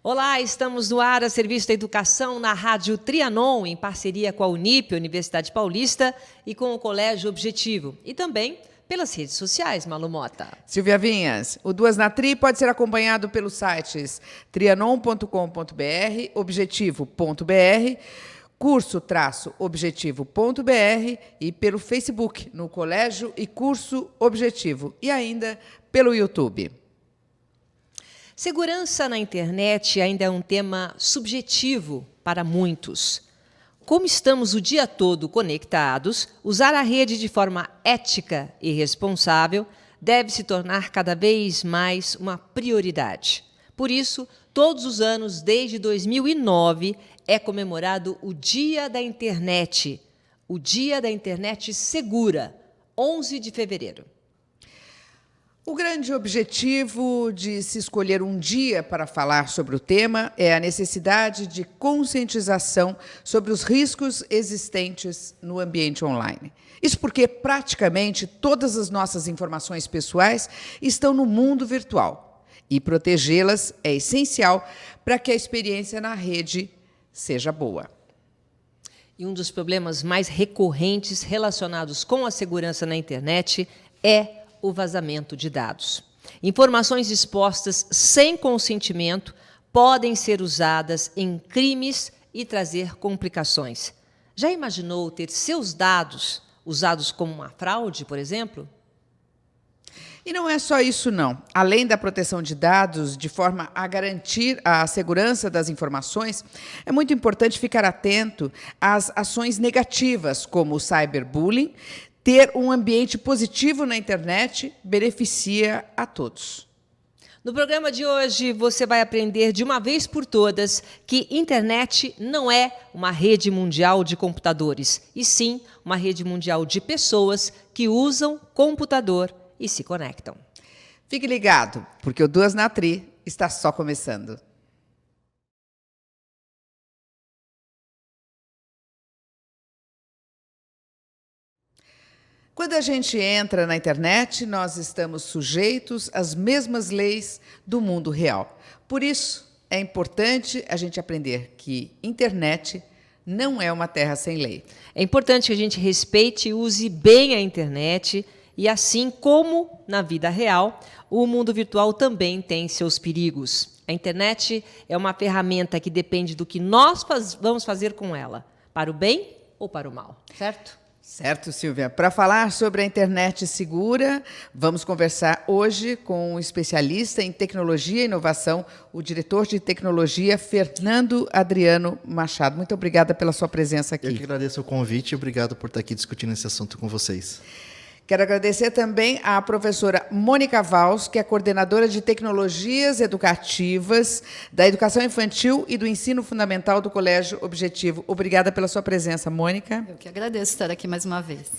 Olá, estamos no ar a serviço da educação na Rádio Trianon, em parceria com a Unip, Universidade Paulista, e com o Colégio Objetivo. E também pelas redes sociais, Malu Mota. Silvia Vinhas, o Duas na Tri pode ser acompanhado pelos sites trianon.com.br, objetivo.br, curso-objetivo.br e pelo Facebook, no Colégio e Curso Objetivo, e ainda pelo YouTube. Segurança na internet ainda é um tema subjetivo para muitos. Como estamos o dia todo conectados, usar a rede de forma ética e responsável deve se tornar cada vez mais uma prioridade. Por isso, todos os anos, desde 2009, é comemorado o Dia da Internet, o Dia da Internet Segura, 11 de fevereiro. O grande objetivo de se escolher um dia para falar sobre o tema é a necessidade de conscientização sobre os riscos existentes no ambiente online. Isso porque praticamente todas as nossas informações pessoais estão no mundo virtual e protegê-las é essencial para que a experiência na rede seja boa. E um dos problemas mais recorrentes relacionados com a segurança na internet é o vazamento de dados. Informações expostas sem consentimento podem ser usadas em crimes e trazer complicações. Já imaginou ter seus dados usados como uma fraude, por exemplo? E não é só isso, não. Além da proteção de dados, de forma a garantir a segurança das informações, é muito importante ficar atento às ações negativas, como o cyberbullying. Ter um ambiente positivo na internet beneficia a todos. No programa de hoje, você vai aprender de uma vez por todas que internet não é uma rede mundial de computadores, e sim uma rede mundial de pessoas que usam computador e se conectam. Fique ligado, porque o Duas na Tri está só começando. Quando a gente entra na internet, nós estamos sujeitos às mesmas leis do mundo real. Por isso, é importante a gente aprender que internet não é uma terra sem lei. É importante que a gente respeite e use bem a internet, e assim como na vida real, o mundo virtual também tem seus perigos. A internet é uma ferramenta que depende do que nós vamos fazer com ela, para o bem ou para o mal, certo? Certo, Silvia. Para falar sobre a internet segura, vamos conversar hoje com um especialista em tecnologia e inovação, o diretor de tecnologia, Fernando Adriano Machado. Muito obrigada pela sua presença aqui. Eu que agradeço o convite e obrigado por estar aqui discutindo esse assunto com vocês. Quero agradecer também à professora Mônica Vals, que é coordenadora de tecnologias educativas da educação infantil e do ensino fundamental do Colégio Objetivo. Obrigada pela sua presença, Mônica. Eu que agradeço estar aqui mais uma vez.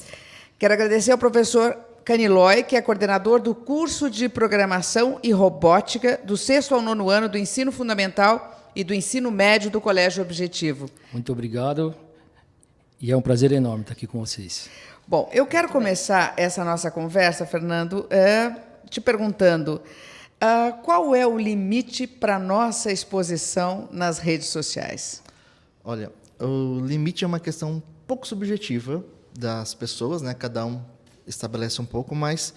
Quero agradecer ao professor Caniloy, que é coordenador do curso de programação e robótica do 6º ao 9º ano do ensino fundamental e do ensino médio do Colégio Objetivo. Muito obrigado e é um prazer enorme estar aqui com vocês. Bom, eu quero começar essa nossa conversa, Fernando, te perguntando qual é o limite para a nossa exposição nas redes sociais? Olha, o limite é uma questão um pouco subjetiva das pessoas, né? Cada um estabelece um pouco, mas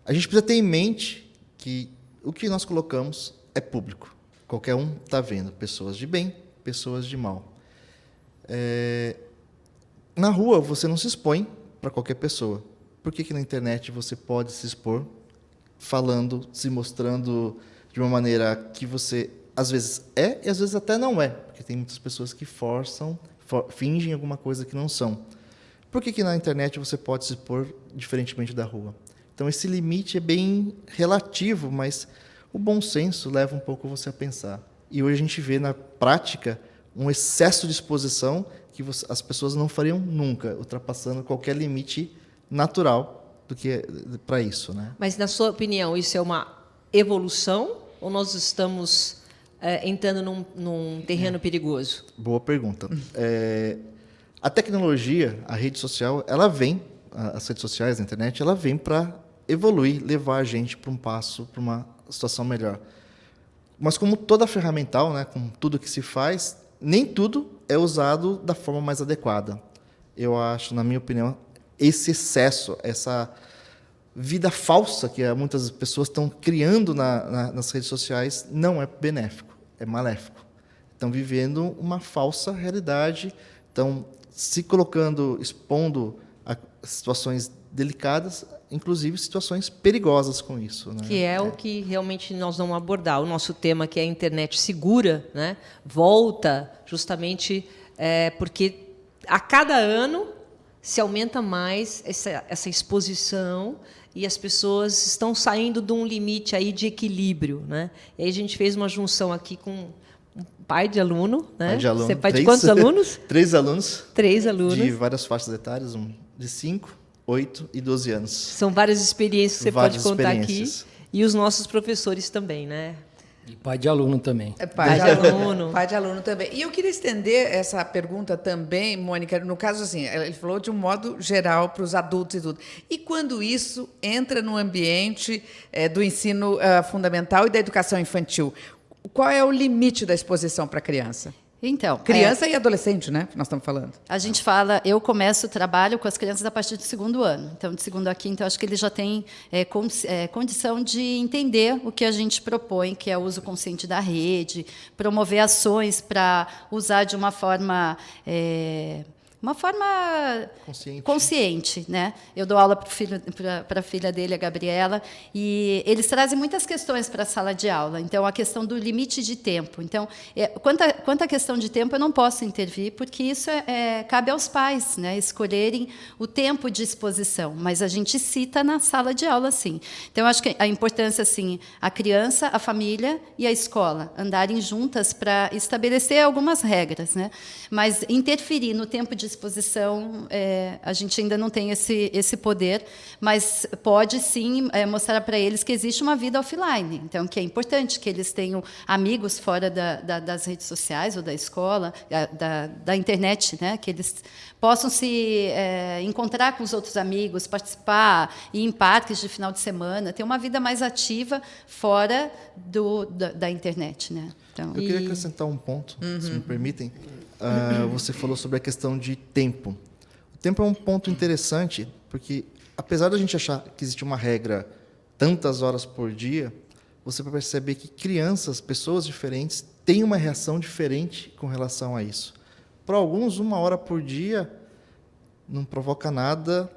a gente precisa ter em mente que o que nós colocamos é público. Qualquer um está vendo, pessoas de bem, pessoas de mal. Na rua, você não se expõe para qualquer pessoa. Por que na internet você pode se expor falando, se mostrando de uma maneira que você, às vezes, é e às vezes até não é? Porque tem muitas pessoas que fingem alguma coisa que não são. Por que na internet você pode se expor diferentemente da rua? Então, esse limite é bem relativo, mas o bom senso leva um pouco você a pensar. E hoje a gente vê na prática um excesso de exposição que as pessoas não fariam nunca, ultrapassando qualquer limite natural do que para isso, né? Mas, na sua opinião, isso é uma evolução ou nós estamos entrando num terreno perigoso? Boa pergunta. A tecnologia, a rede social, ela vem, as redes sociais, a internet, ela vem para evoluir, levar a gente para um passo, para uma situação melhor. Mas como toda ferramental, né, com tudo que se faz, nem tudo é usado da forma mais adequada. Eu acho, na minha opinião, esse excesso, essa vida falsa que muitas pessoas estão criando nas redes sociais não é benéfico, é maléfico. Estão vivendo uma falsa realidade, estão se colocando, expondo a situações delicadas, inclusive situações perigosas com isso, né? Que é o que realmente nós vamos abordar. O nosso tema, que é a internet segura, né, volta justamente porque a cada ano se aumenta mais essa exposição e as pessoas estão saindo de um limite aí de equilíbrio, né? E aí a gente fez uma junção aqui com um pai de aluno, né? Pai de aluno. Você é pai de quantos alunos? 3 alunos. 3 alunos. De várias faixas etárias, de 5, 8 e 12 anos. São várias experiências que você pode contar aqui. E os nossos professores também, né? E pai de aluno também. Pai de aluno. Pai de aluno também. E eu queria estender essa pergunta também, Mônica, no caso assim, ele falou de um modo geral para os adultos e tudo. E quando isso entra no ambiente do ensino fundamental e da educação infantil, qual é o limite da exposição para a criança? Então, Criança e adolescente, né? Nós estamos falando. a gente fala, eu começo o trabalho com as crianças a partir do 2º ano. Então, de 2º a 5º, eu acho que eles já têm condição de entender o que a gente propõe, que é o uso consciente da rede, promover ações para usar de uma forma consciente, né? Eu dou aula para a filha dele, a Gabriela, e eles trazem muitas questões para a sala de aula. Então, a questão do limite de tempo. Então, quanto à questão de tempo, eu não posso intervir, porque isso cabe aos pais, né, escolherem o tempo de exposição. Mas a gente cita na sala de aula, sim. Então, eu acho que a importância, assim, a criança, a família e a escola andarem juntas para estabelecer algumas regras, né? Mas interferir no tempo de exposição, a gente ainda não tem esse poder, mas pode sim mostrar para eles que existe uma vida offline. Então, que é importante que eles tenham amigos fora das redes sociais ou da escola, da internet, né? Que eles possam se encontrar com os outros amigos, participar, ir em parques de final de semana, ter uma vida mais ativa fora da internet, né? Então, eu queria acrescentar um ponto, se me permitem. Você falou sobre a questão de tempo. O tempo é um ponto interessante, porque, apesar da gente achar que existe uma regra tantas horas por dia, você vai perceber que crianças, pessoas diferentes, têm uma reação diferente com relação a isso. Para alguns, 1 hora por dia não provoca nada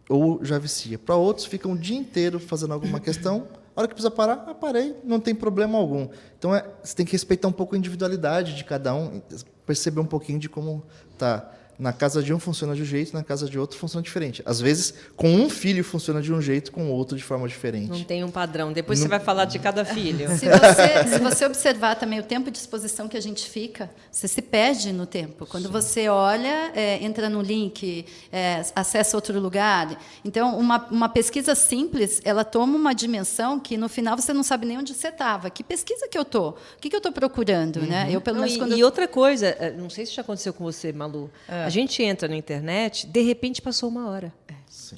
ou já vicia. Para outros, ficam o dia inteiro fazendo alguma questão. A hora que precisa parar, parei, não tem problema algum. Então, você tem que respeitar um pouco a individualidade de cada um, perceber um pouquinho de como está. Na casa de um funciona de um jeito, na casa de outro funciona diferente. Às vezes, com um filho funciona de um jeito, com o outro de forma diferente. Não tem um padrão. Depois você vai falar de cada filho. Se você observar também o tempo de exposição que a gente fica, você se perde no tempo. Quando você olha, entra no link, acessa outro lugar. Então, uma pesquisa simples, ela toma uma dimensão que, no final, você não sabe nem onde você estava. Que pesquisa que eu estou? O que eu estou procurando? Né? Eu, pelo menos, outra coisa, não sei se já aconteceu com você, Malu, a gente entra na internet, de repente passou 1 hora.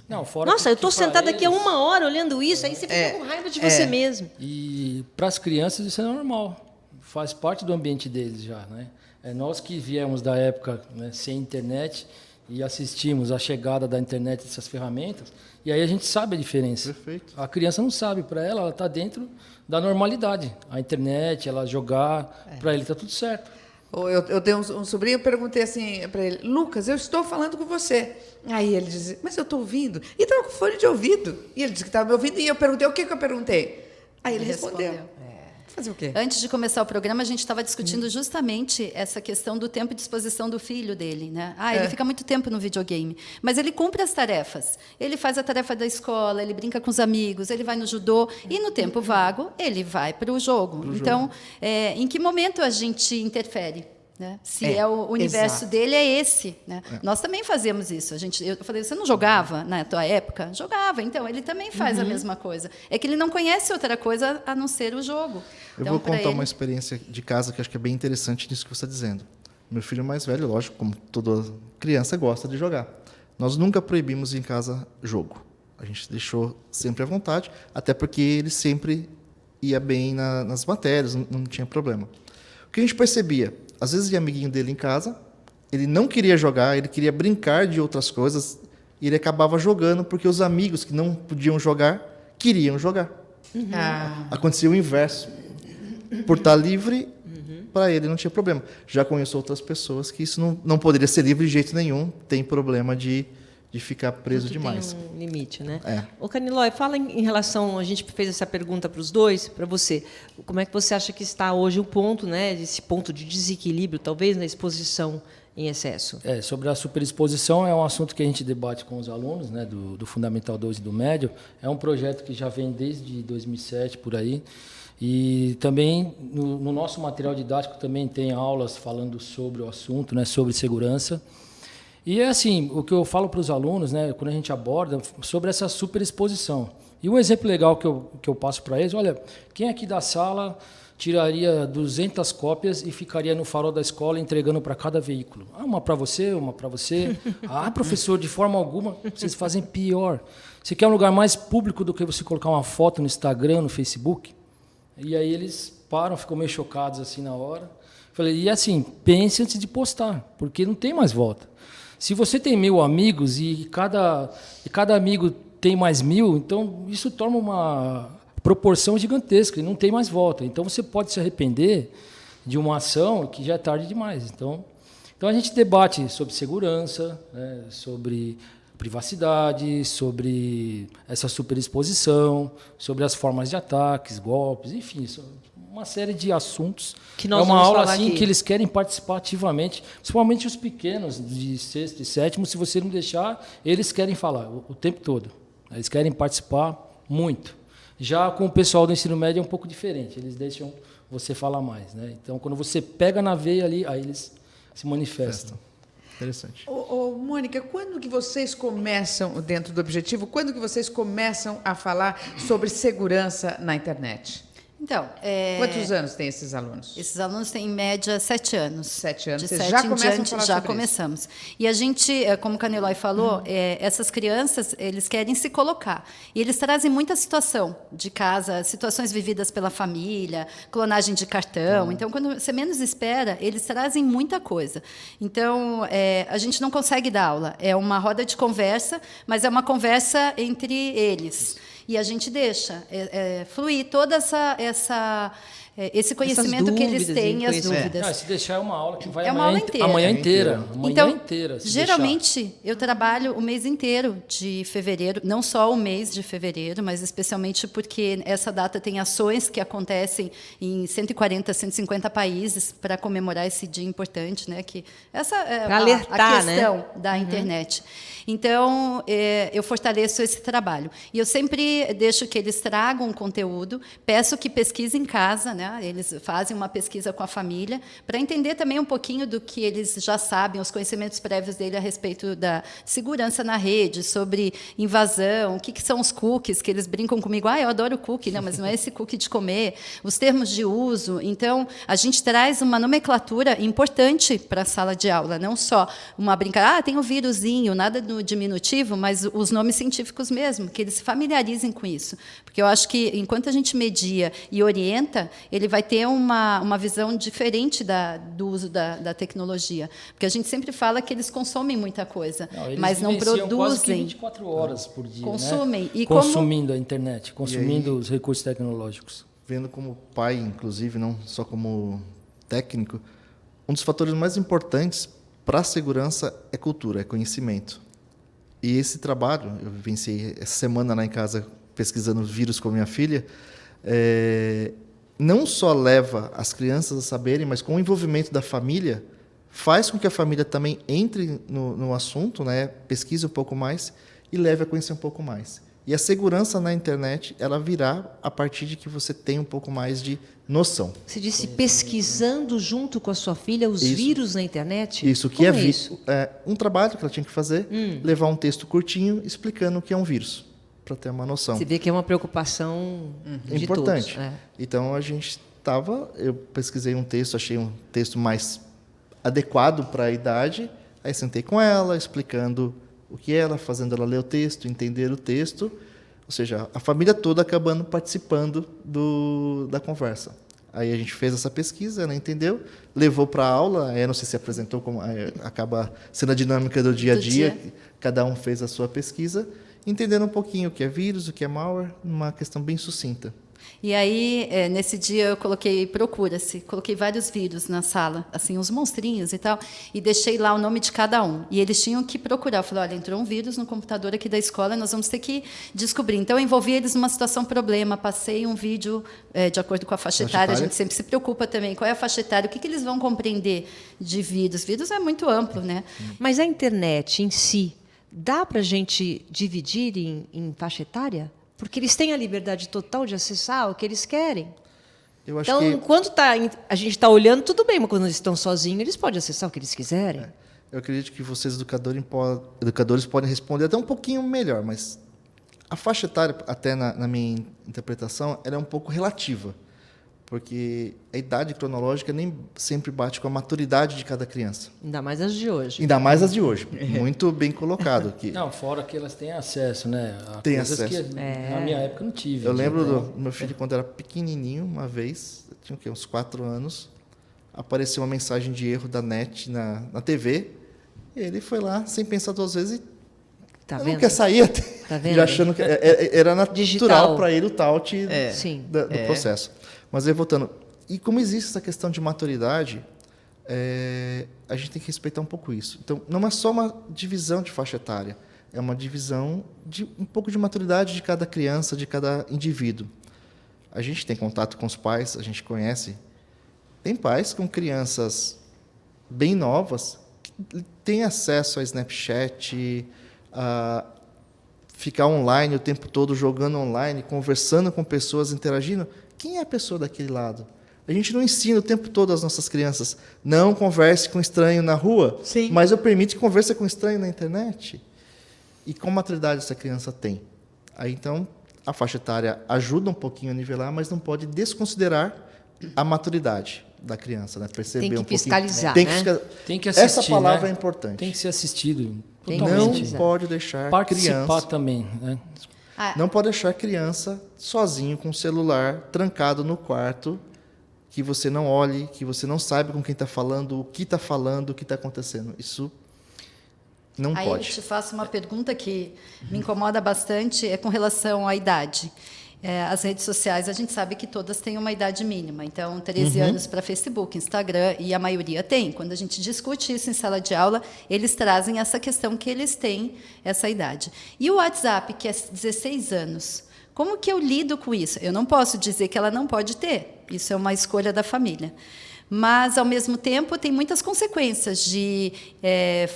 Não, fora Nossa, eu estou que pra sentada aqui há eles- 1 hora olhando isso, aí você fica com raiva de você mesmo. E para as crianças isso é normal, faz parte do ambiente deles já, né? Nós que viemos da época, né, sem internet e assistimos a chegada da internet dessas ferramentas, e aí a gente sabe a diferença. Perfeito. A criança não sabe, para ela está dentro da normalidade. A internet, ela jogar, para ele está tudo certo. Eu tenho um sobrinho, eu perguntei assim para ele, Lucas, eu estou falando com você. Aí ele disse, mas eu estou ouvindo. E estava com fone de ouvido. E ele disse que estava me ouvindo, e eu perguntei, o que eu perguntei? Aí ele respondeu. Fazer o quê? Antes de começar o programa, a gente estava discutindo justamente essa questão do tempo de exposição do filho dele, né? Ele fica muito tempo no videogame, mas ele cumpre as tarefas. Ele faz a tarefa da escola, ele brinca com os amigos, ele vai no judô e no tempo vago ele vai para o jogo. Então, em que momento a gente interfere? Né? Se o universo exato. dele é esse, né? Nós também fazemos isso. Eu falei, você não jogava na tua época? Jogava. Então ele também faz a mesma coisa. É que ele não conhece outra coisa a não ser o jogo. Eu Então, vou pra contar ele- uma experiência de casa que acho que é bem interessante nisso que você está dizendo. Meu filho mais velho, lógico, como toda criança, gosta de jogar. Nós nunca proibimos em casa jogo. A gente deixou sempre à vontade, até porque ele sempre ia bem nas matérias, não tinha problema. O que a gente percebia? Às vezes ia amiguinho dele em casa, ele não queria jogar, ele queria brincar de outras coisas, e ele acabava jogando porque os amigos que não podiam jogar, queriam jogar. Acontecia o inverso. Por estar livre, para ele não tinha problema. Já conheço outras pessoas que isso não poderia ser livre de jeito nenhum, tem problema de ficar preso demais. Tem um limite, né? É. Ô, Canilói, fala em relação, a gente fez essa pergunta para os dois, para você. Como é que você acha que está hoje o ponto, né, esse ponto de desequilíbrio, talvez, na exposição em excesso? Sobre a superexposição, é um assunto que a gente debate com os alunos, né, do Fundamental 2 e do Médio. É um projeto que já vem desde 2007, por aí. E também, no nosso material didático, também tem aulas falando sobre o assunto, né, sobre segurança. E é assim, o que eu falo para os alunos, né, quando a gente aborda, sobre essa superexposição. E um exemplo legal que eu passo para eles, olha, quem aqui da sala tiraria 200 cópias e ficaria no farol da escola entregando para cada veículo? Uma para você, uma para você. Professor, de forma alguma, vocês fazem pior. Você quer um lugar mais público do que você colocar uma foto no Instagram, no Facebook? E aí eles param, ficam meio chocados assim na hora. Falei, e assim, pense antes de postar, porque não tem mais volta. Se você tem 1.000 amigos e cada amigo tem mais 1.000, então isso torna uma proporção gigantesca e não tem mais volta. Então você pode se arrepender de uma ação que já é tarde demais. Então a gente debate sobre segurança, né, sobre privacidade, sobre essa superexposição, sobre as formas de ataques, golpes, enfim, uma série de assuntos. Que nós é uma vamos aula falar assim aqui. que eles querem participar ativamente, principalmente os pequenos de 6º e 7º, se você não deixar, eles querem falar o tempo todo. Eles querem participar muito. Já com o pessoal do ensino médio é um pouco diferente, eles deixam você falar mais, né? Então, quando você pega na veia ali, aí eles se manifestam. Interessante. Mônica, quando que vocês começam, dentro do Objetivo, quando que vocês começam a falar sobre segurança na internet? Então, Quantos anos têm esses alunos? esses alunos têm, em média, 7 anos. 7 anos. De Vocês 7 já em começam a diante, falar já sobre começamos. E a gente, como o Canilói falou, essas crianças, eles querem se colocar. E eles trazem muita situação de casa, situações vividas pela família, clonagem de cartão. Então, quando você menos espera, eles trazem muita coisa. Então, a gente não consegue dar aula. É uma roda de conversa, mas é uma conversa entre eles. E a gente deixa fluir toda esse conhecimento que eles têm e as dúvidas. Não, se deixar é uma aula que vai É uma aula inteira. amanhã inteira. Então, inteira, se geralmente, eu trabalho o mês inteiro de fevereiro, não só o mês de fevereiro, mas especialmente porque essa data tem ações que acontecem em 140, 150 países para comemorar esse dia importante, né? Que essa é alertar, a questão da internet. Então, eu fortaleço esse trabalho. E eu sempre deixo que eles tragam conteúdo, peço que pesquisem em casa, né? Eles fazem uma pesquisa com a família, para entender também um pouquinho do que eles já sabem, os conhecimentos prévios dele a respeito da segurança na rede, sobre invasão, o que são os cookies, que eles brincam comigo, eu adoro cookie, não, mas não é esse cookie de comer, os termos de uso. Então, a gente traz uma nomenclatura importante para a sala de aula, não só uma brincadeira, tem um vírusinho, nada no diminutivo, mas os nomes científicos mesmo, que eles se familiarizem com isso. Porque eu acho que, enquanto a gente media e orienta, ele vai ter uma visão diferente do uso da tecnologia. Porque a gente sempre fala que eles consomem muita coisa, mas não produzem. Quase que 24 horas por dia, consumem. né? E consumindo a internet, consumindo os recursos tecnológicos. Vendo como pai, inclusive, não só como técnico, um dos fatores mais importantes para a segurança é cultura, é conhecimento. E esse trabalho, eu vivenciei essa semana lá em casa pesquisando vírus com a minha filha, não só leva as crianças a saberem, mas com o envolvimento da família, faz com que a família também entre no assunto, né, pesquise um pouco mais e leve a conhecer um pouco mais. E a segurança na internet, ela virá a partir de que você tem um pouco mais de noção. Você disse pesquisando junto com a sua filha os vírus na internet? Isso, que Como é isso? Um trabalho que ela tinha que fazer, levar um texto curtinho explicando o que é um vírus, para ter uma noção. Você vê que é uma preocupação de importante. todos. Então, eu pesquisei um texto, achei um texto mais adequado para a idade, aí sentei com ela, explicando o que ela, fazendo ela ler o texto, entender o texto. Ou seja, a família toda acabando participando da conversa. Aí a gente fez essa pesquisa, ela entendeu, levou para a aula, não sei se apresentou, acaba sendo a dinâmica do dia a dia, cada um fez a sua pesquisa, entendendo um pouquinho o que é vírus, o que é malware, numa questão bem sucinta. E aí, nesse dia, eu coloquei procura-se, coloquei vários vírus na sala, assim, uns monstrinhos e tal, e deixei lá o nome de cada um. E eles tinham que procurar. Eu falei, olha, entrou um vírus no computador aqui da escola, nós vamos ter que descobrir. Então, eu envolvi eles numa situação problema, passei um vídeo de acordo com a faixa etária, a gente sempre se preocupa também, qual é a faixa etária, o que eles vão compreender de vírus. Vírus é muito amplo, né? Mas a internet em si, dá para a gente dividir em faixa etária? Porque eles têm a liberdade total de acessar o que eles querem. Eu acho Então, quando a gente está olhando, tudo bem, mas quando eles estão sozinhos, eles podem acessar o que eles quiserem. Eu acredito que vocês, educadores, podem responder até um pouquinho melhor, mas a faixa etária, até na minha interpretação, ela é um pouco relativa, porque a idade cronológica nem sempre bate com a maturidade de cada criança. Ainda mais as de hoje. Ainda mais as de hoje. Muito bem colocado. Não, fora que elas têm acesso, né? A Tem coisas acesso. que na minha época não tive. Eu lembro Então, do meu filho, quando era pequenininho, uma vez, eu tinha o quê? Uns 4 anos, apareceu uma mensagem de erro da NET na TV, e ele foi lá, sem pensar 2 vezes, e Tá não vendo? quer sair até, Tá vendo? já achando que era Digital. natural para ele o taut Sim. do processo. Mas aí, voltando, e como existe essa questão de maturidade, a gente tem que respeitar um pouco isso. Então, não é só uma divisão de faixa etária, é uma divisão de um pouco de maturidade de cada criança, de cada indivíduo. A gente tem contato com os pais, a gente conhece. Tem pais com crianças bem novas que têm acesso a Snapchat, a ficar online o tempo todo, jogando online, conversando com pessoas, interagindo. Quem é a pessoa daquele lado? A gente não ensina o tempo todo às nossas crianças, não converse com estranho na rua, Sim. mas eu permito que converse com estranho na internet. E qual maturidade essa criança tem? Aí, então, a faixa etária ajuda um pouquinho a nivelar, mas não pode desconsiderar a maturidade da criança, né? Perceber Tem que um pouquinho. fiscalizar, Tem que né? fiscalizar. tem que assistir, Essa palavra né? é importante. Tem que ser assistido Tem que Não totalmente. pesquisar. pode deixar Participar criança, também, né? não pode deixar criança sozinho com o celular trancado no quarto, que você não olhe, que você não sabe com quem está falando, o que está acontecendo. Isso não Aí eu pode. te faço uma pergunta que me incomoda bastante, é com relação à idade. As redes sociais, a gente sabe que todas têm uma idade mínima. Então, 13 anos para Facebook, Instagram, e a maioria tem. Quando a gente discute isso em sala de aula, eles trazem essa questão que eles têm essa idade. E o WhatsApp, que é 16 anos, como que eu lido com isso? Eu não posso dizer que ela não pode ter. Isso é uma escolha da família. Mas, ao mesmo tempo, tem muitas consequências de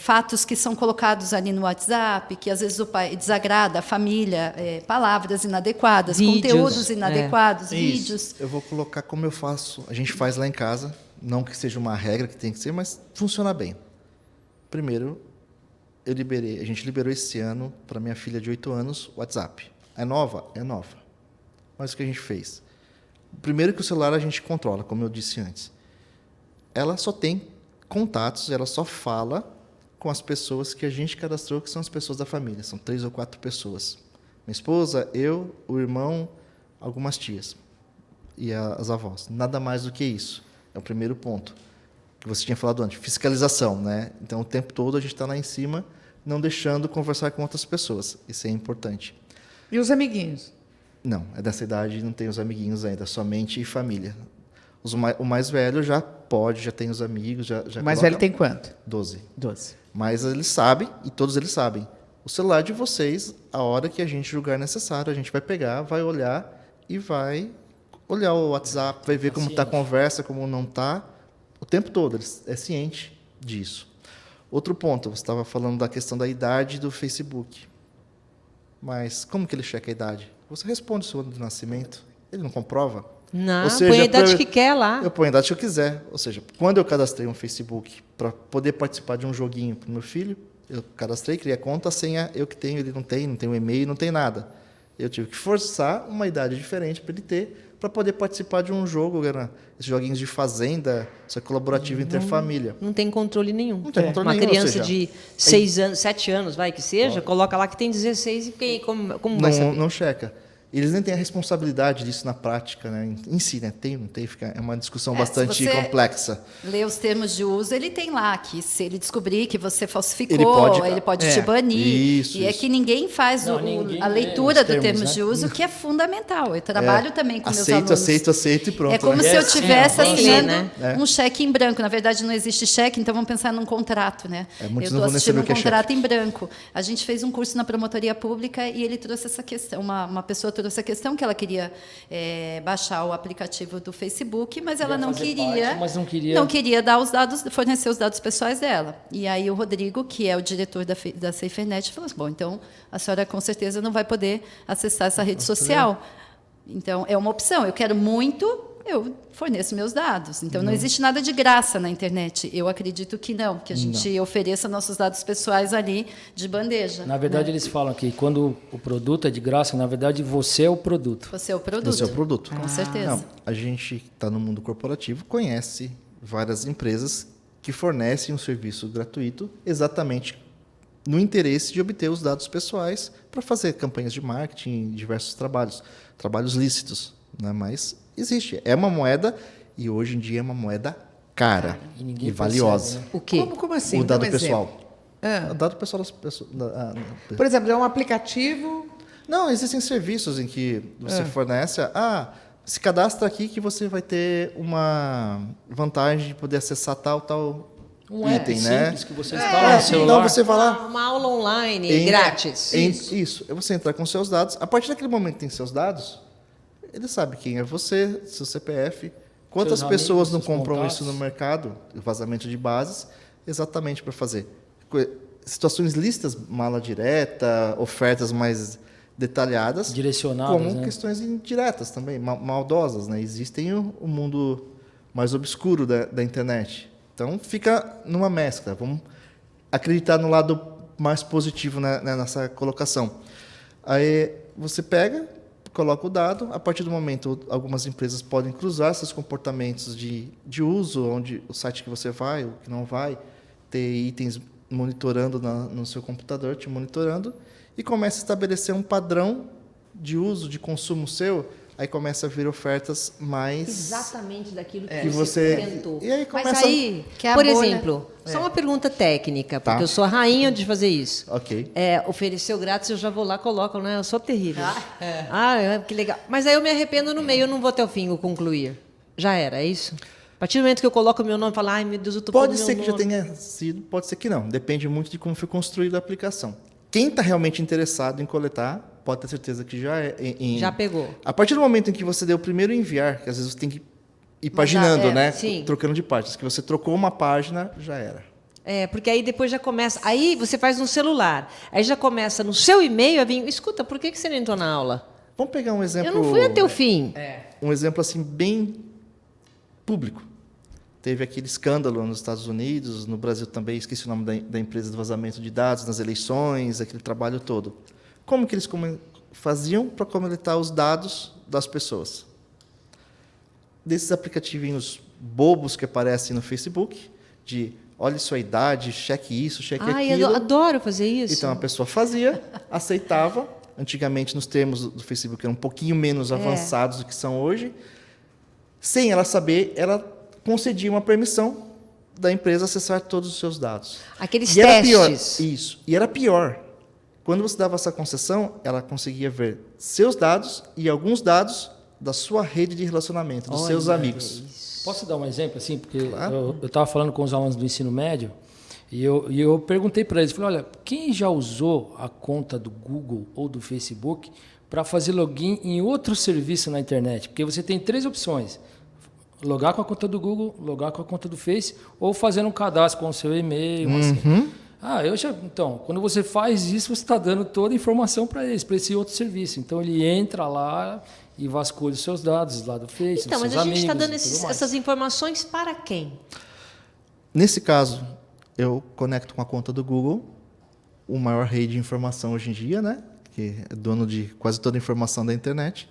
fatos que são colocados ali no WhatsApp, que às vezes o pai desagrada a família, palavras inadequadas, Vídeos, conteúdos inadequados, Isso. vídeos. Eu vou colocar como eu faço. A gente faz lá em casa, não que seja uma regra que tem que ser, mas funciona bem. Primeiro, a gente liberou esse ano para minha filha de 8 anos o WhatsApp. É nova? É nova. Mas o que a gente fez? Primeiro que o celular a gente controla, como eu disse antes. Ela só tem contatos, ela só fala com as pessoas que a gente cadastrou, que são as pessoas da família. São 3 ou 4 pessoas. Minha esposa, eu, o irmão, algumas tias e as avós. Nada mais do que isso. É o primeiro ponto que você tinha falado antes, fiscalização, né? Então, o tempo todo a gente está lá em cima, não deixando conversar com outras pessoas. Isso é importante. E os amiguinhos? Não, é dessa idade, não tem os amiguinhos ainda, somente família. O mais velho já pode, já tem os amigos, já O mais velho tem quanto? 12. 12. Mas eles sabem, e todos eles sabem. O celular de vocês, a hora que a gente julgar necessário, a gente vai pegar, vai olhar e vai olhar o WhatsApp, vai ver como está a conversa, como não está, o tempo todo. É ciente disso. Outro ponto, você estava falando da questão da idade do Facebook. Mas como que ele checa a idade? Você responde o seu ano de nascimento, ele não comprova? Não, Ou seja, põe a idade que quer lá. Eu ponho a idade que eu quiser. Ou seja, quando eu cadastrei um Facebook para poder participar de um joguinho para o meu filho, eu cadastrei, criei a conta, a senha eu que tenho, ele não tem um e-mail, não tem nada. Eu tive que forçar uma idade diferente para ele ter, para poder participar de um jogo, né? Esses joguinhos de fazenda, só colaborativo interfamília. Não tem controle nenhum. Não tem controle Uma nenhum, ou criança seja, de 6 anos, 7 anos, vai que seja, coloca lá que tem 16 e como vai saber? Não checa. Eles nem têm a responsabilidade disso na prática, né? Em si, né? Tem, não tem, é uma discussão bastante se você complexa. Lê os termos de uso, ele tem lá que se ele descobrir que você falsificou, Ele pode- te banir. Isso, e é isso. que ninguém faz Ninguém a lê leitura os do termos, termos né? de uso, que é fundamental. Eu trabalho também com meus alunos. Aceito e pronto. É como né? se eu Sim, estivesse alguém lê, assinando né? um cheque em branco. Na verdade, não existe cheque, então vamos pensar num contrato, né? Muitos Eu não estou vão nem assistindo saber um o que é contrato em branco. A gente fez um curso na promotoria pública e ele trouxe essa questão. Uma pessoa trouxe a questão que ela queria baixar o aplicativo do Facebook, mas ela Queria não fazer queria, parte, mas não queria dar os dados, fornecer os dados pessoais dela. E aí o Rodrigo, que é o diretor da SaferNet, falou assim, bom, então a senhora com certeza não vai poder acessar essa rede social. Então, é uma opção. Eu quero muito, eu forneço meus dados. Então, não existe nada de graça na internet. Eu acredito que não, que a gente ofereça nossos dados pessoais ali de bandeja. Na verdade, eles falam que quando o produto é de graça, na verdade, você é o produto. Você é o produto. Você é o produto. Com certeza. Não, a gente que está no mundo corporativo conhece várias empresas que fornecem um serviço gratuito exatamente no interesse de obter os dados pessoais para fazer campanhas de marketing, diversos trabalhos lícitos, né? Mas existe, é uma moeda e hoje em dia é uma moeda cara E ninguém e valiosa. percebe, né? O quê? Como assim? O dado Dá um pessoal. exemplo. O dado pessoal das pessoas. Por exemplo, é um aplicativo. Não, existem serviços em que você fornece. Se cadastra aqui que você vai ter uma vantagem de poder acessar tal Um app item, né? simples que você instala no celular. Então você vai lá. Uma aula online, grátis. Isso. Você entrar com seus dados. A partir daquele momento que tem seus dados, ele sabe quem é você, seu CPF, quantas Seus pessoas amigos, não seus compram contatos. isso no mercado, vazamento de bases, exatamente para fazer situações listas, mala direta, ofertas mais detalhadas, Direcionadas, como né? questões indiretas também, maldosas, né? Existem o mundo mais obscuro da internet. Então fica numa mescla. Vamos acreditar no lado mais positivo, né, nessa colocação. Aí você pega, coloca o dado. A partir do momento, algumas empresas podem cruzar esses comportamentos de uso, onde o site que você vai, o que não vai, ter itens monitorando no seu computador, te monitorando, e começa a estabelecer um padrão de uso, de consumo seu. Aí começa a vir ofertas mais... Exatamente daquilo que Que você você- tentou. E aí Mas começa- aí, Que é a por bolha. exemplo, só uma pergunta técnica, porque Tá. eu sou a rainha de fazer isso. Ok. Ofereceu grátis, eu já vou lá, coloco, né? Eu sou terrível. Que legal. Mas aí eu me arrependo no meio, eu não vou até o fim o concluir. Já era, é isso? A partir do momento que eu coloco o meu nome e falo, ai meu Deus, eu tô Pode pondo ser meu que já nome. tenha sido, pode ser que não. Depende muito de como foi construída a aplicação. Quem está realmente interessado em coletar, pode ter certeza que já é. Já pegou. A partir do momento em que você deu o primeiro enviar, que às vezes você tem que ir paginando, né? sim. Trocando de páginas. Que você trocou uma página, já era. Porque aí depois já começa. Aí você faz no celular. Aí já começa no seu e-mail a vir. Escuta, por que você não entrou na aula? Vamos pegar um exemplo. Eu não fui até o fim. Um exemplo assim bem público. Teve aquele escândalo nos Estados Unidos, no Brasil também, esqueci o nome da empresa de vazamento de dados nas eleições, aquele trabalho todo. Como que eles faziam para coletar os dados das pessoas? Desses aplicativinhos bobos que aparecem no Facebook, de olhe sua idade, cheque isso, cheque Ai, aquilo. eu adoro fazer isso. Então a pessoa fazia, aceitava. Antigamente, nos termos do Facebook, eram um pouquinho menos avançados do que são hoje. Sem ela saber, ela concedia uma permissão da empresa acessar todos os seus dados. Aqueles E era pior. testes. Isso. E era pior. Quando você dava essa concessão, ela conseguia ver seus dados e alguns dados da sua rede de relacionamento, dos seus amigos. Posso dar um exemplo assim? Porque Claro. eu estava falando com os alunos do ensino médio e eu perguntei para eles, falei, olha, quem já usou a conta do Google ou do Facebook para fazer login em outro serviço na internet? Porque você tem 3 opções. Logar com a conta do Google, logar com a conta do Face ou fazer um cadastro com o seu e-mail. Assim. Então, quando você faz isso, você está dando toda a informação para eles, para esse outro serviço. Então, ele entra lá e vasculha os seus dados lá do Face, Então, dos mas seus a gente está amigos dando e tudo mais. essas informações para quem? Nesse caso, eu conecto com a conta do Google, o maior rei de informação hoje em dia, né? Que é dono de quase toda a informação da internet.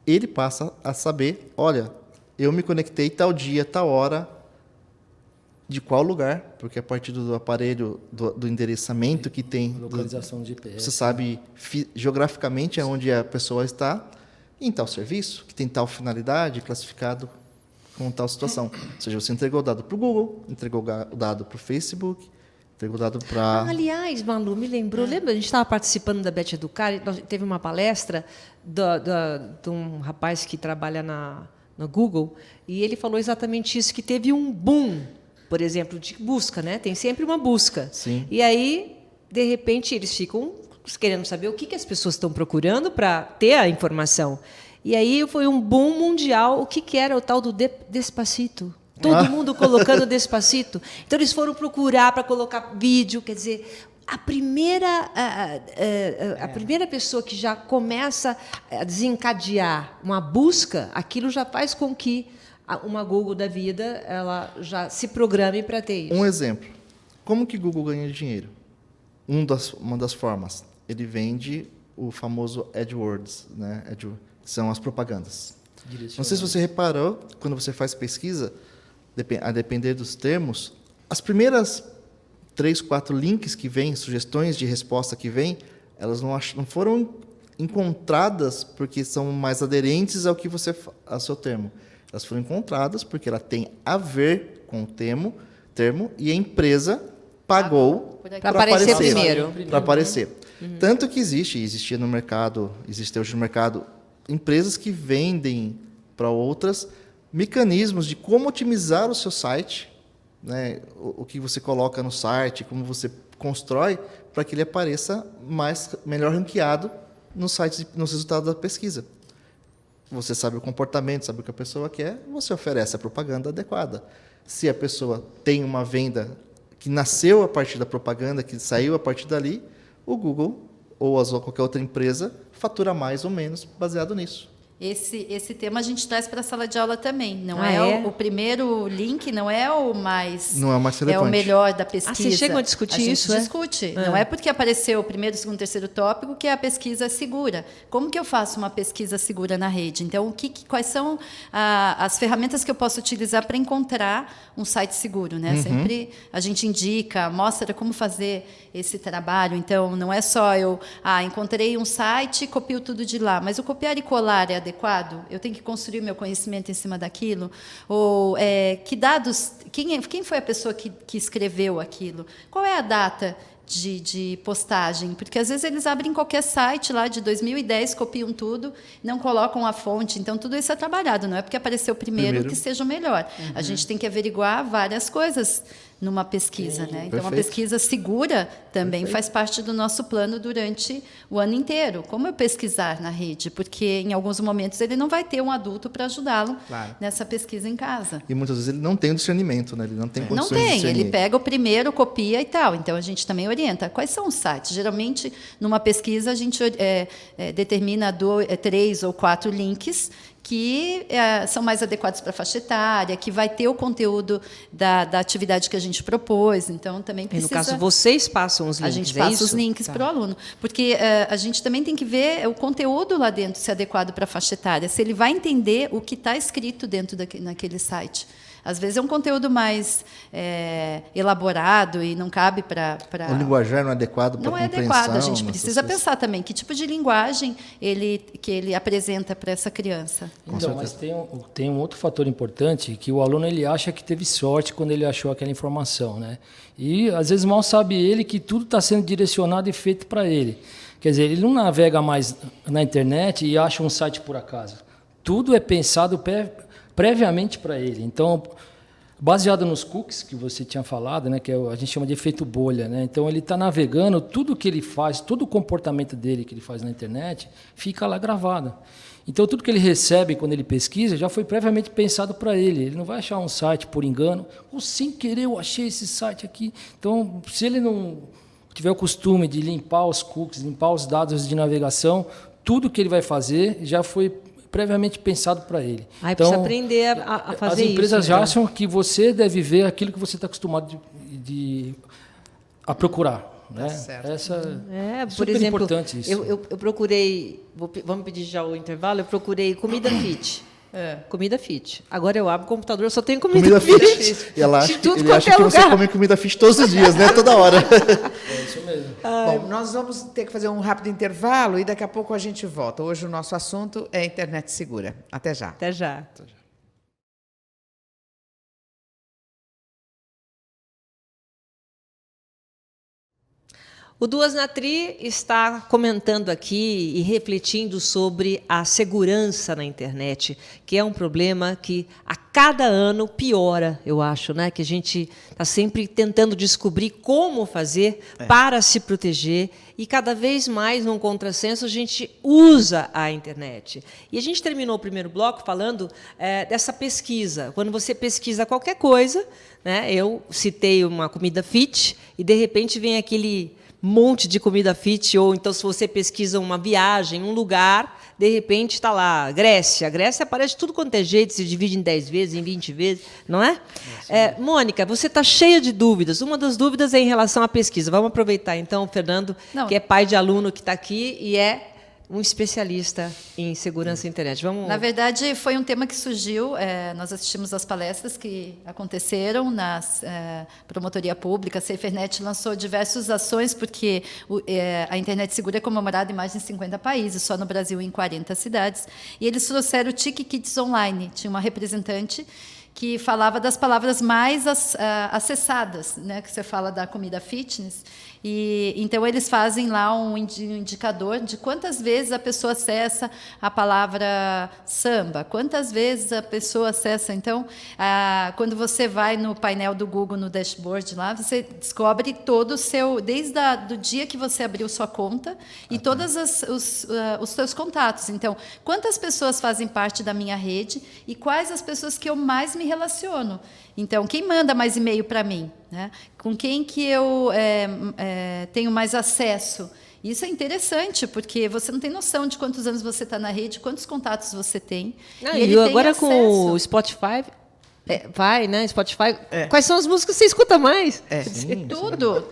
ele passa a saber, olha, eu me conectei tal dia, tal hora, de qual lugar, porque a partir do aparelho, do endereçamento que tem, Localização de GPS. você sabe geograficamente aonde a pessoa está, em tal serviço, que tem tal finalidade, classificado com tal situação. Ou seja, você entregou o dado para o Google, entregou o dado para o Facebook, entregou o dado para... Aliás, Malu, me lembrou, lembra, a gente estava participando da Bet Educar, e teve uma palestra de um rapaz que trabalha no Google, e ele falou exatamente isso, que teve um boom, por exemplo, de busca, né? Tem sempre uma busca. Sim. E aí, de repente, eles ficam querendo saber o que as pessoas estão procurando para ter a informação. E aí foi um boom mundial. O que era o tal do Despacito? Todo mundo colocando Despacito. Então, eles foram procurar para colocar vídeo. Quer dizer, a primeira pessoa que já começa a desencadear uma busca, aquilo já faz com que uma Google da vida ela já se programe para ter isso. Um exemplo. Como que Google ganha dinheiro? Uma das formas. Ele vende o famoso AdWords, né? Que são as propagandas. Não sei se você reparou, quando você faz pesquisa, a depender dos termos, as primeiras 3, 4 links que vêm, sugestões de resposta que vêm, elas não foram encontradas porque são mais aderentes ao seu termo. Elas foram encontradas porque ela tem a ver com o termo e a empresa pagou para aparecer primeiro. Para aparecer. Tanto que existia no mercado, existe hoje no mercado, empresas que vendem para outras mecanismos de como otimizar o seu site, né? O que você coloca no site, como você constrói, para que ele apareça melhor ranqueado nos sites, nos resultados da pesquisa. Você sabe o comportamento, sabe o que a pessoa quer, você oferece a propaganda adequada. Se a pessoa tem uma venda que nasceu a partir da propaganda, que saiu a partir dali, o Google ou qualquer outra empresa fatura mais ou menos baseado nisso. Esse tema a gente traz para a sala de aula também. Não é? O primeiro link não é o mais... Não é o mais relevante. É o melhor da pesquisa. Vocês chegam a discutir isso? A gente discute. Não é porque apareceu o primeiro, segundo, terceiro tópico que a pesquisa é segura. Como que eu faço uma pesquisa segura na rede? Então, quais são as ferramentas que eu posso utilizar para encontrar um site seguro, né? Sempre a gente indica, mostra como fazer esse trabalho. Então, não é só eu encontrei um site, copio tudo de lá, mas o copiar e colar é adequado? Eu tenho que construir meu conhecimento em cima daquilo? Ou que dados... Quem foi a pessoa que escreveu aquilo? Qual é a data de postagem? Porque, às vezes, eles abrem qualquer site lá de 2010, copiam tudo, não colocam a fonte. Então, tudo isso é trabalhado. Não é porque apareceu primeiro que seja o melhor. A gente tem que averiguar várias coisas numa pesquisa, né? Então, uma pesquisa segura também faz parte do nosso plano durante o ano inteiro. Como eu pesquisar na rede? Porque, em alguns momentos, ele não vai ter um adulto para ajudá-lo nessa pesquisa em casa. E, muitas vezes, ele não tem o discernimento, né? Ele não tem condições Não de tem, discernir. ele pega o primeiro, copia e tal. Então, a gente também orienta. Quais são os sites? Geralmente, numa pesquisa, a gente determina 3 ou 4 links que são mais adequados para a faixa etária, que vai ter o conteúdo da atividade que a gente propôs. Então, também precisa... E no caso, vocês passam os links, a gente passa os links para o aluno. Porque a gente também tem que ver o conteúdo lá dentro, se é adequado para a faixa etária, se ele vai entender o que está escrito dentro naquele site. Às vezes é um conteúdo mais elaborado e não cabe para... O linguajar não é adequado para Não é adequado. A gente precisa pensar também que tipo de linguagem que ele apresenta para essa criança. Então, mas tem um outro fator importante, que o aluno ele acha que teve sorte quando ele achou aquela informação, né? E, às vezes, mal sabe ele que tudo está sendo direcionado e feito para ele. Quer dizer, ele não navega mais na internet e acha um site por acaso. Tudo é pensado previamente para ele. Então, baseado nos cookies que você tinha falado, né, que a gente chama de efeito bolha, né? Então, ele está navegando, tudo que ele faz, todo o comportamento dele que ele faz na internet, fica lá gravado. Então, tudo que ele recebe quando ele pesquisa já foi previamente pensado para ele. Ele não vai achar um site por engano, ou sem querer eu achei esse site aqui. Então, se ele não tiver o costume de limpar os cookies, limpar os dados de navegação, tudo que ele vai fazer já foi previamente pensado para ele. Aí então, precisa aprender a fazer isso. As empresas já acham que você deve ver aquilo que você está acostumado a procurar. né? certo. Essa Por super exemplo, importante isso. eu procurei, vamos pedir já o intervalo, eu procurei comida fit. Comida fit. Agora eu abro o computador, eu só tenho comida fit. E ela De acha, tudo ele quanto acha é que você lugar. come comida fit todos os dias, né? Toda hora. É isso mesmo. Bom, nós vamos ter que fazer um rápido intervalo e daqui a pouco a gente volta. Hoje o nosso assunto é internet segura. Até já. Até já. O Duas na Tri está comentando aqui e refletindo sobre a segurança na internet, que é um problema que a cada ano piora, eu acho, né? Que a gente está sempre tentando descobrir como fazer para se proteger e cada vez mais, num contrassenso, a gente usa a internet. E a gente terminou o primeiro bloco falando dessa pesquisa. Quando você pesquisa qualquer coisa, né? Eu citei uma comida fit e, de repente, vem aquele monte de comida fit, ou então se você pesquisa uma viagem, um lugar, de repente está lá, Grécia. A Grécia aparece tudo quanto é jeito, se divide em 10 vezes, em 20 vezes, não é? Mônica, você está cheia de dúvidas. Uma das dúvidas é em relação à pesquisa. Vamos aproveitar, então, o Fernando, que é pai de aluno que está aqui e é um especialista em segurança da internet. Vamos... Na verdade, foi um tema que surgiu, nós assistimos às palestras que aconteceram na promotoria pública, a SaferNet lançou diversas ações, porque a internet segura é comemorada em mais de 50 países, só no Brasil em 40 cidades, e eles trouxeram o Tiki Kids Online, tinha uma representante que falava das palavras mais acessadas, né, que você fala da comida fitness. E então eles fazem lá um indicador de quantas vezes a pessoa acessa a palavra samba, quantas vezes a pessoa acessa. Então, quando você vai no painel do Google, no dashboard lá, você descobre todo o seu, desde do dia que você abriu sua conta e todos os seus contatos. Então, quantas pessoas fazem parte da minha rede e quais as pessoas que eu mais me relaciono. Então, quem manda mais e-mail para mim? Né? Com quem que eu tenho mais acesso? Isso é interessante, porque você não tem noção de quantos anos você está na rede, quantos contatos você tem. E ele agora tem com o Spotify... vai, né? Spotify. Quais são as músicas que você escuta mais? Tudo.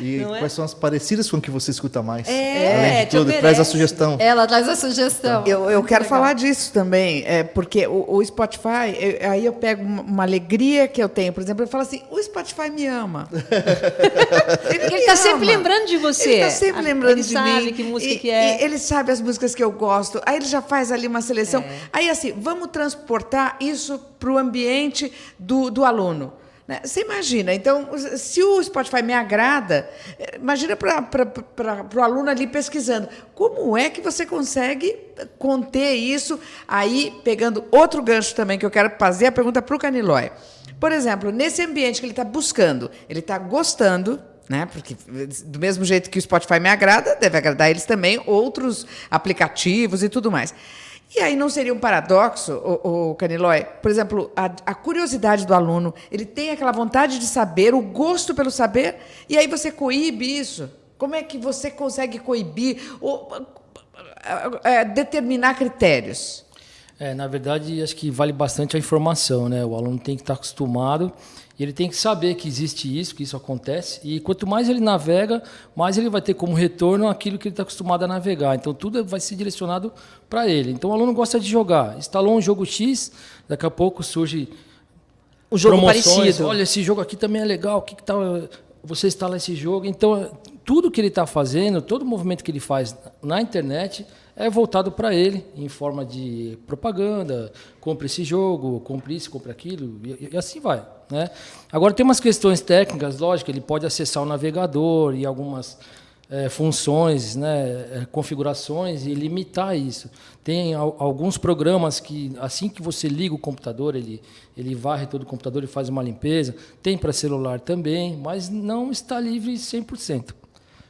E quais são as parecidas com o que você escuta mais? Além de tudo, traz a sugestão. Ela traz a sugestão. Eu quero falar disso também, porque o Spotify, aí eu pego uma alegria que eu tenho. Por exemplo, eu falo assim, o Spotify me ama. Ele está sempre lembrando de você. Ele está sempre lembrando de mim. Ele sabe que música que é. Ele sabe as músicas que eu gosto. Aí ele já faz ali uma seleção. Aí, assim, vamos transportar isso para o ambiente do aluno. Né? Você imagina, então, se o Spotify me agrada, imagina para o aluno ali pesquisando. Como é que você consegue conter isso? Aí, pegando outro gancho também, que eu quero fazer a pergunta para o Caniloy. Por exemplo, nesse ambiente que ele está buscando, ele está gostando, né? Porque do mesmo jeito que o Spotify me agrada, deve agradar eles também, outros aplicativos e tudo mais. E aí não seria um paradoxo, o Caniloy? Por exemplo, a curiosidade do aluno, ele tem aquela vontade de saber, o gosto pelo saber, e aí você coíbe isso. Como é que você consegue coibir ou determinar critérios? Na verdade, acho que vale bastante a informação, né? O aluno tem que estar acostumado, ele tem que saber que existe isso, que isso acontece, e quanto mais ele navega, mais ele vai ter como retorno aquilo que ele está acostumado a navegar. Então, tudo vai ser direcionado para ele. Então, o aluno gosta de jogar. Instalou um jogo X, daqui a pouco surge um jogo promoções. Parecido. Olha, esse jogo aqui também é legal, o que tal você instala esse jogo? Então, tudo que ele está fazendo, todo movimento que ele faz na internet é voltado para ele, em forma de propaganda, compre esse jogo, compre isso, compre aquilo, e assim vai. Né? Agora, tem umas questões técnicas, lógico, ele pode acessar o navegador e algumas funções, né, configurações, e limitar isso. Tem alguns programas que, assim que você liga o computador, ele varre todo o computador e faz uma limpeza. Tem para celular também, mas não está livre 100%.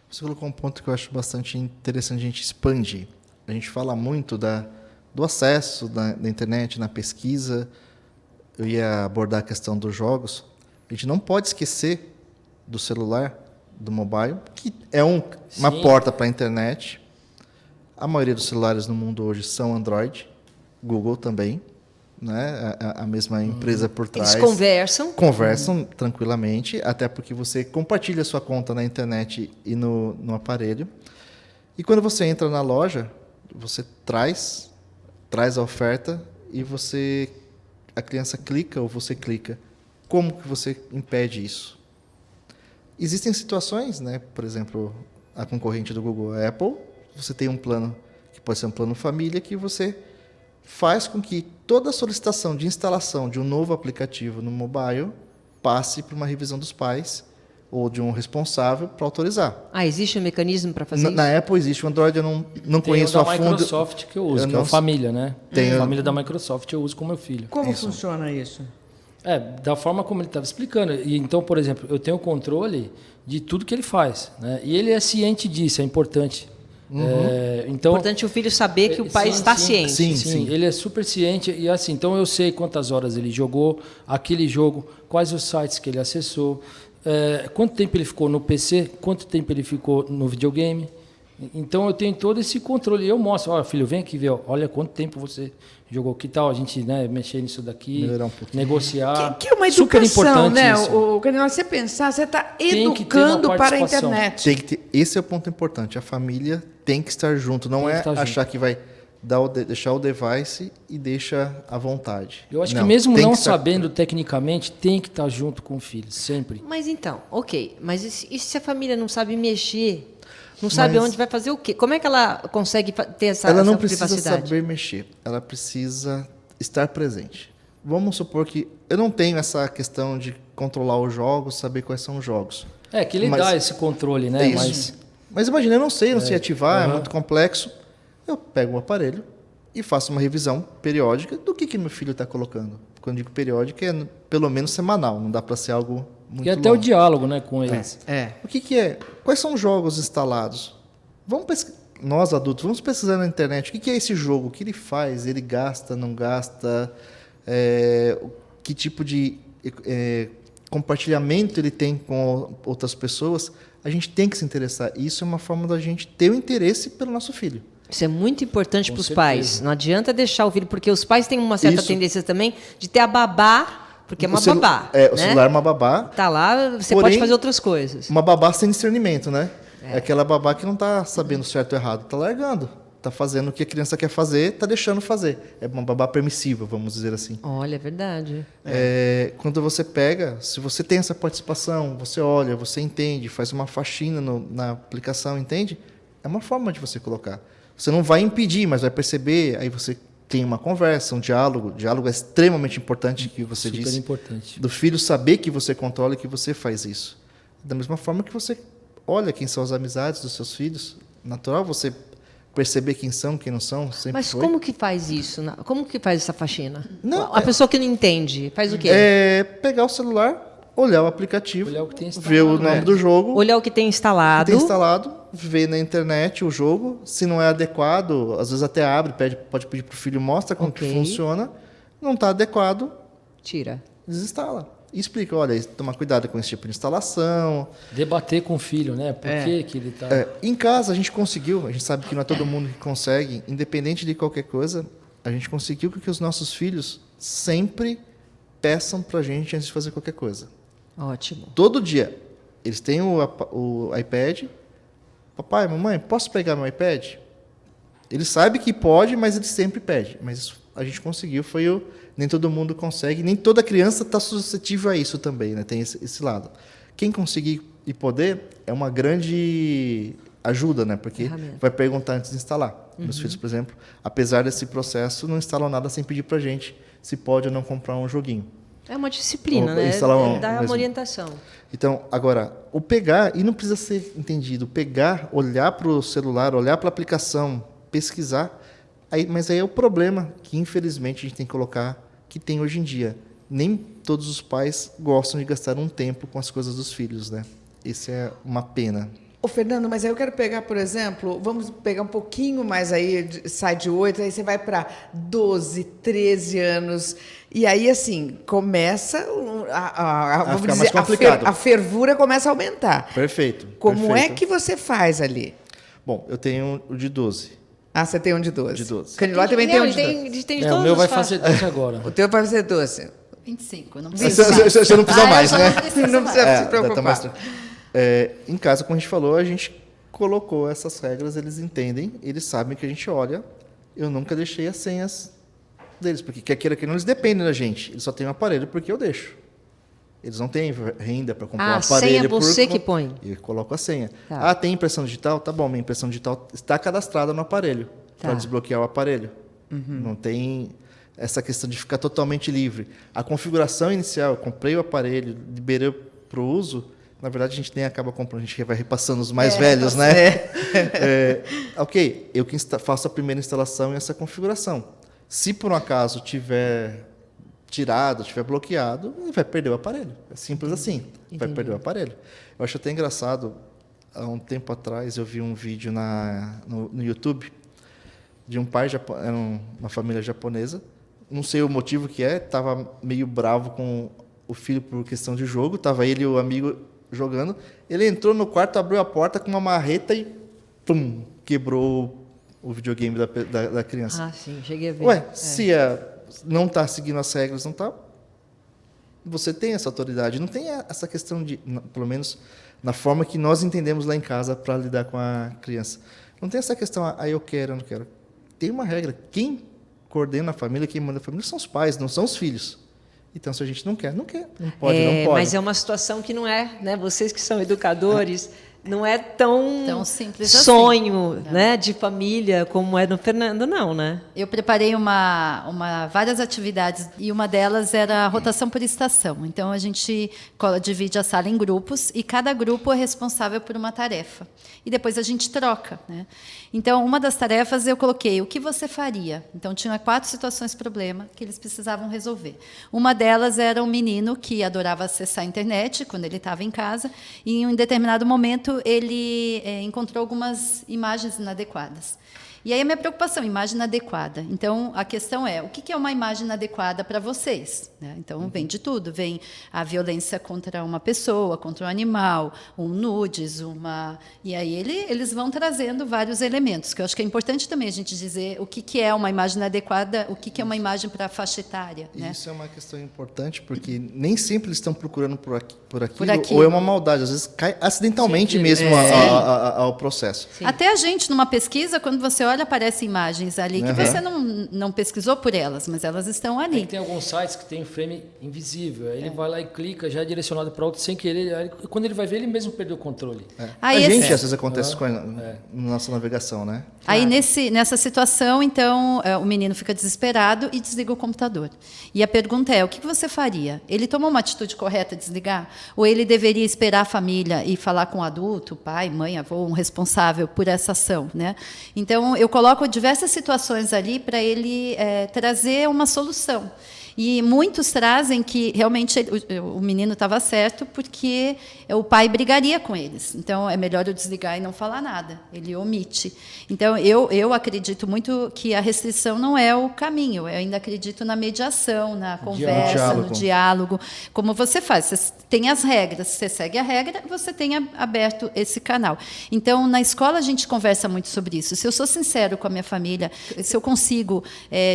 Você colocou um ponto que eu acho bastante interessante a gente expandir. A gente fala muito do acesso da internet, na pesquisa. Eu ia abordar a questão dos jogos. A gente não pode esquecer do celular, do mobile, que é uma porta para a internet. A maioria dos celulares no mundo hoje são Android, Google também. né? A mesma empresa por trás. Eles conversam. Conversam tranquilamente, até porque você compartilha a sua conta na internet e no aparelho. E quando você entra na loja, você traz a oferta e a criança clica ou você clica. Como que você impede isso? Existem situações, né? Por exemplo, a concorrente do Google, a Apple, você tem um plano que pode ser um plano família que você faz com que toda a solicitação de instalação de um novo aplicativo no mobile passe por uma revisão dos pais ou de um responsável para autorizar. Existe um mecanismo para fazer isso? Na Apple existe, o Android eu não conheço a Tem o da fundo. Microsoft que eu uso, Eu que é não- a família, né? Tem A o- família da Microsoft eu uso com meu filho. Como funciona isso? Da forma como ele estava explicando. E então, por exemplo, eu tenho controle de tudo que ele faz, né? E ele é ciente disso, é importante. Então, Importante o filho saber que o pai está ciente. Sim. Ele é super ciente e assim, então eu sei quantas horas ele jogou aquele jogo, quais os sites que ele acessou, quanto tempo ele ficou no PC, quanto tempo ele ficou no videogame. Então eu tenho todo esse controle. Eu mostro, olha, filho, vem aqui ver, olha quanto tempo você jogou, que tal a gente, né, mexer nisso daqui, Melhorar um pouquinho. negociar. Que é uma Super educação, importante né? isso. O Candidato, você pensar, você está Tem que ter uma educando para a participação. internet. Tem que ter, esse é o ponto importante. A família tem que estar junto. Não Tem que é estar achar que vai deixar o device e deixa à vontade. Eu acho Não, que mesmo tem não que estar- sabendo tecnicamente, tem que estar junto com o filho, sempre. Mas então, ok. Mas e se a família não sabe mexer? Não sabe Mas- onde vai fazer o quê? Como é que ela consegue ter essa, Ela não essa precisa privacidade? saber mexer. Ela precisa estar presente. Vamos supor que eu não tenho essa questão de controlar os jogos, saber quais são os jogos. Que ele Mas- dá esse controle, né? É isso. Mas imagina, eu não sei ativar, é muito complexo. Eu pego o aparelho e faço uma revisão periódica do que meu filho está colocando. Quando digo periódica, é pelo menos semanal, não dá para ser algo muito E até longo. o diálogo, né, com eles. O que é? Quais são os jogos instalados? Nós adultos, vamos pesquisar na internet. O que é esse jogo? O que ele faz? Ele gasta, não gasta? Que tipo de compartilhamento ele tem com outras pessoas? A gente tem que se interessar. Isso é uma forma da gente ter o interesse pelo nosso filho. Isso é muito importante Com para os certeza. pais. Não adianta deixar o filho, porque os pais têm uma certa Isso. tendência também de ter a babá, porque é uma babá. O né? celular é uma babá. Tá lá, você Porém, pode fazer outras coisas. Uma babá sem discernimento, né? É aquela babá que não está sabendo certo ou errado, está largando. Está fazendo o que a criança quer fazer, está deixando fazer. É uma babá permissiva, vamos dizer assim. Olha, é verdade. Quando você pega, se você tem essa participação, você olha, você entende, faz uma faxina na aplicação, entende? É uma forma de você colocar. Você não vai impedir, mas vai perceber, aí você tem uma conversa, um diálogo. O diálogo é extremamente importante, que você Super disse. importante. Do filho saber que você controla e que você faz isso. Da mesma forma que você olha quem são as amizades dos seus filhos, natural você perceber quem são, quem não são, sempre Mas foi. como que faz isso? Como que faz essa faxina? Não, a pessoa que não entende, faz o quê? Pegar o celular, olhar o aplicativo, Olhar o que tem instalado, ver o nome do jogo, Olhar o que tem que instalado. tem instalado, ver na internet o jogo, se não é adequado, às vezes até abre, pode pedir para o filho, mostra como que Ok. funciona, não está adequado, Tira. desinstala. E explica, olha, tomar cuidado com esse tipo de instalação. Debater com o filho, né? Por que ele está... Em casa a gente conseguiu, a gente sabe que não é todo mundo que consegue, independente de qualquer coisa, a gente conseguiu que os nossos filhos sempre peçam para a gente antes de fazer qualquer coisa. Ótimo. Todo dia. Eles têm o iPad. Papai, mamãe, posso pegar meu iPad? Ele sabe que pode, mas ele sempre pede. Mas isso a gente conseguiu, nem todo mundo consegue, nem toda criança está suscetível a isso também, né? Tem esse lado. Quem conseguir e poder é uma grande ajuda, né? Porque Ferramenta. vai perguntar antes de instalar. Meus filhos, por exemplo, apesar desse processo, não instalam nada sem pedir para a gente se pode ou não comprar um joguinho. É uma disciplina, Ou né? instalar Dá uma mesmo. orientação. Então, agora, o pegar, e não precisa ser entendido, pegar, olhar para o celular, olhar para a aplicação, pesquisar, mas aí é o problema que, infelizmente, a gente tem que colocar, que tem hoje em dia. Nem todos os pais gostam de gastar um tempo com as coisas dos filhos, né? Isso é uma pena. Ô, Fernando, mas aí eu quero pegar, por exemplo, vamos pegar um pouquinho mais aí, sai de 8, aí você vai para 12, 13 anos, e aí, assim, começa vamos ficar dizer, mais complicado. a fervura começa a aumentar. Perfeito. Como é perfeito. que você faz ali? Bom, eu tenho o de 12. Ah, você tem um de 12. De 12. Caniló também tem um de 12. Tem O todos meu os vai fases. fazer 12 agora. O teu vai ser 12. 25, não Você, precisa. você não precisa Ah, eu mais, já né? não preciso Não mais. precisa se Tá preocupar. mais tranquilo. Em casa, como a gente falou, a gente colocou essas regras, eles entendem, eles sabem que a gente olha. Eu nunca deixei as senhas deles, porque quer queira que não, eles dependem da gente. Eles só têm um aparelho porque eu deixo. Eles não têm renda para comprar um A aparelho. senha você que põe. Eu coloco a senha. Tá. Ah, tem impressão digital? Tá bom, minha impressão digital está cadastrada no aparelho, Tá. para desbloquear o aparelho. Não tem essa questão de ficar totalmente livre. A configuração inicial, eu comprei o aparelho, liberei para o uso, na verdade a gente nem acaba comprando, a gente vai repassando os mais velhos, né? Ok, eu que faço a primeira instalação e essa configuração. Se por um acaso tiver tirado, tiver bloqueado, ele vai perder o aparelho. É simples assim. Vai Entendi. perder o aparelho. Eu acho até engraçado, há um tempo atrás eu vi um vídeo no YouTube de um pai, era uma família japonesa, não sei o motivo que estava meio bravo com o filho por questão de jogo, estava ele e o amigo jogando, ele entrou no quarto, abriu a porta com uma marreta e pum, quebrou o videogame da criança. Ah, sim, cheguei a ver. Ué, se não está seguindo as regras, não está. Você tem essa autoridade, não tem essa questão de, pelo menos na forma que nós entendemos lá em casa para lidar com a criança. Não tem essa questão, eu quero, eu não quero. Tem uma regra. Quem coordena a família, quem manda a família são os pais, não são os filhos. Então, se a gente não quer, não quer. Não pode, não pode. Mas é uma situação que não é, né? Vocês que são educadores, não é tão simples sonho, assim. né, de família como é no Fernando, não, né? Eu preparei várias atividades e uma delas era a rotação por estação. Então, a gente divide a sala em grupos e cada grupo é responsável por uma tarefa. E depois a gente troca, né? Então, uma das tarefas eu coloquei o que você faria. Então, tinha 4 situações problema que eles precisavam resolver. Uma delas era um menino que adorava acessar a internet quando ele estava em casa e, em um determinado momento, ele encontrou algumas imagens inadequadas. E aí a minha preocupação, imagem inadequada. Então, a questão é, o que é uma imagem inadequada para vocês? Né? Então, vem de tudo. Vem a violência contra uma pessoa, contra um animal, nudes, E aí eles vão trazendo vários elementos, que eu acho que é importante também a gente dizer o que é uma imagem inadequada, o que é uma imagem para a faixa etária. Né? Isso é uma questão importante, porque nem sempre eles estão procurando por aquilo, aquilo. ou é uma maldade. Às vezes cai acidentalmente mesmo ao processo. Sim. Até a gente, numa pesquisa, quando você olha, aparecem imagens ali que você não pesquisou por elas, mas elas estão ali. Tem alguns sites que tem frame invisível. Aí ele vai lá e clica, já é direcionado para outro sem querer. Aí, quando ele vai ver, ele mesmo perdeu o controle. A gente, às vezes, acontece na nossa navegação, né? Aí, nessa situação, então, o menino fica desesperado e desliga o computador. E a pergunta é, o que você faria? Ele tomou uma atitude correta de desligar? Ou ele deveria esperar a família e falar com o adulto, pai, mãe, avô, um responsável por essa ação? Né? Então, eu coloco diversas situações ali para ele trazer uma solução. E muitos trazem que realmente o menino estava certo porque o pai brigaria com eles. Então, é melhor eu desligar e não falar nada. Ele omite. Então, eu acredito muito que a restrição não é o caminho. Eu ainda acredito na mediação, na conversa, no diálogo. Como você faz? Você tem as regras. Você segue a regra, você tem aberto esse canal. Então, na escola, a gente conversa muito sobre isso. Se eu sou sincero com a minha família, se eu consigo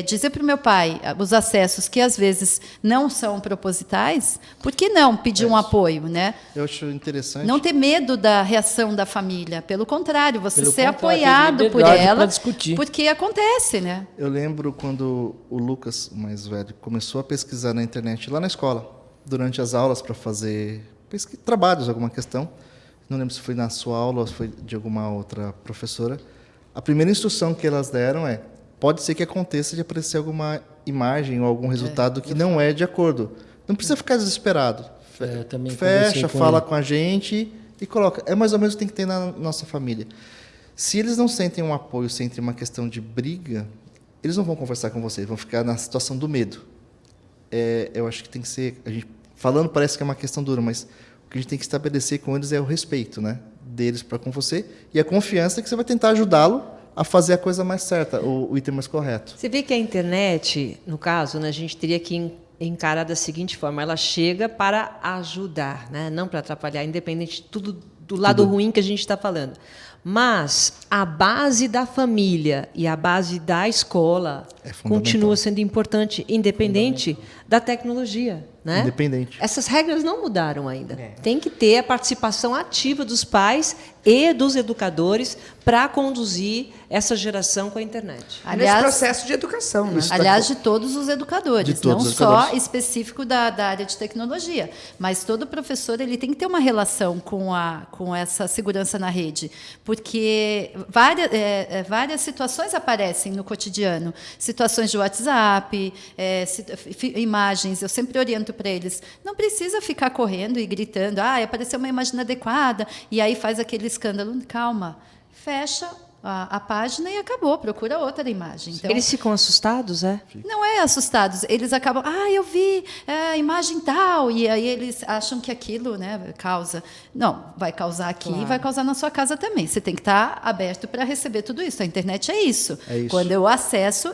dizer para o meu pai os acessos que às vezes não são propositais, por que não pedir um apoio, né? Eu acho interessante. Não ter medo da reação da família, pelo contrário, você ser contrário, apoiado por liberdade ela, pra discutir. porque acontece, né? Eu lembro quando o Lucas, o mais velho, começou a pesquisar na internet lá na escola, durante as aulas para fazer trabalhos, alguma questão. Não lembro se foi na sua aula ou se foi de alguma outra professora. A primeira instrução que elas deram pode ser que aconteça de aparecer alguma imagem ou algum resultado que não é de acordo. Não precisa ficar desesperado. Também Fecha, fala com a gente e coloca. É mais ou menos o que tem que ter na nossa família. Se eles não sentem um apoio, sentem uma questão de briga, eles não vão conversar com vocês, vão ficar na situação do medo. Eu acho que tem que ser... A gente, falando parece que é uma questão dura, mas o que a gente tem que estabelecer com eles é o respeito, né, deles para com você e a confiança que você vai tentar ajudá-lo a fazer a coisa mais certa, o item mais correto. Você vê que a internet, no caso, né, a gente teria que encarar da seguinte forma: ela chega para ajudar, né, não para atrapalhar, independente de tudo do lado ruim que a gente está falando. Mas a base da família e a base da escola continua sendo importante, independente da tecnologia. Né? Independente. Essas regras não mudaram ainda. Tem que ter a participação ativa dos pais e dos educadores para conduzir essa geração com a internet. Nesse processo de educação, né? Aliás, de todos os educadores, todos não os educadores. só específico da área de tecnologia, mas todo professor ele tem que ter uma relação com essa segurança na rede, porque várias situações aparecem no cotidiano, situações de WhatsApp, imagens. Eu sempre oriento para eles, não precisa ficar correndo e gritando, apareceu uma imagem inadequada, e aí faz aquele escândalo. Calma, fecha a página e acabou, procura outra imagem. Então, eles ficam assustados, é? não é assustados, eles acabam, eu vi a imagem tal, e aí eles acham que aquilo, né, causa. Não, vai causar aqui e vai causar na sua casa também. Você tem que estar aberto para receber tudo isso. A internet é isso. Quando eu acesso,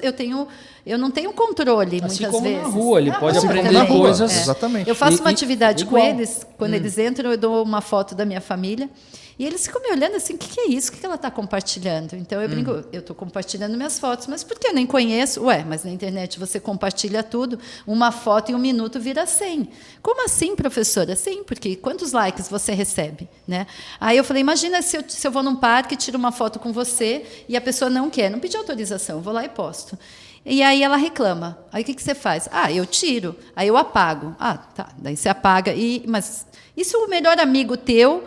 eu não tenho controle, assim muitas como vezes. na rua, ele pode rua aprender também. coisas. Exatamente. Eu faço uma atividade com igual. eles, quando eles entram, eu dou uma foto da minha família, e eles ficam me olhando assim, o que é isso? O que ela está compartilhando? Então, eu brinco, eu estou compartilhando minhas fotos, mas por que eu nem conheço? Mas na internet você compartilha tudo, uma foto em 1 minuto vira 100. Como assim, professora? Sim, porque quantos likes você recebe? Né? Aí eu falei, imagina se eu vou num parque, tiro uma foto com você, e a pessoa não quer, não pediu autorização, eu vou lá e posto. E aí ela reclama. Aí o que você faz? Eu tiro. Aí eu apago. Tá. Daí você apaga. Mas e se o melhor amigo teu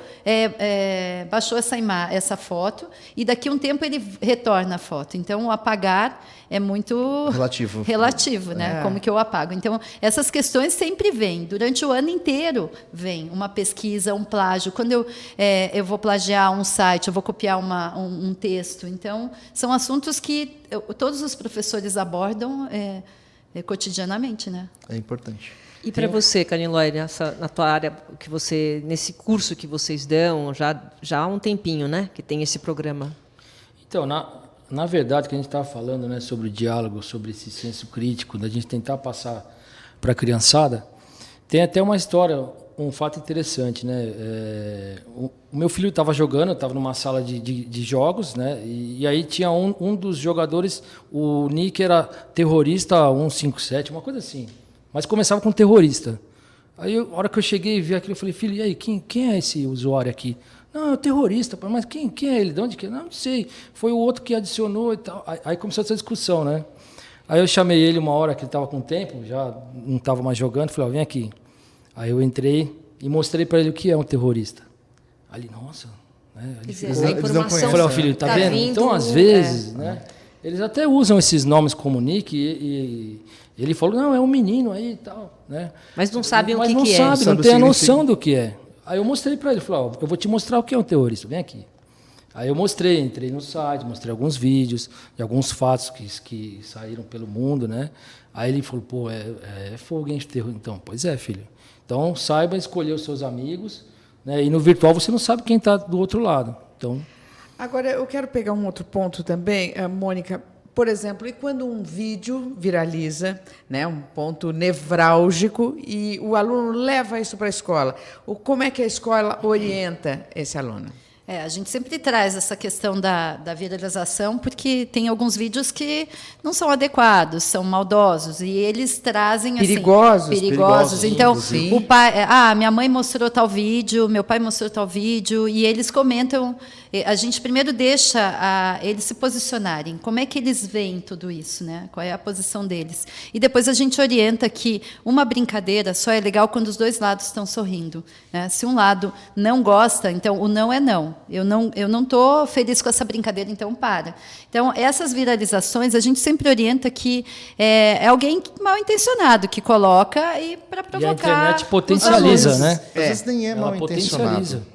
baixou essa foto e daqui a um tempo ele retorna a foto? Então, o apagar é muito relativo, né? Como que eu apago? Então, essas questões sempre vêm. Durante o ano inteiro vem uma pesquisa, um plágio. Quando eu vou plagiar um site, eu vou copiar um texto. Então, são assuntos que todos os professores abordam cotidianamente, né? É importante. E para você, Caniloy, na tua área, nesse curso que vocês dão, já há um tempinho, né, que tem esse programa? Então, na verdade, que a gente estava falando, né, sobre o diálogo, sobre esse senso crítico, da gente tentar passar para a criançada, tem até uma história, um fato interessante, né? O meu filho estava jogando, estava numa sala de jogos, né? E aí tinha um dos jogadores, o nick era terrorista 157, uma coisa assim. Mas começava com terrorista. Aí, a hora que eu cheguei e vi aquilo, eu falei, filho, e aí, quem é esse usuário aqui? Não, é o terrorista, mas quem é ele? De onde que é? Não sei, foi o outro que adicionou e tal. Aí começou essa discussão, né? Aí eu chamei ele uma hora que ele estava com tempo, já não estava mais jogando, falei, vem aqui. Aí eu entrei e mostrei para ele o que é um terrorista. Aí ele, nossa... Né? A informação eu falei, filho, tá vendo? Então, às vezes, né, eles até usam esses nomes como nick e ele falou, não, é um menino aí e tal. Né? Mas não sabem o que é. Mas não tem a noção do que é. Aí eu mostrei para ele, falei, eu vou te mostrar o que é um terrorista, vem aqui. Aí eu entrei no site, mostrei alguns vídeos de alguns fatos que saíram pelo mundo, né? Aí ele falou, pô, é fogo, hein, terror. Então, pois é, filho. Então, saiba escolher os seus amigos, né? E no virtual você não sabe quem está do outro lado. Então... Agora, eu quero pegar um outro ponto também, Mônica. Por exemplo, e quando um vídeo viraliza, né, um ponto nevrálgico, e o aluno leva isso para a escola, como é que a escola orienta esse aluno? A gente sempre traz essa questão da viralização, porque tem alguns vídeos que não são adequados, são maldosos, e eles trazem... Perigosos. Então, o pai... minha mãe mostrou tal vídeo, meu pai mostrou tal vídeo, e eles comentam... A gente primeiro deixa eles se posicionarem. Como é que eles veem tudo isso? Né? Qual é a posição deles? E depois a gente orienta que uma brincadeira só é legal quando os dois lados estão sorrindo. Né? Se um lado não gosta, então o não é não. Eu não estou feliz com essa brincadeira, então para. Então, essas viralizações, a gente sempre orienta que é alguém mal intencionado que coloca para provocar. E a internet potencializa, né? Às vezes nem é mal intencionado.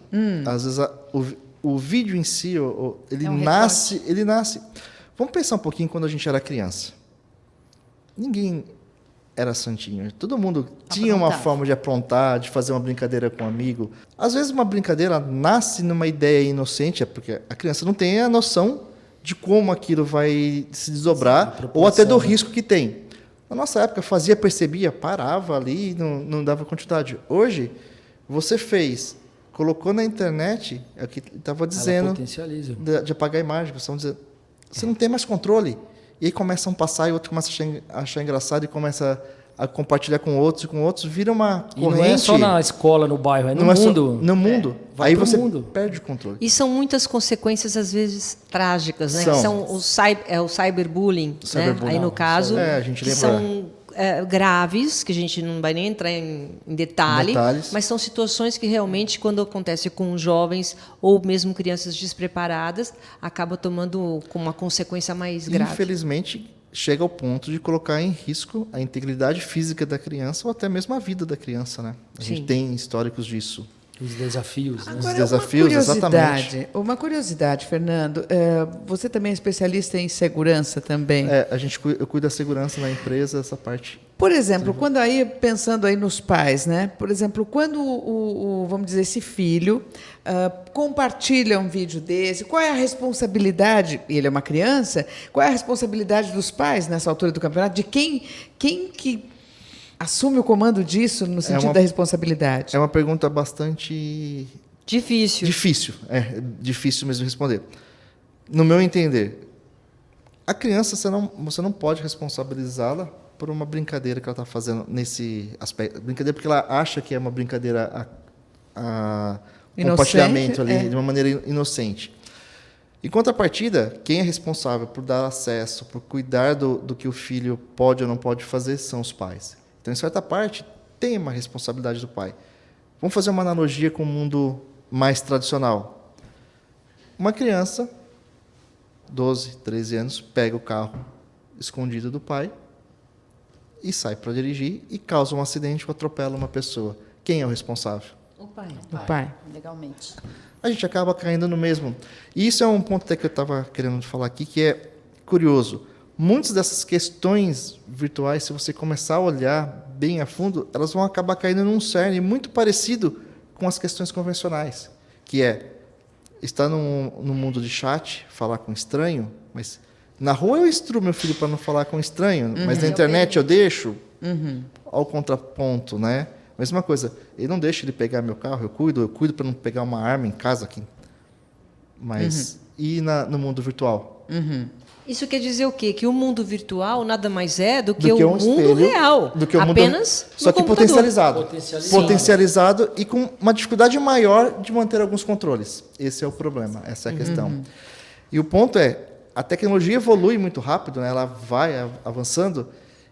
Às vezes o vídeo em si, ele nasce. Vamos pensar um pouquinho quando a gente era criança. Ninguém era santinho. Todo mundo tinha uma forma de aprontar, de fazer uma brincadeira com um amigo. Às vezes uma brincadeira nasce numa ideia inocente, porque a criança não tem a noção de como aquilo vai se desdobrar, ou até do risco que tem. Na nossa época, percebia, parava ali, não dava continuidade. Hoje, você fez, colocou na internet, é o que ele estava Ela dizendo, potencializa. de apagar a imagem. Você, dizer, você não tem mais controle. E aí começam a passar e outro começa a achar engraçado e começa a compartilhar com outros, vira uma E corrente. não é só na escola, no bairro, é no Não é só- mundo. no mundo. vai Aí pro você mundo. perde o controle. E são muitas consequências, às vezes, trágicas, né? São. Que são o cyberbullying, Cyberbullying. né? Aí, no caso, É, a gente que lembra. são graves, que a gente não vai nem entrar em detalhe, Detalhes. mas são situações que realmente, quando acontece com jovens ou mesmo crianças despreparadas, acaba tomando com uma consequência mais grave. Infelizmente, chega ao ponto de colocar em risco a integridade física da criança ou até mesmo a vida da criança, né? A gente Sim. tem históricos disso. Os desafios, né? Agora, desafios, uma curiosidade, Fernando. Você também é especialista em segurança também. Eu cuido da segurança na empresa, essa parte. Por exemplo, quando aí, pensando aí nos pais, né? Por exemplo, quando vamos dizer, esse filho compartilha um vídeo desse, qual é a responsabilidade, ele é uma criança, qual é a responsabilidade dos pais nessa altura do campeonato, de quem que assume o comando disso no sentido da responsabilidade? É uma pergunta bastante Difícil. difícil mesmo responder. No meu entender, a criança, você não pode responsabilizá-la por uma brincadeira que ela está fazendo nesse aspecto. Brincadeira porque ela acha que é uma brincadeira compartilhamento ali, de uma maneira inocente. Em contrapartida, quem é responsável por dar acesso, por cuidar do que o filho pode ou não pode fazer, são os pais. Então, em certa parte, tem uma responsabilidade do pai. Vamos fazer uma analogia com o mundo mais tradicional. Uma criança, 12, 13 anos, pega o carro escondido do pai e sai para dirigir e causa um acidente ou atropela uma pessoa. Quem é o responsável? O pai. O pai. Legalmente. A gente acaba caindo no mesmo. E isso é um ponto até que eu estava querendo falar aqui, que é curioso. Muitas dessas questões virtuais, se você começar a olhar bem a fundo, elas vão acabar caindo num cerne muito parecido com as questões convencionais, que é estar no mundo de chat, falar com estranho, mas na rua eu instruo meu filho para não falar com estranho, mas na internet eu deixo ao contraponto, né? Mesma coisa, eu não deixo ele pegar meu carro, eu cuido para não pegar uma arma em casa aqui. Mas e no mundo virtual? Isso quer dizer o quê? Que o mundo virtual nada mais é do que o um mundo espelho, real. do que o mundo, apenas só no que computador. potencializado. Potencializado. Potencializado e com uma dificuldade maior de manter alguns controles. Esse é o problema, essa é a questão. E o ponto é, a tecnologia evolui muito rápido, né? Ela vai avançando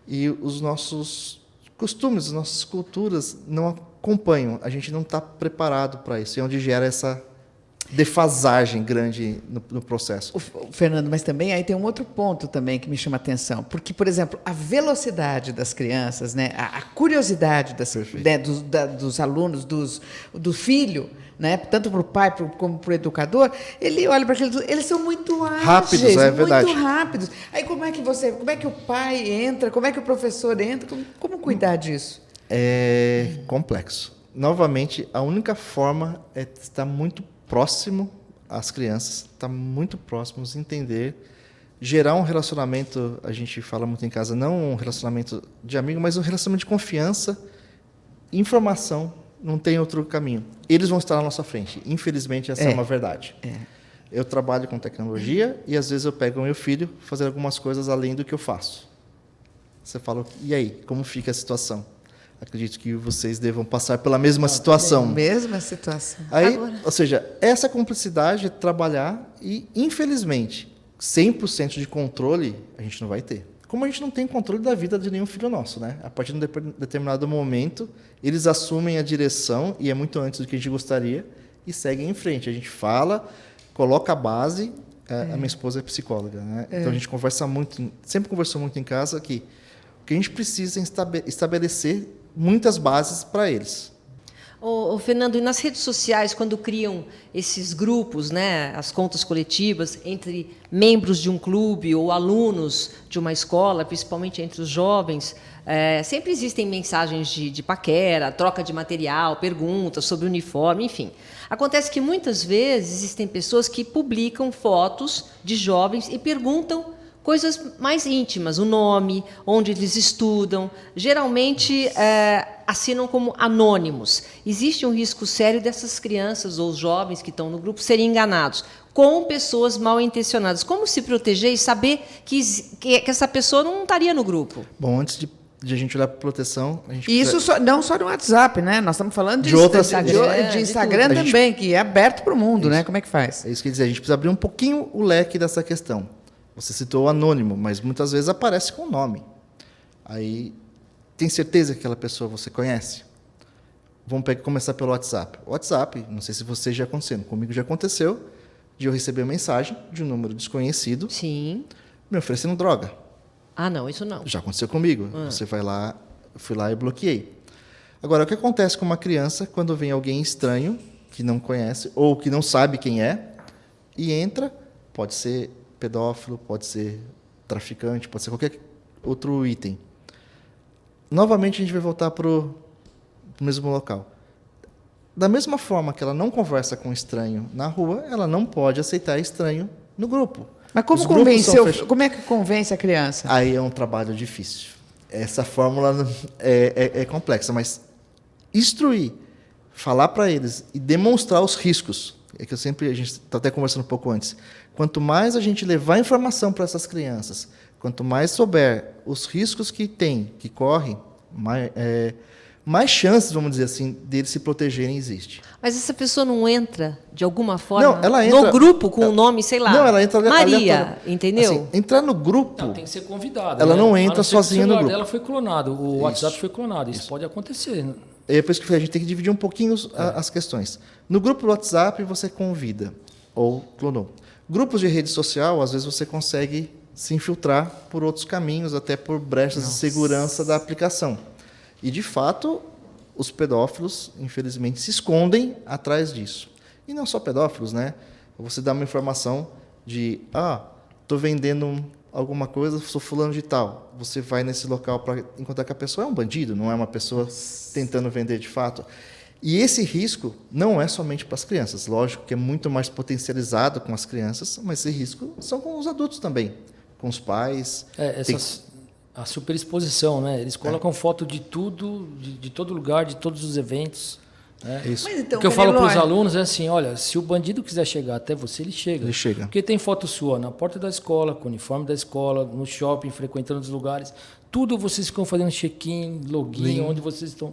e os nossos costumes, as nossas culturas não acompanham. A gente não está preparado para isso. E é onde gera essa defasagem grande no processo. Fernando, mas também aí tem um outro ponto também que me chama a atenção, porque, por exemplo, a velocidade das crianças, né, a curiosidade dos alunos, do filho, né, tanto para o pai como para o educador, ele olha para aqueles, eles são muito ágeis, Rápidos, é verdade. muito rápidos. Aí como é que o pai entra, como é que o professor entra, como cuidar disso? É complexo. Novamente, a única forma é estar muito próximo às crianças, estar muito próximos, entender, gerar um relacionamento, a gente fala muito em casa, não um relacionamento de amigo, mas um relacionamento de confiança, informação, não tem outro caminho. Eles vão estar na nossa frente. Infelizmente, essa é uma verdade. Eu trabalho com tecnologia e, às vezes, eu pego o meu filho fazer algumas coisas além do que eu faço. Você fala, e aí, como fica a situação? Acredito que vocês devam passar pela mesma situação. Mesma situação. Aí, ou seja, essa cumplicidade é trabalhar e, infelizmente, 100% de controle a gente não vai ter. Como a gente não tem controle da vida de nenhum filho nosso, né? A partir de um determinado momento, eles assumem a direção, e é muito antes do que a gente gostaria, e seguem em frente. A gente fala, coloca a base. A minha esposa é psicóloga, né? Então a gente conversa muito, sempre conversou muito em casa que o que a gente precisa é estabelecer muitas bases para eles. Ô, Fernando, e nas redes sociais, quando criam esses grupos, né, as contas coletivas, entre membros de um clube ou alunos de uma escola, principalmente entre os jovens, sempre existem mensagens de paquera, troca de material, perguntas sobre o uniforme, enfim. Acontece que, muitas vezes, existem pessoas que publicam fotos de jovens e perguntam coisas mais íntimas, o nome, onde eles estudam. Geralmente assinam como anônimos. Existe um risco sério dessas crianças ou jovens que estão no grupo serem enganados com pessoas mal intencionadas. Como se proteger e saber que essa pessoa não estaria no grupo? Bom, antes de a gente olhar para proteção, a gente E isso não só no WhatsApp, né? Nós estamos falando De outras- de Instagram tudo. também, que é aberto para o mundo, né? Como é que faz? É isso que eu ia dizer, a gente precisa abrir um pouquinho o leque dessa questão. Você citou o anônimo, mas muitas vezes aparece com o nome. Aí, tem certeza que aquela pessoa você conhece? Vamos começar pelo WhatsApp. O WhatsApp, não sei se você já aconteceu, comigo já aconteceu, de eu receber uma mensagem de um número desconhecido Sim. me oferecendo droga. Ah, não, isso não. Já aconteceu comigo. Você vai lá, eu fui lá e bloqueei. Agora, o que acontece com uma criança quando vem alguém estranho, que não conhece, ou que não sabe quem é, e entra, pode ser pedófilo, pode ser traficante, pode ser qualquer outro item. Novamente, a gente vai voltar para o mesmo local. Da mesma forma que ela não conversa com estranho na rua, ela não pode aceitar estranho no grupo. Mas como Os grupos são como é que convence a criança? Aí é um trabalho difícil. Essa fórmula é complexa, mas instruir, falar para eles e demonstrar os riscos. É que a gente está até conversando um pouco antes. Quanto mais a gente levar informação para essas crianças, quanto mais souber os riscos que tem, que correm, mais chances, vamos dizer assim, deles se protegerem existe. Mas essa pessoa não entra, de alguma forma, Não, ela entra- no grupo com o nome, sei lá, Não, ela entra Maria, aleatória. entendeu? Assim, entrar no grupo, Não, tem que ser convidada. Ela né? não A entra ser que sozinha no o celular grupo. dela foi clonado, o WhatsApp foi clonado. Isso pode acontecer. Né? é por isso que eu falei, a gente tem que dividir um pouquinho as questões. No grupo do WhatsApp, você convida ou clonou. Grupos de rede social, às vezes você consegue se infiltrar por outros caminhos, até por brechas de segurança da aplicação. E, de fato, os pedófilos, infelizmente, se escondem atrás disso. E não só pedófilos, né? Você dá uma informação de, estou vendendo alguma coisa, sou fulano de tal. Você vai nesse local para encontrar com a pessoa, é um bandido, não é uma pessoa tentando vender de fato. E esse risco não é somente para as crianças. Lógico que é muito mais potencializado com as crianças, mas esse risco são com os adultos também, com os pais. A superexposição, né? Eles colocam foto de tudo, de todo lugar, de todos os eventos. Né? Isso. Mas então, O que eu falo para os Canelo, alunos é assim, olha, se o bandido quiser chegar até você, ele chega. Ele chega. Porque tem foto sua na porta da escola, com o uniforme da escola, no shopping, frequentando os lugares. Tudo vocês ficam fazendo check-in, login, onde vocês estão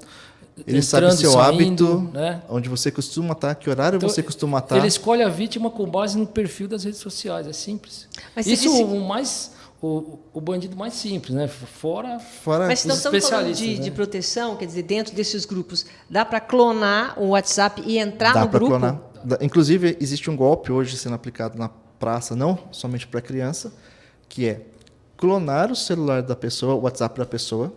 Ele sabe entrando, seu saindo, hábito, né? onde você costuma estar, que horário Então, você costuma estar. Ele escolhe a vítima com base no perfil das redes sociais, é simples. Mas você Isso disse- o bandido mais simples, né? Fora Mas então os estamos falando especialistas, de né? proteção, quer dizer, dentro desses grupos, dá para clonar o WhatsApp e entrar Dá no para grupo? clonar. Inclusive, existe um golpe hoje sendo aplicado na praça, não somente para criança, que é clonar o celular da pessoa, o WhatsApp da pessoa.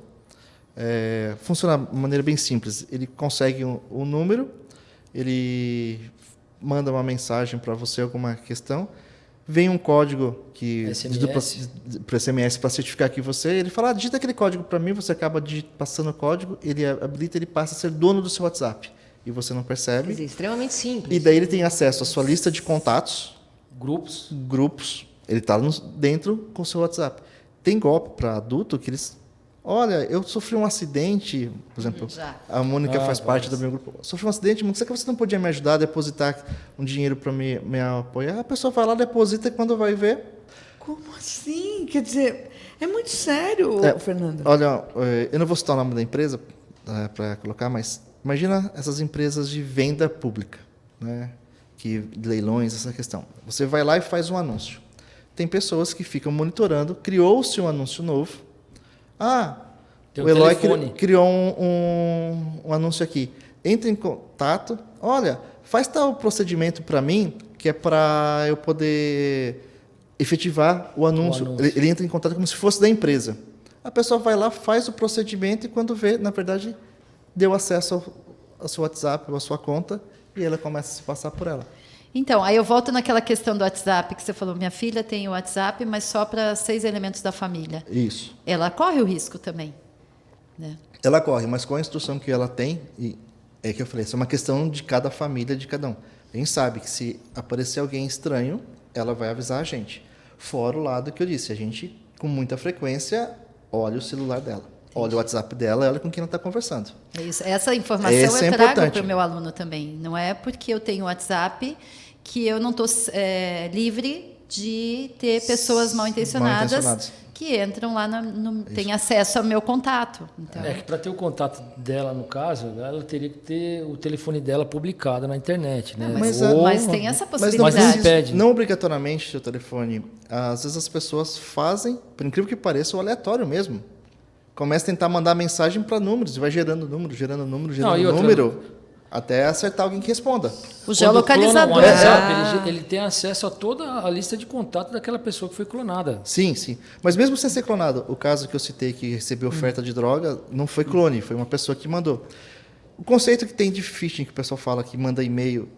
Funciona de maneira bem simples. Ele consegue um número, ele manda uma mensagem para você, alguma questão, vem um código para SMS para certificar que você, ele fala, digita aquele código para mim, você acaba passando o código, ele habilita, ele passa a ser dono do seu WhatsApp. E você não Quer percebe. dizer, extremamente simples. E daí ele tem acesso à sua lista de contatos, Grupos. ele está dentro com o seu WhatsApp. Tem golpe para adulto que eles... Olha, eu sofri um acidente, por exemplo, a Mônica faz parte do meu grupo. Sofri um acidente, será que você não podia me ajudar a depositar um dinheiro para me apoiar? A pessoa vai lá, deposita e quando vai ver... Como assim? Quer dizer, é muito sério, Fernando. Olha, eu não vou citar o nome da empresa para colocar, mas imagina essas empresas de venda pública, né? Que leilões, essa questão. Você vai lá e faz um anúncio. Tem pessoas que ficam monitorando, criou-se um anúncio novo. Tem O Eloy telefone. criou um anúncio aqui. Entre em contato. Olha, faz tal procedimento para mim, que é para eu poder efetivar o anúncio. Ele entra em contato como se fosse da empresa. A pessoa vai lá, faz o procedimento e quando vê, na verdade, deu acesso ao seu WhatsApp ou à sua conta e ela começa a se passar por ela. Então, aí eu volto naquela questão do WhatsApp que você falou. Minha filha tem o WhatsApp, mas só para 6 elementos da família. Isso. Ela corre o risco também, né? Ela corre, mas com a instrução que ela tem, e é que eu falei, isso é uma questão de cada família, de cada um. A gente sabe que se aparecer alguém estranho, ela vai avisar a gente. Fora o lado que eu disse, a gente, com muita frequência, olha o celular dela, olha o WhatsApp dela, olha com quem ela está conversando. É isso. Essa informação Essa é eu trago importante. para o meu aluno também. Não é porque eu tenho WhatsApp que eu não estou livre de ter pessoas mal intencionadas que entram lá, têm acesso ao meu contato. Então, É que para ter o contato dela, no caso, ela teria que ter o telefone dela publicado na internet, né? mas tem essa Mas não, possibilidade. pede. não obrigatoriamente o seu telefone. Às vezes as pessoas fazem, por incrível que pareça, o aleatório mesmo. Começa a tentar mandar mensagem para números, e vai gerando número, e outra- número, até acertar alguém que responda. O Quando geolocalizador. clona o WhatsApp, ele tem acesso a toda a lista de contato daquela pessoa que foi clonada. Sim, sim. Mas mesmo sem ser clonado, o caso que eu citei que recebeu oferta de droga, não foi clone, foi uma pessoa que mandou. O conceito que tem de phishing, que o pessoal fala que manda e-mail,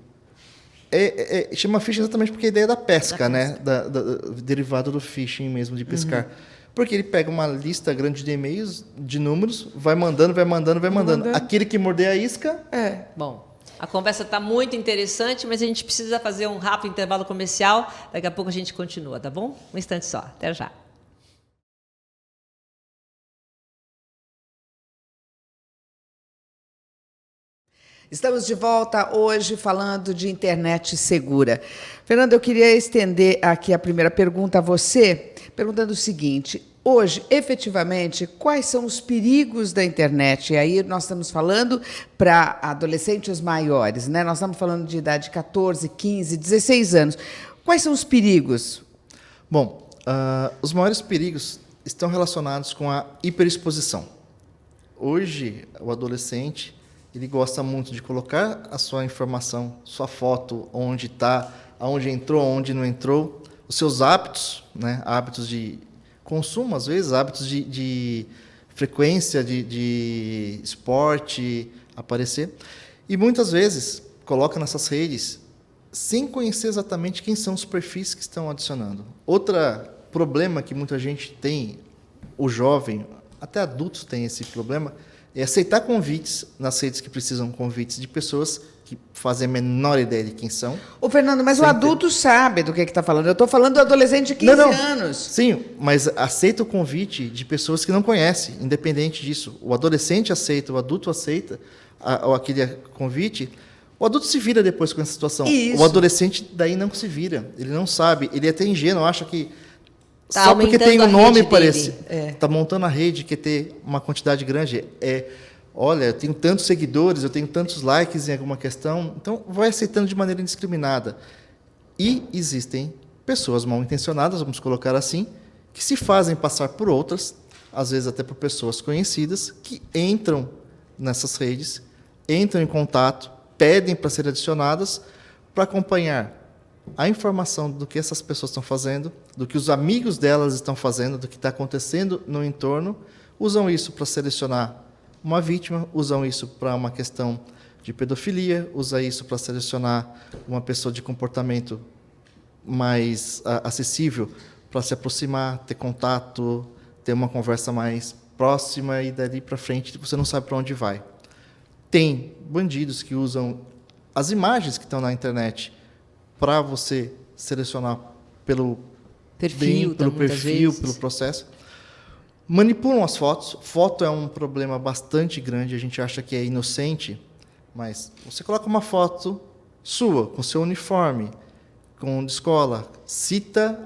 chama phishing exatamente porque a ideia é da pesca, né? Derivado do phishing mesmo, de pescar. Porque ele pega uma lista grande de e-mails, de números, vai mandando. Aquele que morder a isca, Bom, a conversa está muito interessante, mas a gente precisa fazer um rápido intervalo comercial. Daqui a pouco a gente continua, tá bom? Um instante só. Até já. Estamos de volta hoje falando de internet segura. Fernanda, eu queria estender aqui a primeira pergunta a você, perguntando o seguinte: hoje, efetivamente, quais são os perigos da internet? E aí nós estamos falando para adolescentes maiores, né? Nós estamos falando de idade de 14, 15, 16 anos. Quais são os perigos? bom, os maiores perigos estão relacionados com a hiperexposição. Hoje, o adolescente, ele gosta muito de colocar a sua informação, sua foto, onde está, aonde entrou, onde não entrou, os seus hábitos, né? Hábitos de consumo, às vezes, hábitos de frequência, de esporte, aparecer. E muitas vezes coloca nessas redes sem conhecer exatamente quem são os perfis que estão adicionando. Outro problema que muita gente tem, o jovem, até adultos têm esse problema, é aceitar convites nas redes que precisam convites de pessoas que fazem a menor ideia de quem são. Ô, Fernando, mas o adulto sabe do que está falando. Eu estou falando do adolescente de 15 anos. Sim, mas aceita o convite de pessoas que não conhecem, independente disso. O adolescente aceita, o adulto aceita aquele convite. O adulto se vira depois com essa situação. Isso. O adolescente daí não se vira. Ele não sabe. Ele é até ingênuo, acha que Tá só porque aumentando tem a um nome rede parece. dele. Está montando a rede, quer ter uma quantidade grande. Olha, eu tenho tantos seguidores, eu tenho tantos likes em alguma questão. Então, vai aceitando de maneira indiscriminada. E existem pessoas mal intencionadas, vamos colocar assim, que se fazem passar por outras, às vezes até por pessoas conhecidas, que entram nessas redes, entram em contato, pedem para serem adicionadas, para acompanhar a informação do que essas pessoas estão fazendo, do que os amigos delas estão fazendo, do que está acontecendo no entorno, usam isso para selecionar uma vítima, usam isso para uma questão de pedofilia, usam isso para selecionar uma pessoa de comportamento mais acessível, para se aproximar, ter contato, ter uma conversa mais próxima e dali para frente você não sabe para onde vai. Tem bandidos que usam as imagens que estão na internet para você selecionar pelo Perfil, pelo muitas perfil, vezes. pelo processo. Manipulam as fotos. Foto é um problema bastante grande. A gente acha que é inocente, mas você coloca uma foto sua, com seu uniforme, com de escola, cita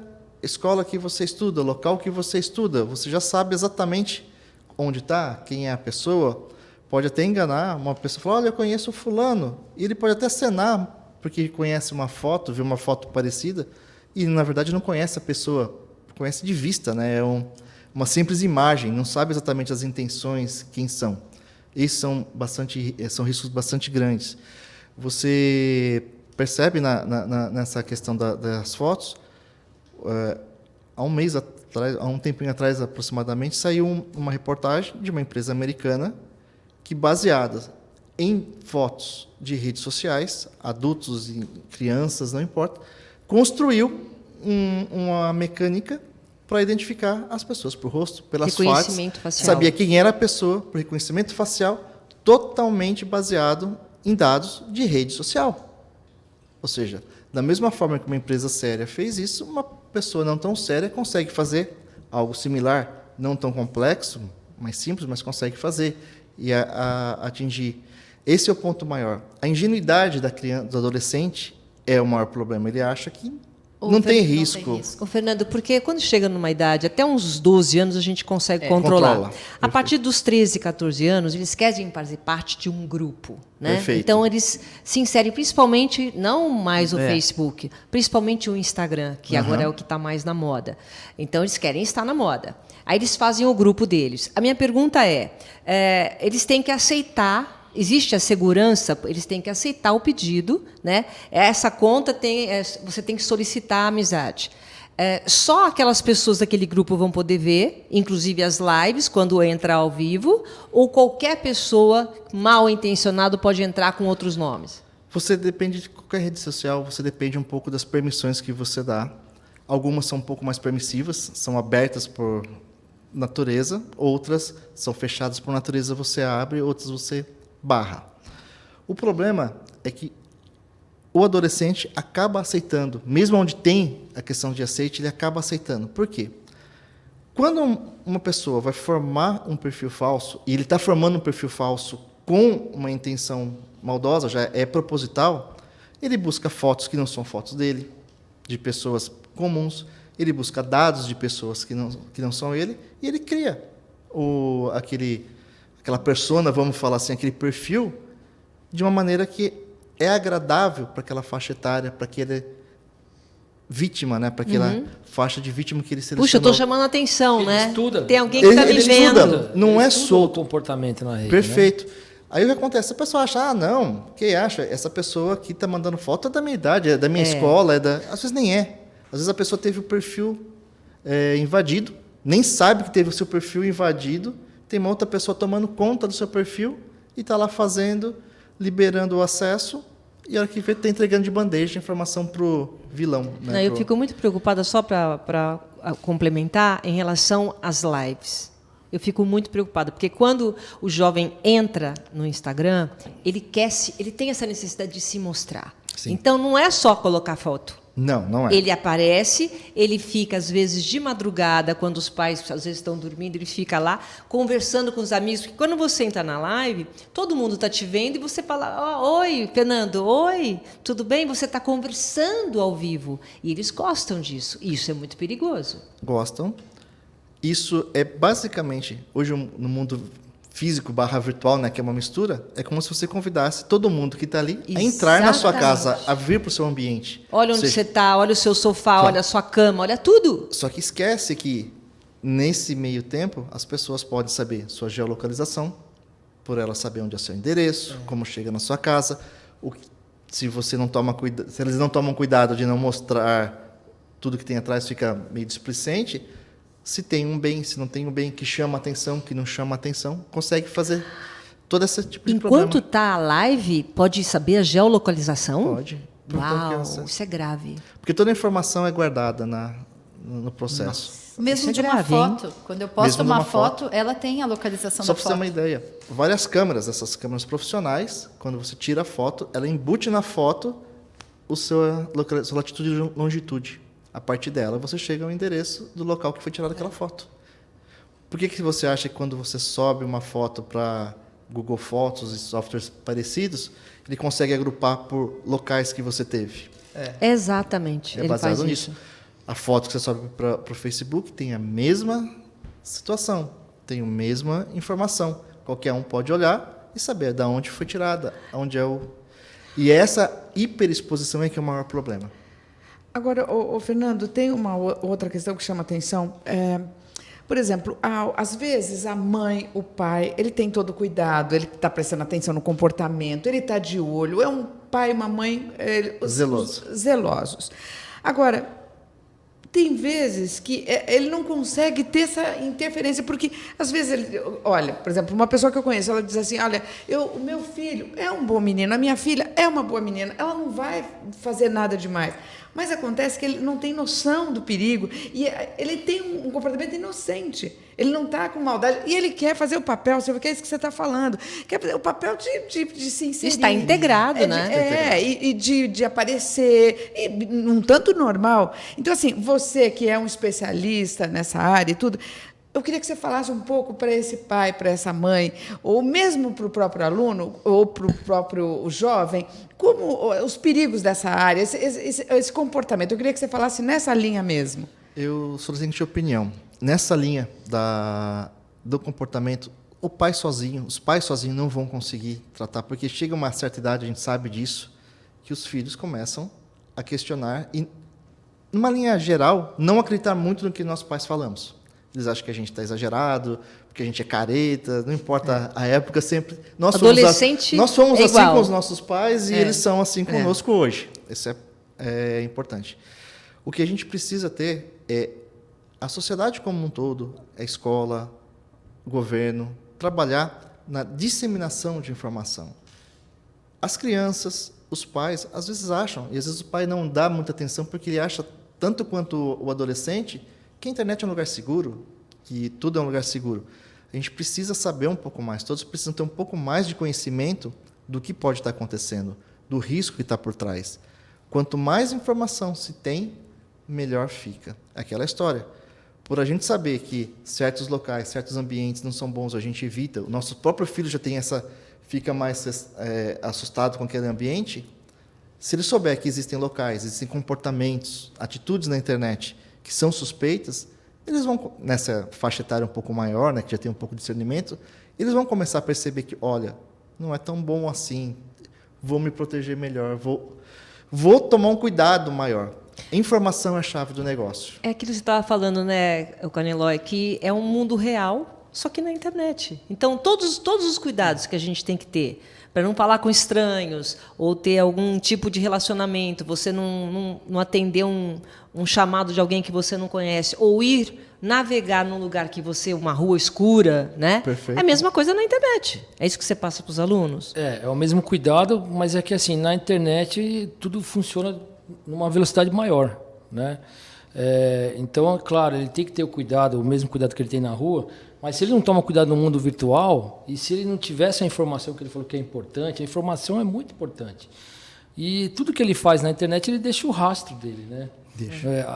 a escola que você estuda, o local que você estuda. Você já sabe exatamente onde está, quem é a pessoa. Pode até enganar uma pessoa, falar, olha, eu conheço o fulano. E ele pode até acenar, porque conhece uma foto, viu uma foto parecida, e, na verdade, não conhece a pessoa, conhece de vista, né? É uma simples imagem, não sabe exatamente as intenções, quem são. Esses são riscos bastante grandes. Você percebe nessa questão das fotos, há um tempinho atrás, aproximadamente, saiu uma reportagem de uma empresa americana que, baseada em fotos de redes sociais, adultos e crianças, não importa, construiu uma mecânica para identificar as pessoas por rosto, pelas fotos. Reconhecimento facial. Sabia quem era a pessoa por reconhecimento facial, totalmente baseado em dados de rede social. Ou seja, da mesma forma que uma empresa séria fez isso, uma pessoa não tão séria consegue fazer algo similar, não tão complexo, mais simples, mas consegue fazer e atingir. Esse é o ponto maior. A ingenuidade da criança, do adolescente, é o maior problema. Ele acha que não tem risco. Ô, Fernando, porque quando chega numa idade, até uns 12 anos, a gente consegue controlar. Controla. A partir dos 13, 14 anos, eles querem fazer parte de um grupo. Né? Perfeito. Então, eles se inserem principalmente, não mais o Facebook, principalmente o Instagram, que agora é o que está mais na moda. Então, eles querem estar na moda. Aí eles fazem o grupo deles. A minha pergunta eles têm que aceitar. Existe a segurança, eles têm que aceitar o pedido, né? Essa conta você tem que solicitar a amizade. Só aquelas pessoas daquele grupo vão poder ver, inclusive as lives, quando entra ao vivo, ou qualquer pessoa mal intencionada pode entrar com outros nomes? Você depende de qualquer rede social, você depende um pouco das permissões que você dá. Algumas são um pouco mais permissivas, são abertas por natureza, outras são fechadas por natureza, você abre, outras você barra. O problema é que o adolescente acaba aceitando, mesmo onde tem a questão de aceite, ele acaba aceitando. Por quê? Quando uma pessoa vai formar um perfil falso, e ele está formando um perfil falso com uma intenção maldosa, já é proposital, ele busca fotos que não são fotos dele, de pessoas comuns, ele busca dados de pessoas que não são ele, e ele cria aquela persona, vamos falar assim, aquele perfil, de uma maneira que é agradável para aquela faixa etária, para aquela vítima, né? Para aquela faixa de vítima que ele selecionou. Puxa, eu estou chamando a atenção, Ele né? estuda. Tem alguém que está me vendo. Estuda, não é solto. O comportamento na rede. Perfeito. Né? Aí o que acontece? A pessoa acha, não, quem acha? Essa pessoa aqui está mandando foto é da minha idade, é da minha escola, às vezes nem é. Às vezes a pessoa teve o perfil invadido, nem sabe que teve o seu perfil invadido, tem uma outra pessoa tomando conta do seu perfil e está lá liberando o acesso, e a hora que vê, está entregando de bandeja a informação para o vilão. Né? Não, eu fico muito preocupada, só para complementar, em relação às lives. Eu fico muito preocupada, porque quando o jovem entra no Instagram, ele tem essa necessidade de se mostrar. Sim. Então, não é só colocar foto. Não é. Ele aparece, ele fica, às vezes, de madrugada, quando os pais, às vezes, estão dormindo, ele fica lá, conversando com os amigos. Porque quando você entra na live, todo mundo está te vendo e você fala, oi, Fernando, oi, tudo bem? Você está conversando ao vivo. E eles gostam disso. Isso é muito perigoso. Gostam. Isso é basicamente, hoje no mundo físico / virtual, né, que é uma mistura, é como se você convidasse todo mundo que está ali a entrar na sua casa, a vir para o seu ambiente. Olha onde você está, olha o seu sofá, olha a sua cama, olha tudo. Só que esquece que, nesse meio tempo, as pessoas podem saber sua geolocalização, por ela saber onde é o seu endereço, como chega na sua casa. Se você não toma cuidado, se eles não tomam cuidado de não mostrar tudo que tem atrás, fica meio displicente. Se tem um bem, se não tem um bem, que chama atenção, que não chama atenção, consegue fazer todo esse tipo de problema. Enquanto está a live, pode saber a geolocalização? Pode. Por qualquer acesso. Isso é grave. Porque toda a informação é guardada no processo. Mesmo Isso é de grave, uma hein? foto. Quando eu posto Mesmo de uma uma foto, ela tem a localização Só da para você ter foto. uma ideia, várias câmeras, essas câmeras profissionais, quando você tira a foto, ela embute na foto sua latitude e longitude. A partir dela, você chega ao endereço do local que foi tirada aquela foto. Por que você acha que quando você sobe uma foto para Google Fotos e softwares parecidos, ele consegue agrupar por locais que você teve? Exatamente. É ele baseado faz nisso. isso. A foto que você sobe para o Facebook tem a mesma situação, tem a mesma informação. Qualquer um pode olhar e saber de onde foi tirada, onde é o... E essa hiperexposição é que é o maior problema. Agora, Fernando, tem uma outra questão que chama atenção. Por exemplo, às vezes a mãe, o pai, ele tem todo o cuidado, ele está prestando atenção no comportamento, ele está de olho, é um pai e uma mãe zelosos. Agora, tem vezes que ele não consegue ter essa interferência, porque, às vezes, olha, por exemplo, uma pessoa que eu conheço, ela diz assim, olha, o meu filho é um bom menino, a minha filha é uma boa menina, ela não vai fazer nada demais. Mas acontece que ele não tem noção do perigo e ele tem um comportamento inocente. Ele não está com maldade e ele quer fazer o papel, que é isso que você está falando, quer fazer o papel de se inserir. Está integrado, né? E de aparecer, e num tanto normal. Então, assim, você que é um especialista nessa área e tudo, eu queria que você falasse um pouco para esse pai, para essa mãe, ou mesmo para o próprio aluno, ou para o próprio jovem, como os perigos dessa área, esse comportamento. Eu queria que você falasse nessa linha mesmo. Eu sou da seguinte opinião. Nessa linha do comportamento, os pais sozinhos não vão conseguir tratar, porque chega uma certa idade, a gente sabe disso, que os filhos começam a questionar e, numa linha geral, não acreditar muito no que nós pais falamos. Eles acham que a gente está exagerado, porque a gente é careta, não importa a época, sempre... Nós fomos assim com os nossos pais e eles são assim conosco hoje. Isso é importante. O que a gente precisa ter é a sociedade como um todo, a escola, o governo, trabalhar na disseminação de informação. As crianças, os pais, às vezes acham, e às vezes o pai não dá muita atenção porque ele acha, tanto quanto o adolescente, que a internet é um lugar seguro, que tudo é um lugar seguro. A gente precisa saber um pouco mais, todos precisam ter um pouco mais de conhecimento do que pode estar acontecendo, do risco que está por trás. Quanto mais informação se tem, melhor fica. Aquela história. Por a gente saber que certos locais, certos ambientes não são bons, a gente evita, o nosso próprio filho já tem fica mais assustado com aquele ambiente, se ele souber que existem locais, existem comportamentos, atitudes na internet que são suspeitas, eles vão, nessa faixa etária um pouco maior, né, que já tem um pouco de discernimento, eles vão começar a perceber que, olha, não é tão bom assim, vou me proteger melhor, vou tomar um cuidado maior. Informação é a chave do negócio. É aquilo que você estava falando, né, Canelói, que é um mundo real, só que na internet. Então, todos os cuidados que a gente tem que ter para não falar com estranhos ou ter algum tipo de relacionamento, você não atender um chamado de alguém que você não conhece, ou ir navegar num lugar que uma rua escura, né? Perfeito. É a mesma coisa na internet. É isso que você passa para os alunos? É o mesmo cuidado, mas é que assim, na internet tudo funciona numa velocidade maior, né? Então, é claro, ele tem que ter o mesmo cuidado que ele tem na rua, mas se ele não toma cuidado no mundo virtual, e se ele não tivesse a informação que ele falou que é importante, a informação é muito importante. E tudo que ele faz na internet, ele deixa o rastro dele, né?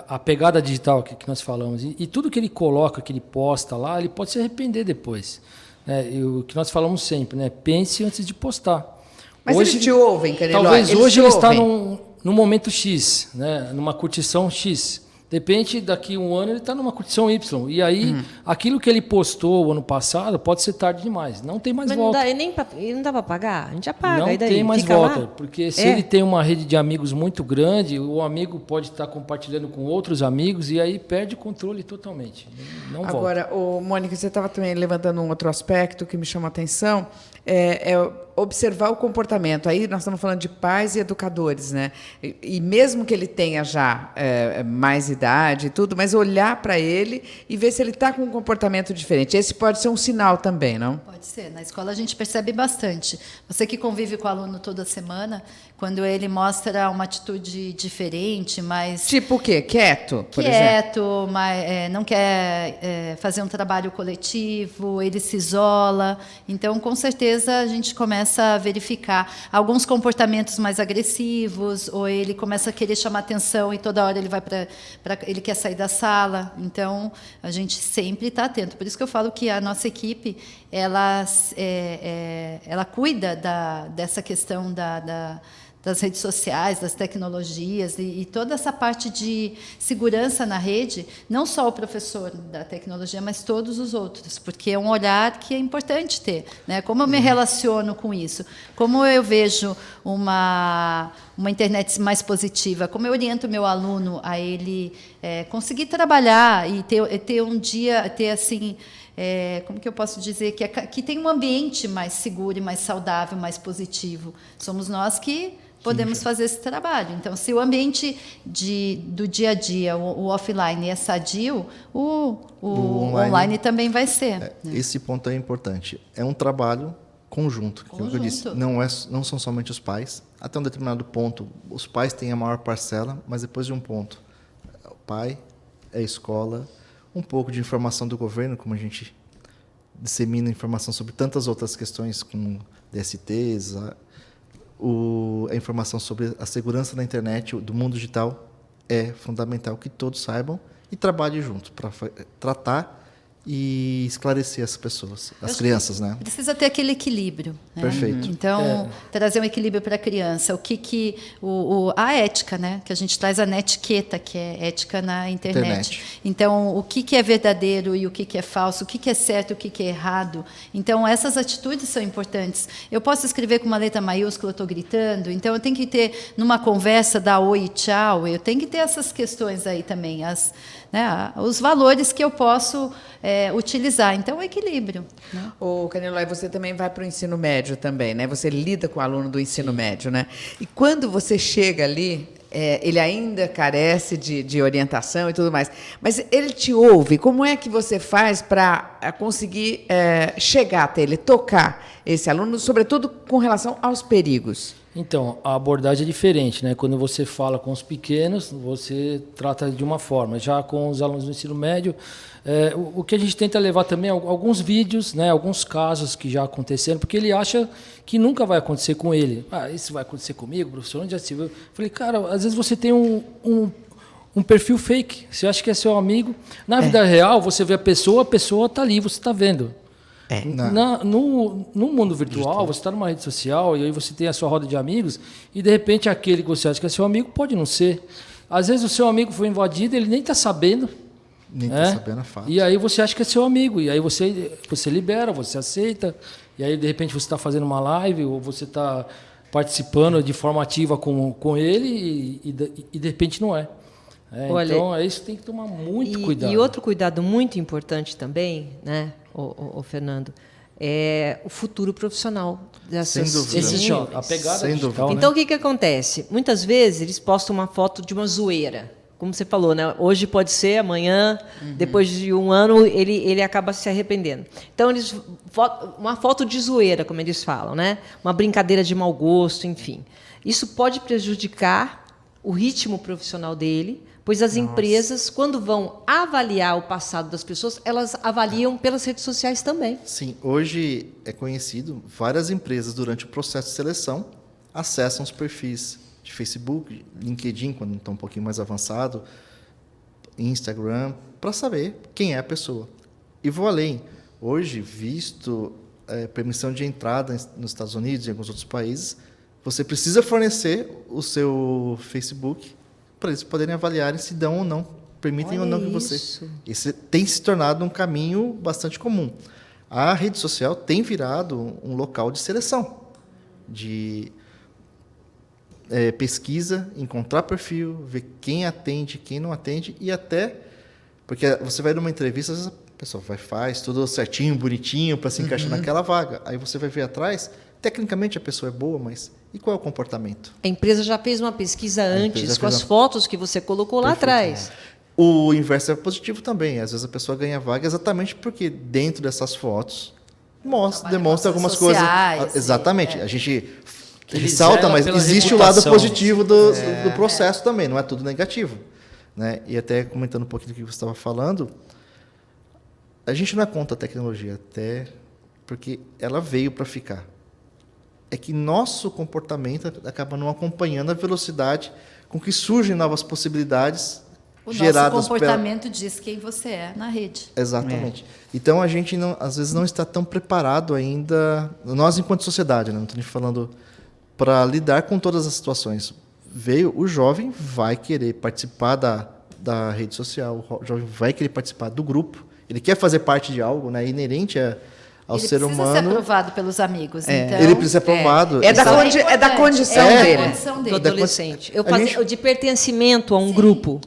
A pegada digital que nós falamos. E tudo que ele coloca, que ele posta lá, ele pode se arrepender depois. E o que nós falamos sempre, né? Pense antes de postar. Mas hoje, eles te ouvem, Canelói? Talvez hoje ele está num momento X, né? Numa curtição X. De repente, daqui a um ano, ele está numa curtição Y. E aí, aquilo que ele postou o ano passado pode ser tarde demais. Não tem mais volta. Não dá para pagar? A gente apaga. Não e daí? Tem mais Fica volta. Lá? Porque se ele tem uma rede de amigos muito grande, o amigo pode estar compartilhando com outros amigos e aí perde o controle totalmente. Não volta. Agora, Mônica, você estava também levantando um outro aspecto que me chama a atenção. Observar o comportamento. Aí nós estamos falando de pais e educadores, né? E mesmo que ele tenha já mais idade e tudo, mas olhar para ele e ver se ele está com um comportamento diferente. Esse pode ser um sinal também, não? Pode ser. Na escola a gente percebe bastante. Você que convive com o aluno toda semana, quando ele mostra uma atitude diferente, mais... Tipo o quê? Quieto, por exemplo? Não quer fazer um trabalho coletivo, ele se isola. Então, com certeza, a gente começa a verificar alguns comportamentos mais agressivos, ou ele começa a querer chamar atenção e toda hora ele vai ele quer sair da sala. Então, a gente sempre está atento. Por isso que eu falo que a nossa equipe ela cuida dessa questão das redes sociais, das tecnologias e toda essa parte de segurança na rede, não só o professor da tecnologia, mas todos os outros, porque é um olhar que é importante ter, né? Como eu me relaciono com isso? Como eu vejo uma internet mais positiva? Como eu oriento meu aluno a ele conseguir trabalhar e ter um dia, assim... como que eu posso dizer? Que tem um ambiente mais seguro e mais saudável, mais positivo. Somos nós que podemos fazer esse trabalho. Então, se o ambiente do dia a dia, o offline é sadio, o online também vai ser. Esse ponto é importante. É um trabalho conjunto, que é o que eu disse. Não são somente os pais. Até um determinado ponto, os pais têm a maior parcela, mas depois de um ponto, o pai, a escola, um pouco de informação do governo, como a gente dissemina informação sobre tantas outras questões, como DSTs, a informação sobre a segurança da internet, do mundo digital, é fundamental que todos saibam e trabalhem junto para tratar e esclarecer as pessoas, as crianças, né? Precisa ter aquele equilíbrio, né? Perfeito. Então, trazer um equilíbrio para a criança. A ética, né? Que a gente traz a netiqueta, que é ética na internet. Então, o que é verdadeiro e o que é falso, o que é certo e o que é errado. Então, essas atitudes são importantes. Eu posso escrever com uma letra maiúscula, eu estou gritando, então eu tenho que ter, numa conversa, dar oi e tchau, eu tenho que ter essas questões aí também, os valores que eu posso utilizar. Então, o equilíbrio. Né? Ô, Canelo, aí você também vai para o ensino médio também, né? Você lida com o aluno do ensino médio, né? E quando você chega ali, ele ainda carece de orientação e tudo mais, mas ele te ouve. Como é que você faz para conseguir chegar até ele, tocar esse aluno, sobretudo com relação aos perigos? Então, a abordagem é diferente, né? Quando você fala com os pequenos, você trata de uma forma. Já com os alunos do ensino médio, o que a gente tenta levar também é alguns vídeos, né? Alguns casos que já aconteceram, porque ele acha que nunca vai acontecer com ele. Isso vai acontecer comigo, professor? Onde já se viu? Eu falei, cara, às vezes você tem um perfil fake. Você acha que é seu amigo. Na vida real, você vê a pessoa está ali, você está vendo. No mundo virtual, você está numa rede social e aí você tem a sua roda de amigos e, de repente, aquele que você acha que é seu amigo pode não ser. Às vezes, o seu amigo foi invadido, ele nem está sabendo. Nem está sabendo a fato. E aí você acha que é seu amigo. E aí você libera, você aceita. E aí, de repente, você está fazendo uma live ou você está participando de forma ativa com ele e de repente, não é. Olha, então, isso tem que tomar muito cuidado. E outro cuidado muito importante também, né, o Fernando, é o futuro profissional dessas jovens. A pegada digital, né? Então, o que acontece? Muitas vezes, eles postam uma foto de uma zoeira. Como você falou, né? Hoje pode ser, amanhã, depois de um ano, ele acaba se arrependendo. Então, uma foto de zoeira, como eles falam, né? Uma brincadeira de mau gosto, enfim. Isso pode prejudicar o ritmo profissional dele, pois as empresas, quando vão avaliar o passado das pessoas, elas avaliam pelas redes sociais também. Sim, hoje é conhecido, várias empresas, durante o processo de seleção, acessam os perfis de Facebook, LinkedIn, quando estão um pouquinho mais avançado, Instagram, para saber quem é a pessoa. E vou além. Hoje, visto permissão de entrada nos Estados Unidos e em alguns outros países, você precisa fornecer o seu Facebook para eles poderem avaliarem se dão ou não, permitem ou não que você... Isso tem se tornado um caminho bastante comum. A rede social tem virado um local de seleção, de pesquisa, encontrar perfil, ver quem atende, quem não atende, e até... Porque você vai numa entrevista, às vezes a pessoa faz tudo certinho, bonitinho, para se encaixar naquela vaga. Aí você vai ver atrás, tecnicamente a pessoa é boa, mas... E qual é o comportamento? A empresa já fez uma pesquisa antes, com as fotos que você colocou lá atrás. O inverso é positivo também. Às vezes a pessoa ganha vaga exatamente porque dentro dessas fotos demonstra algumas coisas. Exatamente. A gente ressalta, mas existe o lado positivo do processo também. Não é tudo negativo. Né? E até comentando um pouquinho do que você estava falando, a gente não é contra a tecnologia, até porque ela veio para ficar. É que nosso comportamento acaba não acompanhando a velocidade com que surgem novas possibilidades geradas. O nosso comportamento diz quem você é na rede. Exatamente. Então, a gente, às vezes, não está tão preparado ainda, nós enquanto sociedade, né? Não estou nem falando, para lidar com todas as situações. O jovem vai querer participar da rede social, o jovem vai querer participar do grupo, ele quer fazer parte de algo, né? Inerente ao ser humano. Ele precisa ser aprovado pelos amigos. Então, ele precisa ser aprovado. É da condição dele. Do adolescente. De pertencimento a um grupo.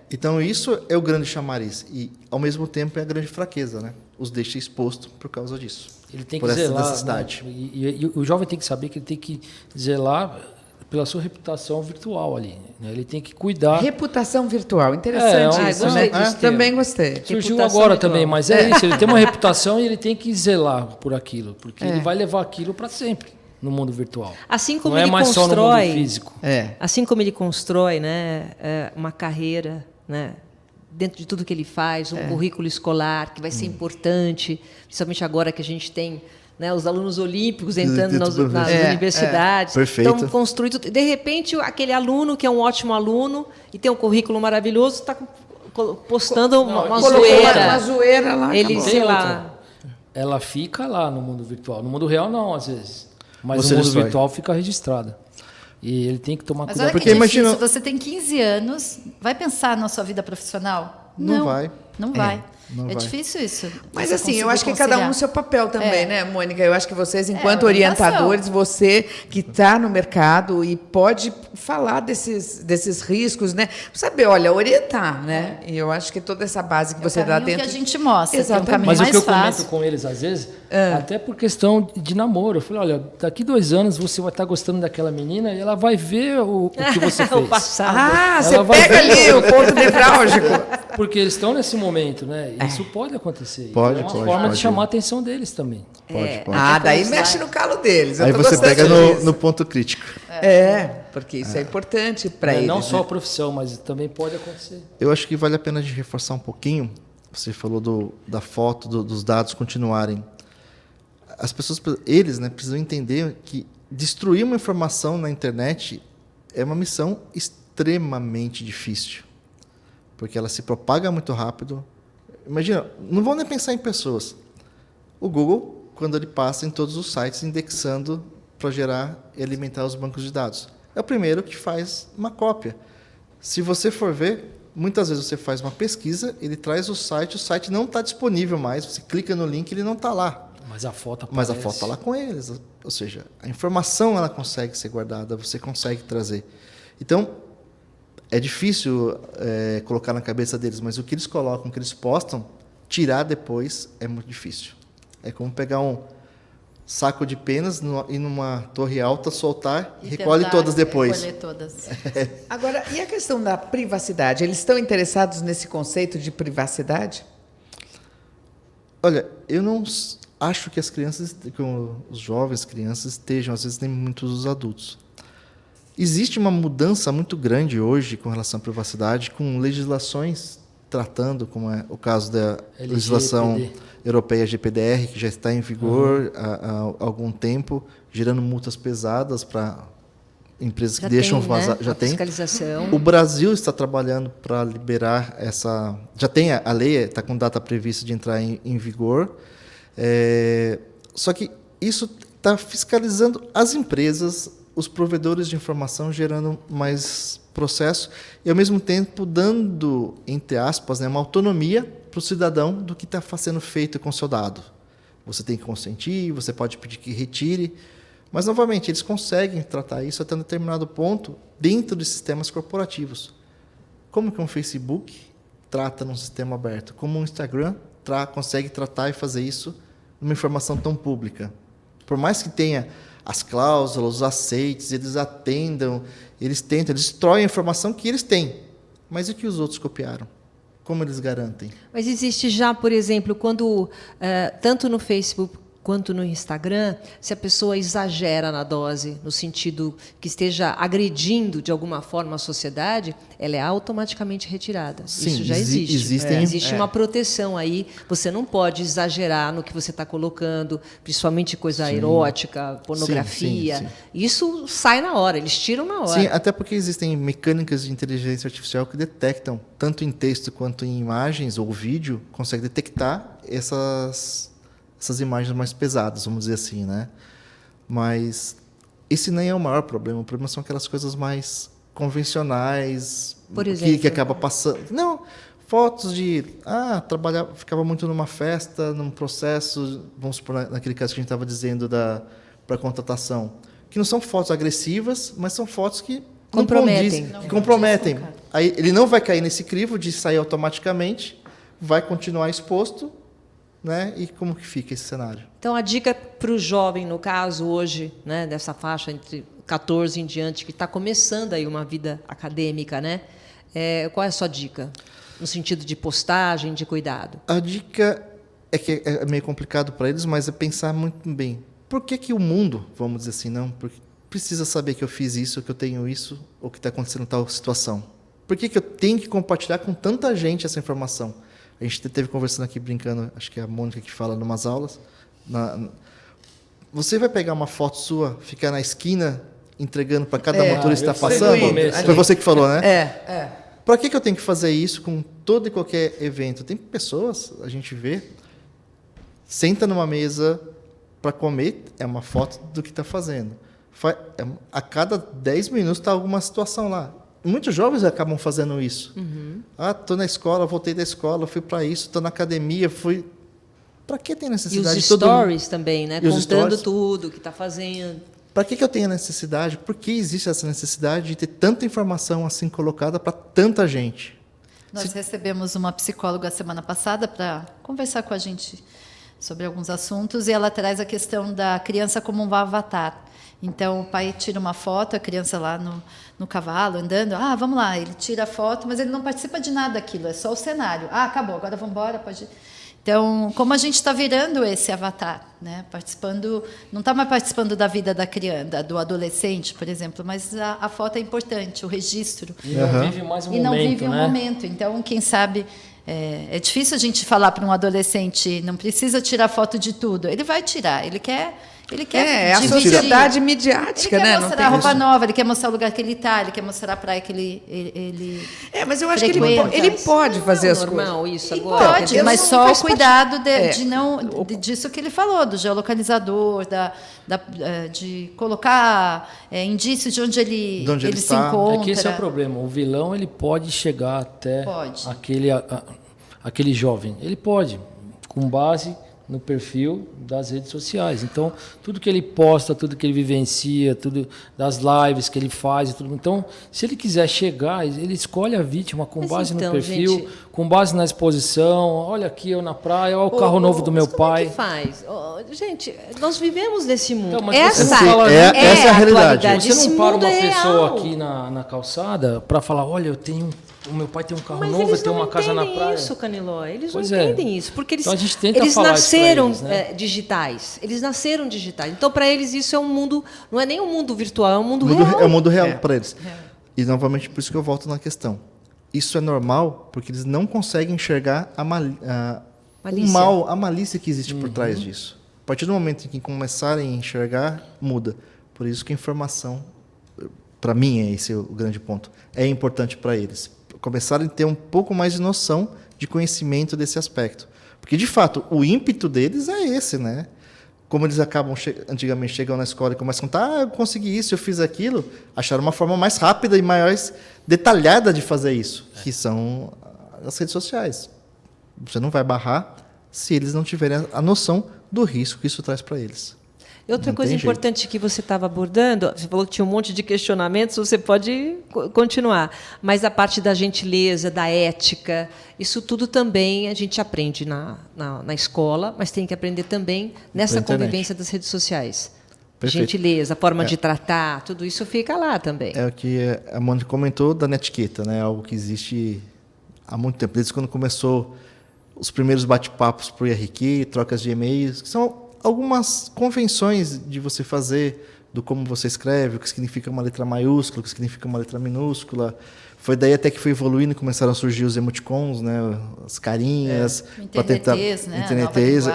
Então, isso é o grande chamariz. E, ao mesmo tempo, é a grande fraqueza, né? Os deixa exposto por causa disso. Ele tem por que essa zelar. necessidade. Né? E o jovem tem que saber que ele tem que zelar pela sua reputação virtual ali. Né? Ele tem que cuidar. Reputação virtual, interessante É, isso, gostei né? desse Também gostei. Surgiu Reputação agora virtual. também, mas é isso. Ele tem uma reputação e ele tem que zelar por aquilo, porque ele vai levar aquilo para sempre no mundo virtual. Assim como Não é ele mais só no constrói, mundo físico. assim como ele constrói, né, uma carreira, né, dentro de tudo que ele faz, um currículo escolar que vai ser importante, principalmente agora que a gente tem, né, os alunos olímpicos entrando nas universidades. Perfeito. Então, construir tudo. De repente, aquele aluno que é um ótimo aluno e tem um currículo maravilhoso está postando uma Colocou zoeira. uma zoeira lá. Ele, acabou. sei Tem lá. outra. Ela fica lá no mundo virtual. No mundo real, não, às vezes. Mas Você no mundo destrói. virtual fica registrada. E ele tem que tomar Mas cuidado. olha que Porque difícil, imagina- você tem 15 anos, vai pensar na sua vida profissional? Não vai. Não vai. não vai. Difícil isso. Mas você assim, eu conseguir acho que cada um conciliar. no seu papel também, né, Mônica? Eu acho que vocês, enquanto orientação. orientadores, você que está no mercado e pode falar desses riscos, né? Saber, olha, orientar, né? E eu acho que toda essa base que você dá caminho dentro... que a gente mostra, Exatamente. que é um caminho Mas o mais que eu fácil. comento com eles, às vezes, até por questão de namoro. Eu falei, olha, daqui 2 anos você vai estar gostando daquela menina e ela vai ver o que você o fez. passado. Ah, Ela você vai pega ver- ali o ponto nevrálgico. Porque eles estão nesse momento, né? Isso pode acontecer. Pode, é uma pode, forma pode. de chamar a atenção deles também. Pode. Ah, daí mexe no calo deles. Eu Aí tô você gostando pega disso. no ponto crítico. Porque isso é importante para Né? eles. Não só a né? profissão, mas também pode acontecer. Eu acho que vale a pena de reforçar um pouquinho. Você falou da foto, dos dados continuarem. As pessoas, eles, né, precisam entender que destruir uma informação na internet é uma missão extremamente difícil, porque ela se propaga muito rápido. Imagina, não vão nem pensar em pessoas. O Google, quando ele passa em todos os sites indexando para gerar e alimentar os bancos de dados, é o primeiro que faz uma cópia. Se você for ver, muitas vezes você faz uma pesquisa, ele traz o site não está disponível mais, você clica no link, ele não está lá. Mas a foto Mas a aparece. foto está lá com eles. Ou seja, a informação ela consegue ser guardada, você consegue trazer. Então, é difícil colocar na cabeça deles, mas o que eles colocam, o que eles postam, tirar depois é muito difícil. É como pegar um saco de penas e numa torre alta, soltar e recolhe tentar todas depois. recolher todas. Agora, e a questão da privacidade? Eles estão interessados nesse conceito de privacidade? Olha, eu não acho que as crianças, que os jovens crianças estejam, às vezes nem muitos os adultos. Existe uma mudança muito grande hoje com relação à privacidade, com legislações tratando, como é o caso da legislação europeia GPDR, que já está em vigor há algum tempo, gerando multas pesadas para empresas que deixam vazar. Já tem fiscalização. O Brasil está trabalhando para liberar essa... Já tem a lei, está com data prevista de entrar em vigor. Só que isso está fiscalizando as empresas, os provedores de informação, gerando mais processo e, ao mesmo tempo, dando, entre aspas, né, uma autonomia para o cidadão do que está sendo feito com o seu dado. Você tem que consentir, você pode pedir que retire, mas, novamente, eles conseguem tratar isso até um determinado ponto dentro de sistemas corporativos. Como que um Facebook trata num sistema aberto? Como um Instagram consegue tratar e fazer isso numa informação tão pública? Por mais que tenha as cláusulas, os aceites, eles atendam, eles tentam, eles destroem a informação que eles têm. Mas e o que os outros copiaram? Como eles garantem? Mas existe já, por exemplo, quando, tanto no Facebook quanto no Instagram, se a pessoa exagera na dose, no sentido que esteja agredindo de alguma forma a sociedade, ela é automaticamente retirada. Sim, isso já existe. Existe É. uma proteção aí. Você não pode exagerar no que você está colocando, principalmente coisa erótica, pornografia. Sim. Isso sai na hora, eles tiram na hora. Sim, até porque existem mecânicas de inteligência artificial que detectam, tanto em texto quanto em imagens ou vídeo, consegue detectar essas imagens mais pesadas, vamos dizer assim, né? Mas esse nem é o maior problema. O problema são aquelas coisas mais convencionais, Por exemplo? que acaba passando. Não, fotos de trabalhava, ficava muito numa festa, num processo, vamos supor naquele caso que a gente estava dizendo para contratação, que não são fotos agressivas, mas são fotos que Comprometem. que comprometem. Aí ele não vai cair nesse crivo de sair automaticamente, vai continuar exposto. Né? E como que fica esse cenário? Então, a dica para o jovem, no caso, hoje, né, dessa faixa entre 14 em diante, que está começando aí uma vida acadêmica, né? Qual é a sua dica? No sentido de postagem, de cuidado? A dica é que é meio complicado para eles, mas é pensar muito bem. Por que o mundo, vamos dizer assim, não? Porque precisa saber que eu fiz isso, que eu tenho isso, ou que está acontecendo em tal situação? Por que eu tenho que compartilhar com tanta gente essa informação? A gente esteve conversando aqui, brincando, acho que é a Mônica que fala em umas aulas. Você vai pegar uma foto sua, ficar na esquina entregando para cada motorista que está passando? Foi você que falou, né? Para que eu tenho que fazer isso com todo e qualquer evento? Tem pessoas, a gente vê, senta numa mesa para comer, é uma foto do que está fazendo. A cada 10 minutos está alguma situação lá. Muitos jovens acabam fazendo isso. Estou na escola, voltei da escola, fui para isso, estou na academia, fui... Para que tem necessidade? E os stories também, né? Contando tudo o que está fazendo. Para que eu tenho necessidade? Por que existe essa necessidade de ter tanta informação assim colocada para tanta gente? Nós recebemos uma psicóloga semana passada para conversar com a gente sobre alguns assuntos, e ela traz a questão da criança como um avatar. Então, o pai tira uma foto, a criança lá no cavalo, andando. Vamos lá, ele tira a foto, mas ele não participa de nada daquilo, é só o cenário. Acabou, agora vamos embora, pode ir. Então, como a gente está virando esse avatar, né? Não está mais participando da vida da criança, do adolescente, por exemplo, mas a foto é importante, o registro. E não vive mais um momento, E não vive um né? momento. Então, quem sabe... É difícil a gente falar para um adolescente, não precisa tirar foto de tudo. Ele vai tirar, ele quer a dividir. sociedade Ele midiática, quer né? mostrar a roupa nova, ele quer mostrar o lugar que ele está, ele quer mostrar a praia que ele mas eu acho que frequenta. ele pode fazer as coisas. Normal isso Ele agora. pode, mas só o cuidado disso que ele falou, do geolocalizador, de colocar indícios de onde ele se está. encontra. É que esse é o problema. O vilão ele pode chegar até Pode. aquele jovem. Ele pode, com base no perfil das redes sociais. Então, tudo que ele posta, tudo que ele vivencia, tudo das lives que ele faz, tudo. Então, se ele quiser chegar, ele escolhe a vítima com base no perfil, gente, com base na exposição. Olha aqui eu na praia, olha o carro novo do meu pai. Como é que faz? Gente, nós vivemos nesse mundo. Então, essa é a realidade. Você não para uma pessoa aqui na calçada para falar, olha, o meu pai tem um carro novo, eu tenho uma casa na praia. Eles não entendem isso, Caniló. Eles pois não entendem isso. Porque então a gente tenta eles falar nasceram isso pra eles, né? digitais. Eles nasceram digitais. Então, para eles, isso é um mundo... Não é nem um mundo virtual, é um mundo real. É um mundo real para eles. E, novamente, por isso que eu volto na questão. Isso é normal porque eles não conseguem enxergar o mal, a malícia que existe por trás disso. A partir do momento em que começarem a enxergar, muda. Por isso que a informação, para mim, esse é o grande ponto, é importante para eles. Começarem a ter um pouco mais de noção, de conhecimento desse aspecto. Porque, de fato, o ímpeto deles é esse, né? Como eles acabam, antigamente, chegam na escola e começam a contar, eu consegui isso, eu fiz aquilo, acharam uma forma mais rápida e mais detalhada de fazer isso, que são as redes sociais. Você não vai barrar se eles não tiverem a noção do risco que isso traz para eles. E outra coisa importante que você estava abordando, você falou que tinha um monte de questionamentos, você pode continuar, mas a parte da gentileza, da ética, isso tudo também a gente aprende na escola, mas tem que aprender também nessa convivência das redes sociais. Perfeito. Gentileza, a forma de tratar, tudo isso fica lá também. É o que a Mônica comentou da netiqueta, né? Algo que existe há muito tempo, desde quando começou os primeiros bate-papos por IRQ, trocas de e-mails, que são algumas convenções de você fazer, do como você escreve, o que significa uma letra maiúscula, o que significa uma letra minúscula. Foi daí até que foi evoluindo e começaram a surgir os emoticons, né, as carinhas, para tentar internetês,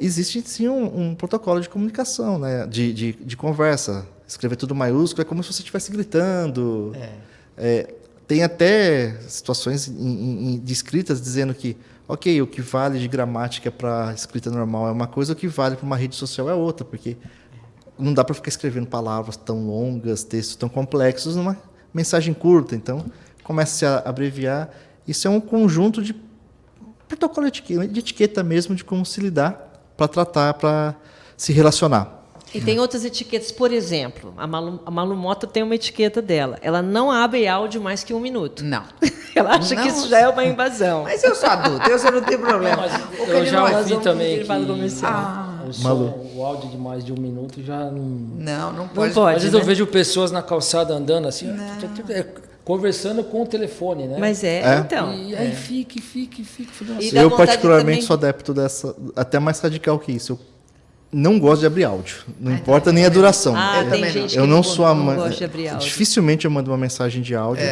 existe sim um protocolo de comunicação, né, de conversa. Escrever tudo maiúsculo é como se você estivesse gritando. Tem até situações de escritas dizendo que o que vale de gramática para escrita normal é uma coisa, o que vale para uma rede social é outra, porque não dá para ficar escrevendo palavras tão longas, textos tão complexos numa mensagem curta. Então, começa a abreviar. Isso é um conjunto de protocolo de etiqueta mesmo, de como se lidar para tratar, para se relacionar. E tem outras etiquetas, por exemplo, a Malu Mota tem uma etiqueta dela. Ela não abre áudio mais que 1 minuto. Não. Ela acha que isso já é uma invasão. Mas eu sou adulta, eu não tenho problema. Eu já ouvi também que O áudio de mais de 1 minuto já não... Não pode. pode. Às vezes né? eu vejo pessoas na calçada andando assim, conversando com o telefone, né? Mas então. E aí fica. Falei, nossa, E dá Eu, vontade particularmente, também- sou adepto dessa, até mais radical que isso. Eu não gosto de abrir áudio. Não importa nem a duração. Ah, Eu tem também gente Eu que não sou não gosta de abrir áudio. Dificilmente eu mando uma mensagem de áudio.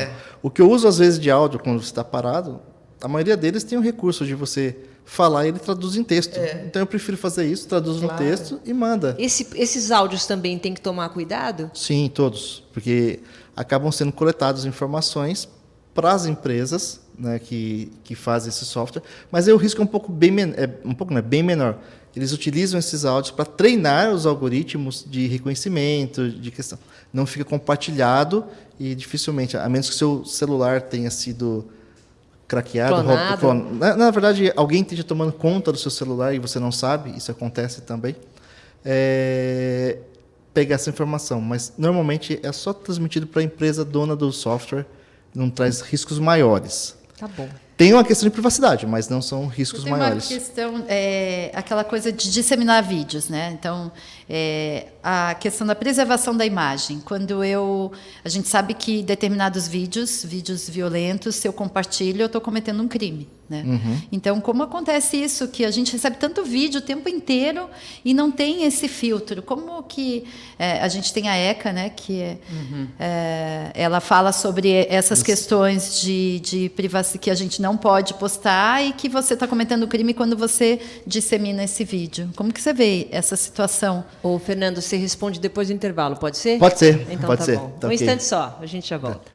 O que eu uso, às vezes, de áudio, quando você está parado, a maioria deles tem o recurso de você falar e ele traduz em texto. Então, eu prefiro fazer isso, traduzo no texto e manda. Esses áudios também tem que tomar cuidado? Sim, todos. Porque acabam sendo coletadas informações para as empresas, né, que fazem esse software, mas aí o risco é um pouco bem menor. Eles utilizam esses áudios para treinar os algoritmos de reconhecimento, de questão. Não fica compartilhado e dificilmente, a menos que o seu celular tenha sido craqueado, Clonado. na verdade, alguém esteja tomando conta do seu celular e você não sabe, isso acontece também, pegar essa informação. Mas, normalmente, é só transmitido para a empresa dona do software, não traz riscos maiores. Tá bom. Tem uma questão de privacidade, mas não são riscos Tem maiores. uma questão, aquela coisa de disseminar vídeos, né? Então, a questão da preservação da imagem. A gente sabe que determinados vídeos violentos, se eu compartilho, eu estou cometendo um crime, né? Então, como acontece isso, que a gente recebe tanto vídeo o tempo inteiro e não tem esse filtro? Como que a gente tem a ECA, né? Que ela fala sobre essas questões de privacidade que a gente não pode postar e que você está cometendo crime quando você dissemina esse vídeo. Como que você vê essa situação? Ô, Fernando, você responde depois do intervalo, pode ser? Pode ser, Então pode tá ser. bom. Tá Um ok. instante só, a gente já volta.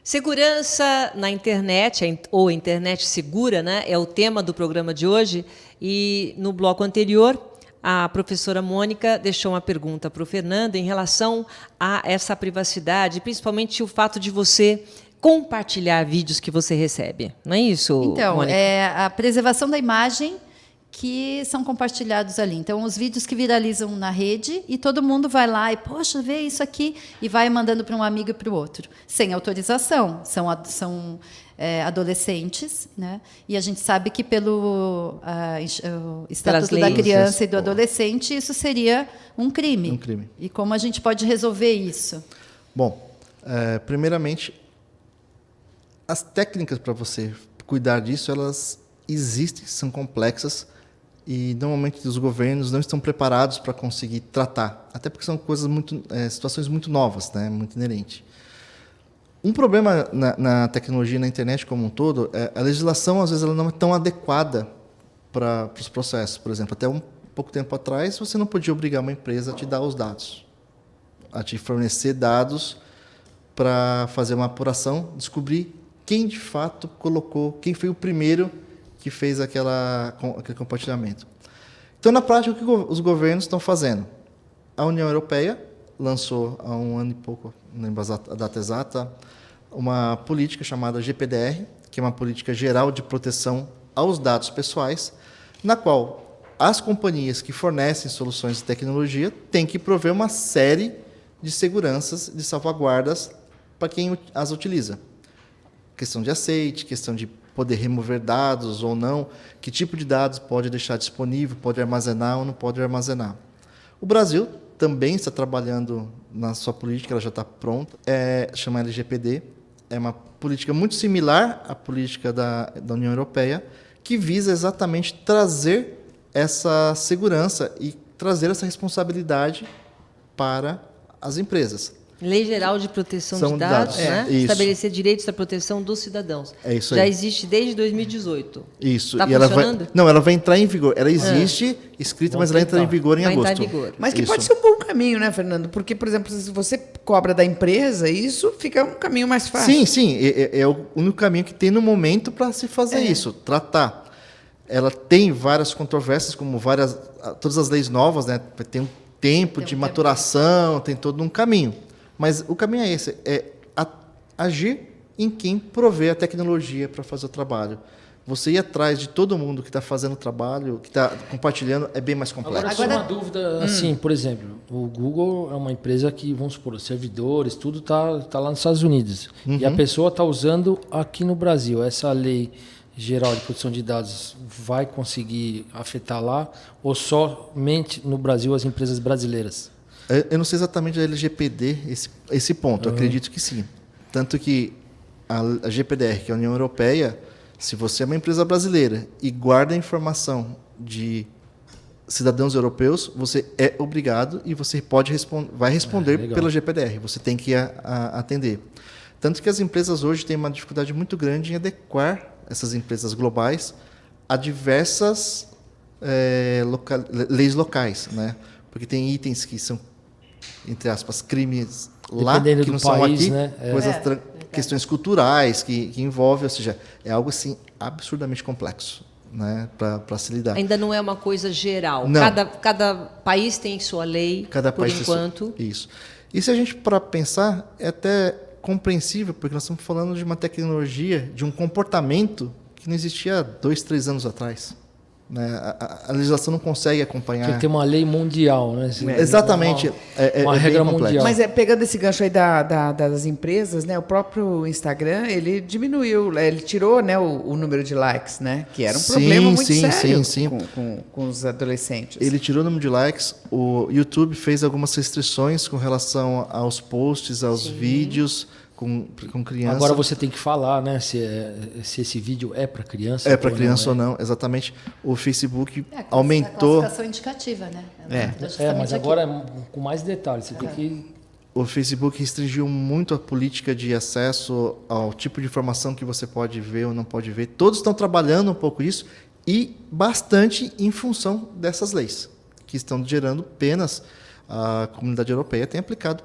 Segurança na internet, ou internet segura, né, é o tema do programa de hoje. E no bloco anterior, a professora Mônica deixou uma pergunta para o Fernando em relação a essa privacidade, principalmente o fato de você compartilhar vídeos que você recebe. Não é isso, Então, Mônica? é a preservação da imagem que são compartilhados ali. Então, os vídeos que viralizam na rede e todo mundo vai lá e, poxa, vê isso aqui, e vai mandando para um amigo e para o outro, sem autorização. São adolescentes, né? E a gente sabe que pelo o Estatuto da leis. Criança e do Adolescente, isso seria um crime. Um crime. E como a gente pode resolver isso? Bom, primeiramente, as técnicas para você cuidar disso, elas existem, são complexas e normalmente os governos não estão preparados para conseguir tratar, até porque são coisas situações muito novas, né, muito inerentes. Um problema na tecnologia, na internet como um todo, a legislação às vezes ela não é tão adequada para os processos. Por exemplo, até um pouco tempo atrás você não podia obrigar uma empresa a te dar os dados, a te fornecer dados para fazer uma apuração, descobrir quem de fato colocou, quem foi o primeiro que fez aquele compartilhamento. Então, na prática, o que os governos estão fazendo? A União Europeia lançou há 1 ano e pouco, não lembro a data exata, uma política chamada GPDR, que é uma política geral de proteção aos dados pessoais, na qual as companhias que fornecem soluções de tecnologia têm que prover uma série de seguranças, de salvaguardas para quem as utiliza. Questão de aceite, questão de poder remover dados ou não, que tipo de dados pode deixar disponível, pode armazenar ou não pode armazenar. O Brasil também está trabalhando na sua política, ela já está pronta, chama LGPD, é uma política muito similar à política da União Europeia, que visa exatamente trazer essa segurança e trazer essa responsabilidade para as empresas. Lei Geral de Proteção São de Dados, dados. né? Isso. Estabelecer direitos da proteção dos cidadãos. É isso Já aí. existe desde 2018. Isso. Tá E ela funcionando? ela vai entrar em vigor. Ela existe escrita, mas ela entra em vigor em Vai agosto. entrar em vigor. Mas que Isso. pode ser um bom caminho, né, Fernando? Porque, por exemplo, se você cobra da empresa, isso fica um caminho mais fácil. Sim. É o único caminho que tem no momento para se fazer isso, tratar. Ela tem várias controvérsias, como todas as leis novas, né? Tem um tempo de maturação, tem todo um caminho. Mas o caminho é esse, agir em quem provê a tecnologia para fazer o trabalho. você ir atrás de todo mundo que está fazendo o trabalho, que está compartilhando, é bem mais complexo. Agora, só uma dúvida, assim, por exemplo, o Google é uma empresa que, vamos supor, os servidores, tudo tá lá nos Estados Unidos. E a pessoa está usando aqui no Brasil. Essa lei geral de proteção de dados vai conseguir afetar lá ou somente no Brasil as empresas brasileiras? Eu não sei exatamente a LGPD, esse ponto, eu acredito que sim. Tanto que a GPDR, que é a União Europeia, se você é uma empresa brasileira e guarda a informação de cidadãos europeus, você é obrigado e você vai responder pela GPDR. Você tem que atender. Tanto que as empresas hoje têm uma dificuldade muito grande em adequar essas empresas globais a diversas leis locais, né? Porque tem itens que são, entre aspas, crimes lá, dependendo que não do são país, aqui, né? questões culturais que envolvem, ou seja, é algo assim absurdamente complexo, né, para se lidar. Ainda não é uma coisa geral. Não. Cada país tem sua lei, Cada por país enquanto. tem isso. E se a gente para pensar, é até compreensível, porque nós estamos falando de uma tecnologia, de um comportamento que não existia há 2, 3 anos atrás. Né? A legislação não consegue acompanhar. Tem que ter uma lei mundial, né? Exatamente. Uma bem regra complexo. mundial. Mas pegando esse gancho aí das empresas, né, o próprio Instagram, ele diminuiu, ele tirou, né, o número de likes, né, que era um problema muito sério com os adolescentes. Ele tirou o número de likes, o YouTube fez algumas restrições com relação aos posts, aos vídeos com crianças. Agora você tem que falar, né, se esse vídeo é para criança. É para criança ou não, exatamente. O Facebook aumentou. A classificação indicativa, né? Mas agora é com mais detalhes. Você tem que... O Facebook restringiu muito a política de acesso ao tipo de informação que você pode ver ou não pode ver. Todos estão trabalhando um pouco isso e bastante em função dessas leis, que estão gerando penas. A comunidade europeia tem aplicado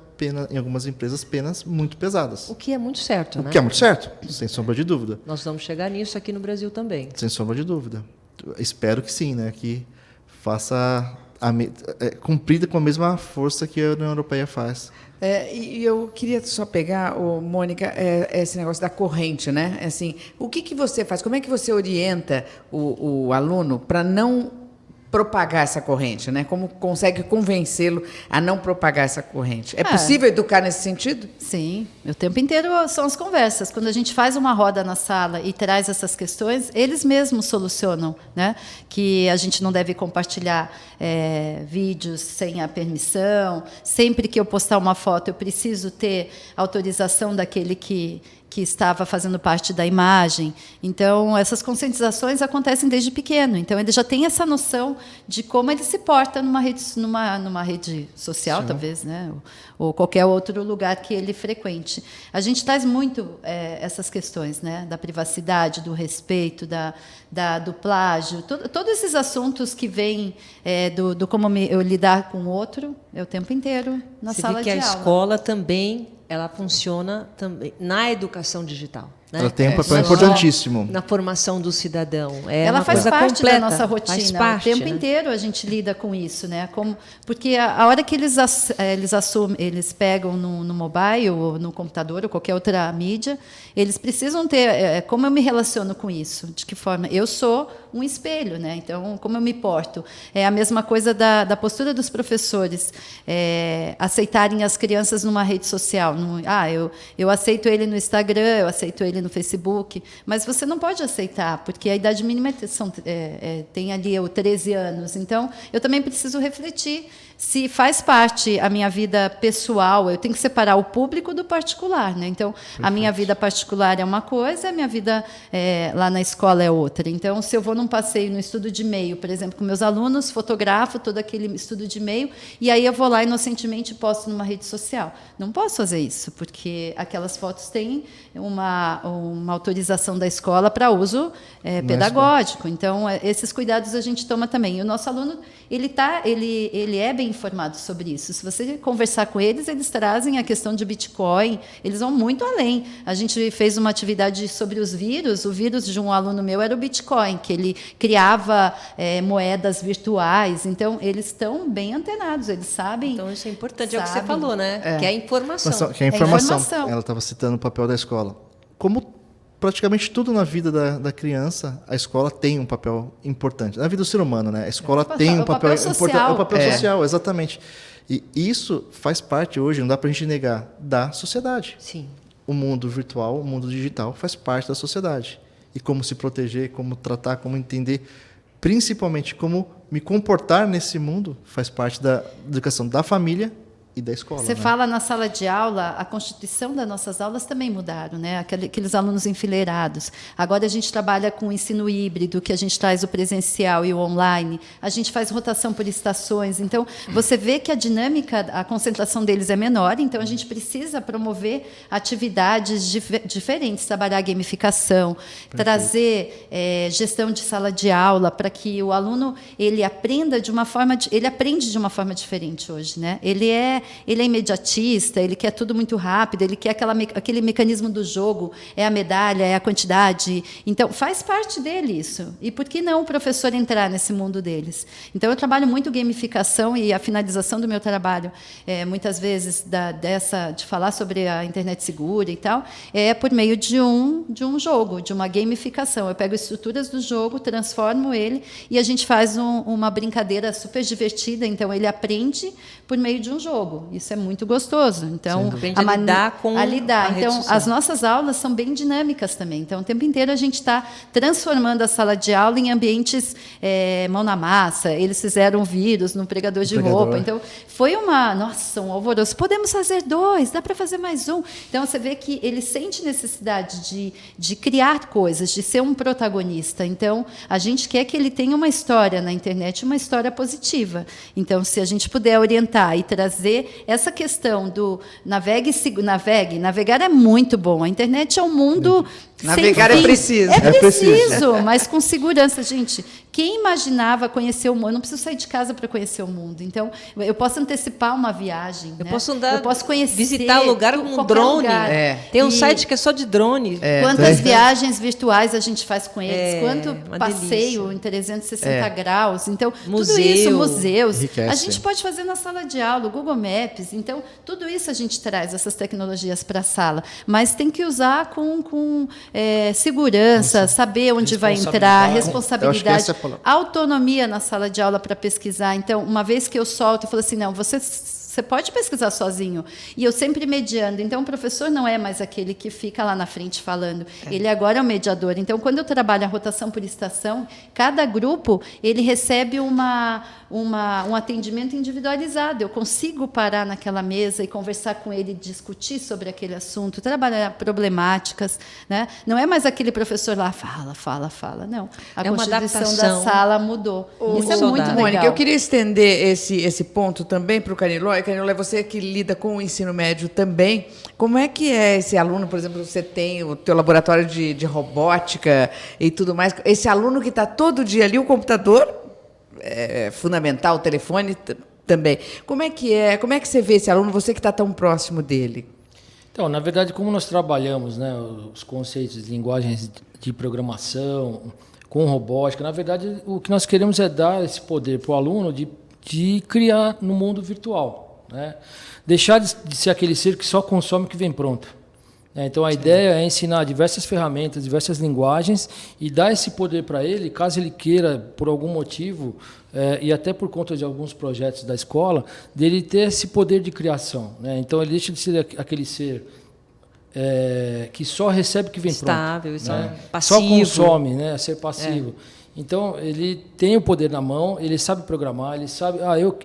em algumas empresas penas muito pesadas. O que é muito certo, né? O que é muito certo, sem sombra de dúvida. Nós vamos chegar nisso aqui no Brasil também. Sem sombra de dúvida. Espero que sim, né? Que faça cumprida com a mesma força que a União Europeia faz. E eu queria só pegar, Mônica, esse negócio da corrente, né? Assim, o que você faz? Como é que você orienta o aluno para não propagar essa corrente, né? Como consegue convencê-lo a não propagar essa corrente? É possível educar nesse sentido? Sim, o tempo inteiro são as conversas. Quando a gente faz uma roda na sala e traz essas questões, eles mesmos solucionam, né? Que a gente não deve compartilhar vídeos sem a permissão. Sempre que eu postar uma foto, eu preciso ter autorização daquele que estava fazendo parte da imagem. Então, essas conscientizações acontecem desde pequeno. Então, ele já tem essa noção de como ele se porta numa rede social, talvez, né? Ou qualquer outro lugar que ele frequente. A gente traz muito essas questões, né? Da privacidade, do respeito, do plágio, todos esses assuntos que vêm do como eu lidar com o outro o tempo inteiro na sala de aula. Você vê que a escola também ela funciona também na educação digital. Né? Ela tem um papel importantíssimo. Na formação do cidadão. Ela faz parte completa, da nossa rotina. Parte, o tempo inteiro a gente lida com isso, né? Porque a hora que eles pegam no mobile, ou no computador, ou qualquer outra mídia, eles precisam ter como eu me relaciono com isso, de que forma eu sou um espelho, né? Então, como eu me porto. É a mesma coisa da postura dos professores, aceitarem as crianças numa rede social. Eu aceito ele no Instagram, eu aceito ele no Facebook, mas você não pode aceitar, porque a idade mínima tem ali 13 anos. Então, eu também preciso refletir se faz parte a minha vida pessoal. Eu tenho que separar o público do particular, né? Então, a minha vida particular é uma coisa, a minha vida lá na escola é outra. Então, se eu vou num passeio, no estudo de e-mail, por exemplo, com meus alunos, fotografo todo aquele estudo de e-mail e aí eu vou lá inocentemente e posto numa rede social. Não posso fazer isso, porque aquelas fotos têm uma autorização da escola para uso pedagógico. Então, esses cuidados a gente toma também. E o nosso aluno, ele é bem informado sobre isso. Se você conversar com eles, eles trazem a questão de Bitcoin, eles vão muito além. A gente fez uma atividade sobre os vírus. O vírus de um aluno meu era o Bitcoin, que ele criava moedas virtuais. Então, eles estão bem antenados, eles sabem. Então, isso é importante, é o que você falou, né? Que é a informação. Que é a informação. Ela estava citando o papel da escola. Como praticamente tudo na vida da criança, a escola tem um papel importante. Na vida do ser humano, né? A escola tem um papel importante. É o papel social, exatamente. E isso faz parte hoje, não dá para a gente negar, da sociedade. Sim. O mundo virtual, o mundo digital faz parte da sociedade. E como se proteger, como tratar, como entender, principalmente como me comportar nesse mundo, faz parte da educação da família e da escola. Você né? fala na sala de aula, a constituição das nossas aulas também mudaram, né? Aqueles alunos enfileirados. Agora a gente trabalha com o ensino híbrido, que a gente traz o presencial e o online. A gente faz rotação por estações. Então, você vê que a dinâmica, a concentração deles é menor, então a gente precisa promover atividades diferentes, trabalhar a gamificação, trazer gestão de sala de aula, para que o aluno ele aprenda de uma forma, ele aprende de uma forma diferente hoje, né? Ele é imediatista, ele quer tudo muito rápido, ele quer aquele mecanismo do jogo, é a medalha, é a quantidade. Então, faz parte dele isso. E por que não o professor entrar nesse mundo deles? Então, eu trabalho muito gamificação e a finalização do meu trabalho, muitas vezes, de falar sobre a internet segura e tal, é por meio de um jogo, de uma gamificação. Eu pego estruturas do jogo, transformo ele e a gente faz uma brincadeira super divertida. Então, ele aprende por meio de um jogo. Isso é muito gostoso. Então, aprende a lidar com a rede Então, social. as nossas aulas são bem dinâmicas também. Então, o tempo inteiro a gente está transformando a sala de aula em ambientes mão na massa. Eles fizeram vírus no pregador de roupa. Então, foi um alvoroço. Podemos fazer 2, dá para fazer mais um. Então, você vê que ele sente necessidade de criar coisas, de ser um protagonista. Então, a gente quer que ele tenha uma história na internet, uma história positiva. Então, se a gente puder orientar e trazer essa questão do navegar é muito bom. A internet é um mundo Navegar sem é fim. preciso. É preciso, mas com segurança, gente. Quem imaginava conhecer o mundo? Eu não preciso sair de casa para conhecer o mundo. Então, eu posso antecipar uma viagem. Eu né? posso andar, eu posso conhecer visitar o lugar com um qualquer drone. lugar. Tem um site que é só de drone. Quantas viagens virtuais a gente faz com eles? Quanto uma passeio delícia. em 360 graus? Então, Museu. tudo isso, museus. Enriquece. A gente pode fazer na sala de aula, o Google Maps. Então, tudo isso a gente traz, essas tecnologias para a sala. Mas tem que usar com segurança, saber onde vai entrar, Eu acho que responsabilidade, essa é a palavra. autonomia na sala de aula para pesquisar. Então, uma vez que eu solto, eu falo assim, não, você pode pesquisar sozinho. E eu sempre mediando. Então, o professor não é mais aquele que fica lá na frente falando. Ele agora é o mediador. Então, quando eu trabalho a rotação por estação, cada grupo ele recebe um atendimento individualizado. Eu consigo parar naquela mesa e conversar com ele, discutir sobre aquele assunto, trabalhar problemáticas. Né? Não é mais aquele professor lá, fala. Não. A É uma constituição adaptação. da sala mudou. Isso é saudável. muito Mônica, legal. eu queria estender esse ponto também para o Caniló. E, Caniló, é você que lida com o ensino médio também. Como é que é esse aluno, por exemplo, você tem o teu laboratório de robótica e tudo mais. Esse aluno que está todo dia ali, o computador é fundamental, o telefone também. Como é que você vê esse aluno, você que está tão próximo dele? Então, na verdade, como nós trabalhamos, né, os conceitos de linguagens de programação, com robótica, na verdade, o que nós queremos é dar esse poder para o aluno de criar no mundo virtual. Né? Deixar de ser aquele ser que só consome o que vem pronto. Então, a ideia é ensinar diversas ferramentas, diversas linguagens e dar esse poder para ele, caso ele queira, por algum motivo, e até por conta de alguns projetos da escola, dele ter esse poder de criação. Né? Então, ele deixa de ser aquele ser que só recebe o que vem Estável, pronto. só Né? passivo. Só consome, né? Ser passivo. Então, ele tem o poder na mão, ele sabe programar, ele sabe,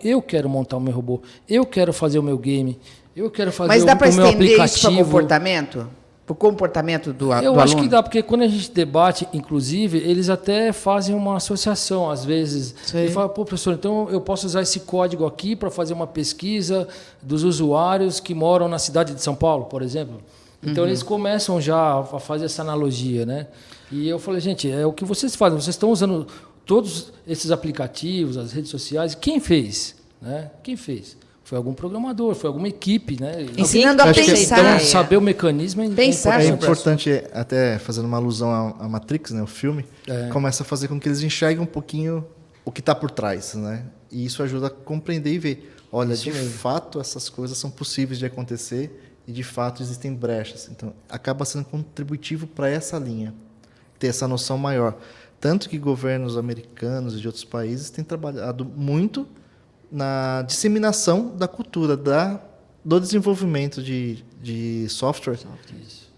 eu quero montar o meu robô, eu quero fazer o meu game, eu quero fazer Mas dá para o meu estender aplicativo. isso para comportamento? Para o comportamento do aluno? Eu acho que dá, porque quando a gente debate, inclusive, eles até fazem uma associação, às vezes. Ele fala, professor, então eu posso usar esse código aqui para fazer uma pesquisa dos usuários que moram na cidade de São Paulo, por exemplo. Então, eles começam já a fazer essa analogia, né? E eu falei, gente, é o que vocês fazem, vocês estão usando todos esses aplicativos, as redes sociais, quem fez? Né? Quem fez? Foi algum programador, foi alguma equipe, né? Ensinando a pensar. Então, saber o mecanismo é Pensar É importante. importante, até fazendo uma alusão à Matrix, né, o filme, começa a fazer com que eles enxerguem um pouquinho o que está por trás, né? E isso ajuda a compreender e ver, olha, de fato essas coisas são possíveis de acontecer e de fato existem brechas. Então, acaba sendo contributivo para essa linha, ter essa noção maior. Tanto que governos americanos e de outros países têm trabalhado muito na disseminação da cultura, do desenvolvimento de software,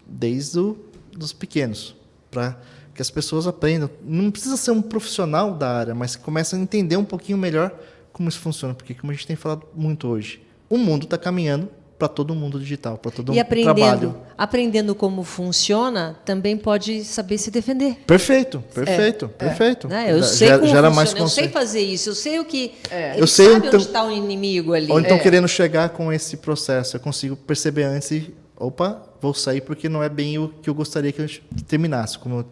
desde os pequenos, para que as pessoas aprendam. Não precisa ser um profissional da área, mas que comecem a entender um pouquinho melhor como isso funciona, porque, como a gente tem falado muito hoje, o mundo está caminhando para todo mundo digital, para todo mundo trabalho. Aprendendo como funciona, também pode saber se defender. Perfeito. Né? Eu sei como gera funciona, mais eu sei fazer isso, eu sei o que... Eu sei sabe onde está o inimigo ali. Ou então, querendo chegar com esse processo, eu consigo perceber antes e, vou sair porque não é bem o que eu gostaria que eu terminasse, como eu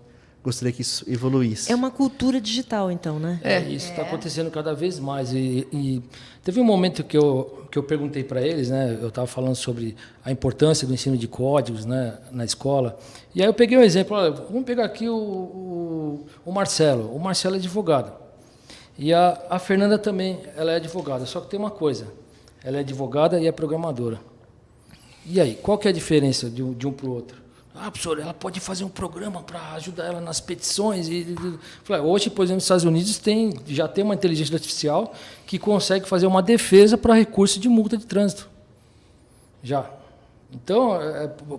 gostaria que isso evoluísse. É uma cultura digital, então, né? Isso está acontecendo cada vez mais. E teve um momento que eu perguntei para eles, né? Eu estava falando sobre a importância do ensino de códigos, né, na escola. E aí eu peguei um exemplo. Olha, vamos pegar aqui o Marcelo. O Marcelo é advogado. E a Fernanda também, ela é advogada. Só que tem uma coisa. Ela é advogada e é programadora. E aí, qual que é a diferença de um para o outro? Professor, ela pode fazer um programa para ajudar ela nas petições. Hoje, por exemplo, nos Estados Unidos já tem uma inteligência artificial que consegue fazer uma defesa para recurso de multa de trânsito. Já. Então,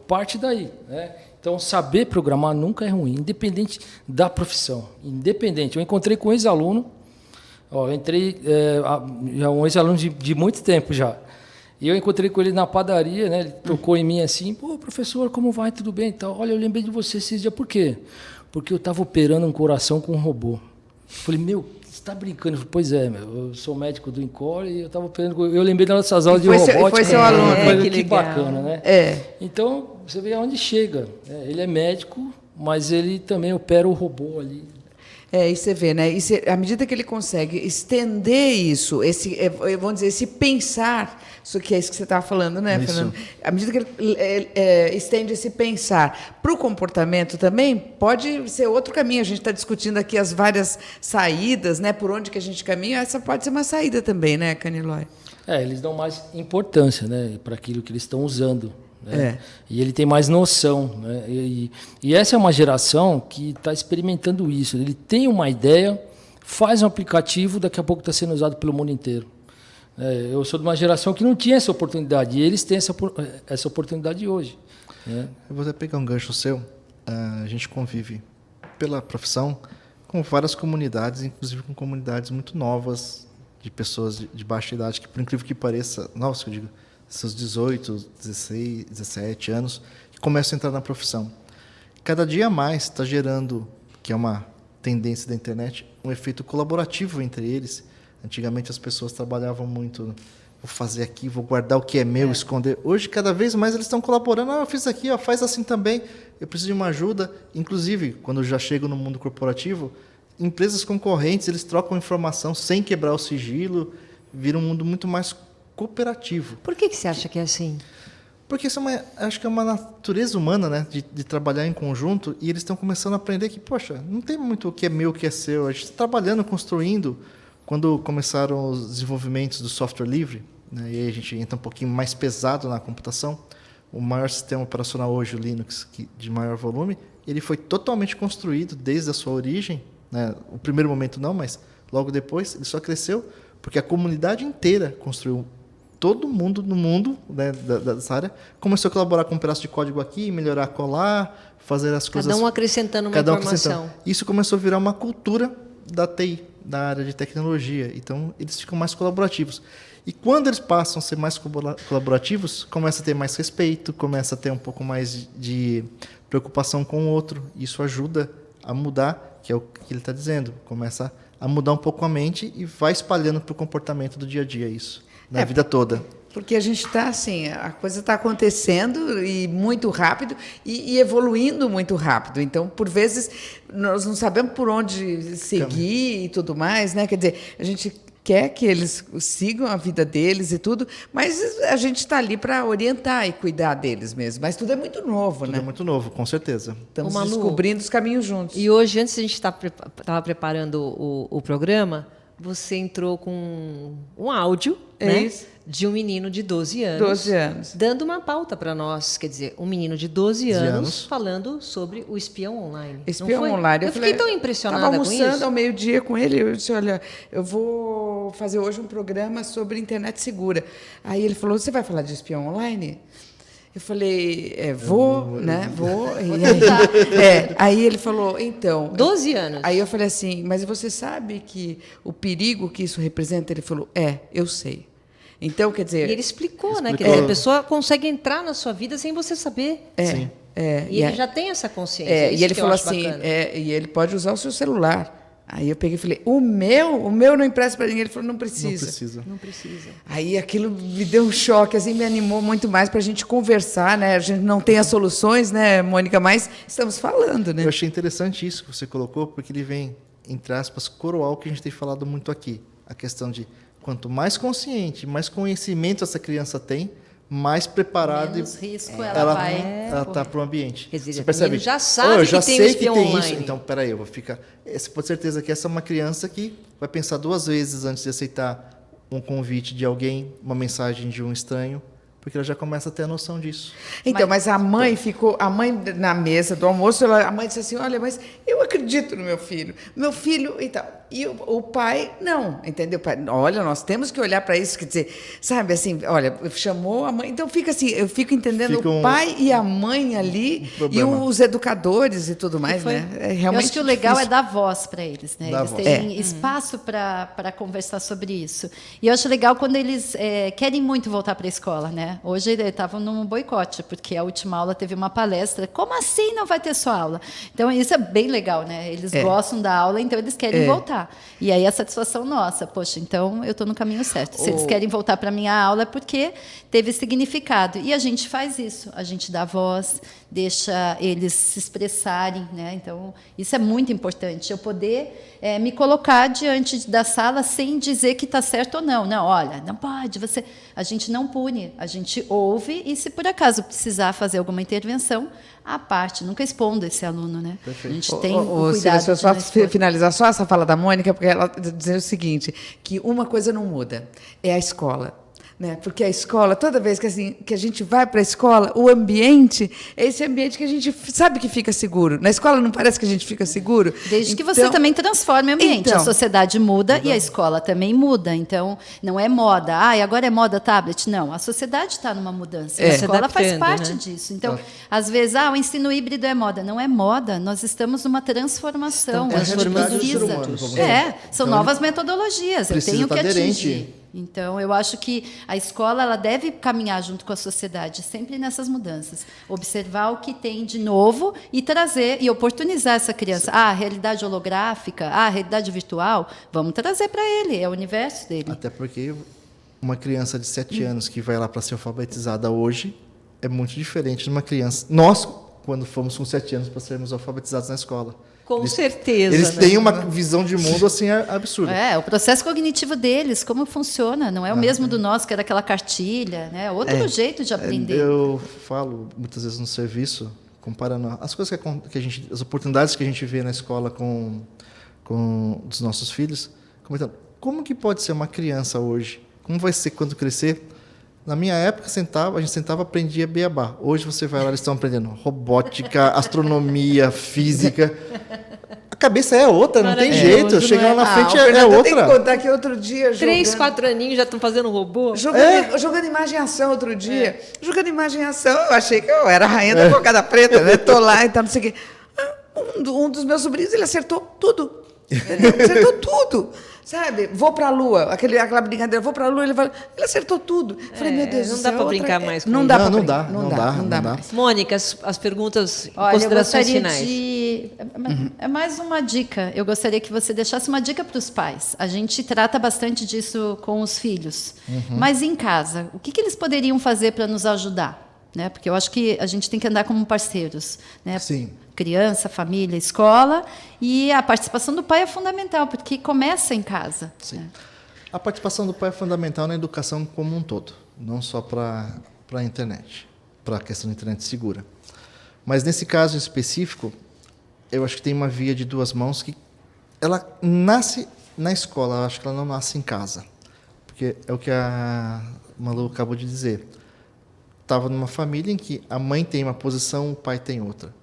parte daí, né? Então, saber programar nunca é ruim, independente da profissão. Independente. Eu encontrei com um ex-aluno, eu entrei, já um ex-aluno de muito tempo já. E eu encontrei com ele na padaria, né? Ele tocou em mim assim, pô, professor, como vai? Tudo bem? Então, olha, eu lembrei de você esses dias. Por quê? Porque eu estava operando um coração com um robô. Eu falei, você está brincando? Eu falei, pois é, eu sou médico do Encore e eu estava operando... Eu lembrei das nossas aulas de robótica. Foi seu aluno. Que bacana, né? Então, você vê aonde chega. Ele é médico, mas ele também opera o robô ali. E você vê, né? À medida que ele consegue estender isso, vamos dizer, esse pensar, isso que é isso que você estava falando, né, Fernando? À medida que ele estende esse pensar para o comportamento também, pode ser outro caminho. A gente está discutindo aqui as várias saídas, né? Por onde que a gente caminha, essa pode ser uma saída também, né, Canilói? Eles dão mais importância, né, para aquilo que eles estão usando. Né? E ele tem mais noção. Né? E essa é uma geração que está experimentando isso. Ele tem uma ideia, faz um aplicativo, daqui a pouco está sendo usado pelo mundo inteiro. Eu sou de uma geração que não tinha essa oportunidade, e eles têm essa oportunidade hoje. Né? Eu vou até pegar um gancho seu. A gente convive, pela profissão, com várias comunidades, inclusive com comunidades muito novas, de pessoas de baixa idade, que, por incrível que pareça, eu digo, seus 18, 16, 17 anos, que começam a entrar na profissão. Cada dia mais está gerando, que é uma tendência da internet, um efeito colaborativo entre eles. Antigamente as pessoas trabalhavam muito, vou fazer aqui, vou guardar o que é meu, esconder. Hoje, cada vez mais, eles estão colaborando. Eu fiz aqui, faz assim também. Eu preciso de uma ajuda. Inclusive, quando eu já chego no mundo corporativo, empresas concorrentes, eles trocam informação sem quebrar o sigilo, vira um mundo muito mais cooperativo. Por que você acha que é assim? Porque isso acho que é uma natureza humana, né, de trabalhar em conjunto, e eles estão começando a aprender que, poxa, não tem muito o que é meu, o que é seu. A gente está trabalhando, construindo. Quando começaram os desenvolvimentos do software livre, né, e aí a gente entra um pouquinho mais pesado na computação, o maior sistema operacional hoje, o Linux, de maior volume, ele foi totalmente construído desde a sua origem. Né, o primeiro momento não, mas logo depois ele só cresceu porque a comunidade inteira construiu. Todo mundo no mundo, né, dessa área começou a colaborar com um pedaço de código aqui, melhorar, colar, fazer as coisas... Cada um acrescentando uma informação. Isso começou a virar uma cultura da TI, da área de tecnologia. Então, eles ficam mais colaborativos. E quando eles passam a ser mais colaborativos, começa a ter mais respeito, começa a ter um pouco mais de preocupação com o outro. Isso ajuda a mudar, que é o que ele está dizendo. Começa a mudar um pouco a mente e vai espalhando para o comportamento do dia a dia isso. Na vida toda. Porque a gente está assim, a coisa está acontecendo e muito rápido e evoluindo muito rápido. Então, por vezes, nós não sabemos por onde seguir e tudo mais, né? Quer dizer, a gente quer que eles sigam a vida deles e tudo, mas a gente está ali para orientar e cuidar deles mesmo. Mas tudo é muito novo, né? Tudo é muito novo, com certeza. Estamos descobrindo os caminhos juntos. E hoje, antes a gente estava preparando o programa, você entrou com um áudio, É né, isso. de um menino de 12 anos. 12 anos. Dando uma pauta para nós, quer dizer, um menino de 12 anos, anos. falando sobre o espião online. Espião Não foi? online. Eu fiquei tão impressionada Estava com almoçando isso. ao meio-dia com ele. Eu disse, olha, eu vou fazer hoje um programa sobre internet segura. Aí ele falou, você vai falar de espião online? Eu falei, vou, né? Vou. Aí ele falou, então... 12 anos. Aí eu falei assim, mas você sabe que o perigo que isso representa? Ele falou, eu sei. Então, quer dizer... E ele explicou, né? Quer Explicou. dizer, a pessoa consegue entrar na sua vida sem você saber. Sim. E ele já tem essa consciência. E isso ele que eu falou acho assim, bacana. e ele pode usar o seu celular. Aí eu peguei e falei, o meu não empresta para ninguém. Ele falou, não Não precisa. precisa. Não precisa. Aí aquilo me deu um choque, assim, me animou muito mais para a gente conversar, né? A gente não tem as soluções, né, Mônica, mas estamos falando, né? Eu achei interessante isso que você colocou, porque ele vem, entre aspas, coroar o que a gente tem falado muito aqui. A questão de quanto mais consciente, mais conhecimento essa criança tem, mais preparada Menos risco ela vai ela correr. está para o ambiente. Quer dizer, você o percebe? menino já sabe eu que já tem o sei que espião tem isso. online. Então, peraí, eu vou ficar... Você pode ter certeza que essa é uma criança que vai pensar 2 vezes antes de aceitar um convite de alguém, uma mensagem de um estranho, porque ela já começa a ter a noção disso. Então, mas a mãe na mesa do almoço, a mãe disse assim, olha, mas eu acredito no meu filho e tal. E o pai, não, entendeu? Pai, olha, nós temos que olhar para isso, quer dizer, sabe, assim, olha, chamou a mãe, então fica assim, eu fico entendendo Fica o pai e a mãe ali, e problema. os educadores e tudo mais, né? É Eu realmente acho que o legal difícil. é dar voz para eles, né? Dar Eles voz. terem espaço para conversar sobre isso. E eu acho legal quando eles querem muito voltar para a escola, né? Hoje eles estavam num boicote, porque a última aula teve uma palestra. Como assim não vai ter sua aula? Então, isso é bem legal, né? Eles gostam da aula, então eles querem voltar. E aí a satisfação nossa, poxa, então eu estou no caminho certo. Se eles querem voltar para a minha aula é porque teve significado. E a gente faz isso, a gente dá voz, deixa eles se expressarem, né? Então, isso é muito importante, eu poder me colocar diante da sala sem dizer que está certo ou não. Não, olha, não pode, a gente não pune, a gente ouve e, se por acaso precisar fazer alguma intervenção, à parte, nunca expondo esse aluno, né? Perfeito. A gente tem o Silvia, cuidado se eu de só não expor. finalizar só essa fala da Mônica, porque ela dizer o seguinte, que uma coisa não muda, é a escola. Né? Porque a escola, toda vez que a gente vai para a escola, o ambiente é esse ambiente que a gente sabe que fica seguro. Na escola não parece que a gente fica seguro? Desde que você também transforme o ambiente. Então, a sociedade muda e a escola também muda. Então, não é moda. Ah, e agora é moda tablet. Não, a sociedade está numa mudança. A Se escola faz adaptando, parte né? disso. Então, às vezes, o ensino híbrido é moda. Não é moda. Nós estamos numa transformação. Estão A gente transformando o precisa. ser humano, vamos São Então, novas metodologias. Eu precisa tenho que estar aderente. atingir. Então, eu acho que a escola ela deve caminhar junto com a sociedade, sempre nessas mudanças. Observar o que tem de novo e trazer, e oportunizar essa criança. A realidade holográfica, a realidade virtual, vamos trazer para ele, é o universo dele. Até porque uma criança de 7 anos que vai lá para ser alfabetizada hoje é muito diferente de uma criança... Nós, quando fomos com 7 anos para sermos alfabetizados na escola. Com certeza. Eles né? têm uma visão de mundo assim absurda. O processo cognitivo deles, como funciona, não é o mesmo do nosso, que era aquela cartilha, né? Outro jeito de aprender. Eu falo muitas vezes no serviço, comparando as coisas que a gente, as oportunidades que a gente vê na escola com os nossos filhos, comentando, como que pode ser uma criança hoje? Como vai ser quando crescer? Na minha época, a gente sentava e aprendia beabá. Hoje você vai lá, eles estão aprendendo robótica, astronomia, física. A cabeça é outra, não tem Maravilhoso, jeito. Chega lá na frente, o é Fernando tem que outra. contar que outro dia... 3, jogando- 4 aninhos já estão fazendo robô. Jogando imagem e ação outro dia. Jogando imagem e ação, eu achei que eu era a rainha da cocada preta, né? Tô lá e tal, não sei o quê. Um dos meus sobrinhos, ele acertou tudo. Entendeu? Acertou tudo. Sabe? Vou pra Lua, aquela brincadeira, vou pra Lua, ele acertou tudo. Eu falei, meu Deus não do dá céu, pra brincar mais com não isso. dá Não, pra não brincar. dá, não dá. mais. Mônica, as perguntas, Olha, eu considerações gostaria finais. de... É mais uma dica. Eu gostaria que você deixasse uma dica para os pais. A gente trata bastante disso com os filhos. Mas em casa, o que eles poderiam fazer para nos ajudar? Né? Porque eu acho que a gente tem que andar como parceiros. Né? Sim. Criança, família, escola. E a participação do pai é fundamental, porque começa em casa. Sim. Né? A participação do pai é fundamental na educação como um todo, não só para a internet, para a questão da internet segura. Mas nesse caso em específico, eu acho que tem uma via de 2 mãos que ela nasce Na escola, eu acho que ela não nasce em casa. Porque é o que a Malu acabou de dizer. Estava numa família em que a mãe tem uma posição, o pai tem outra.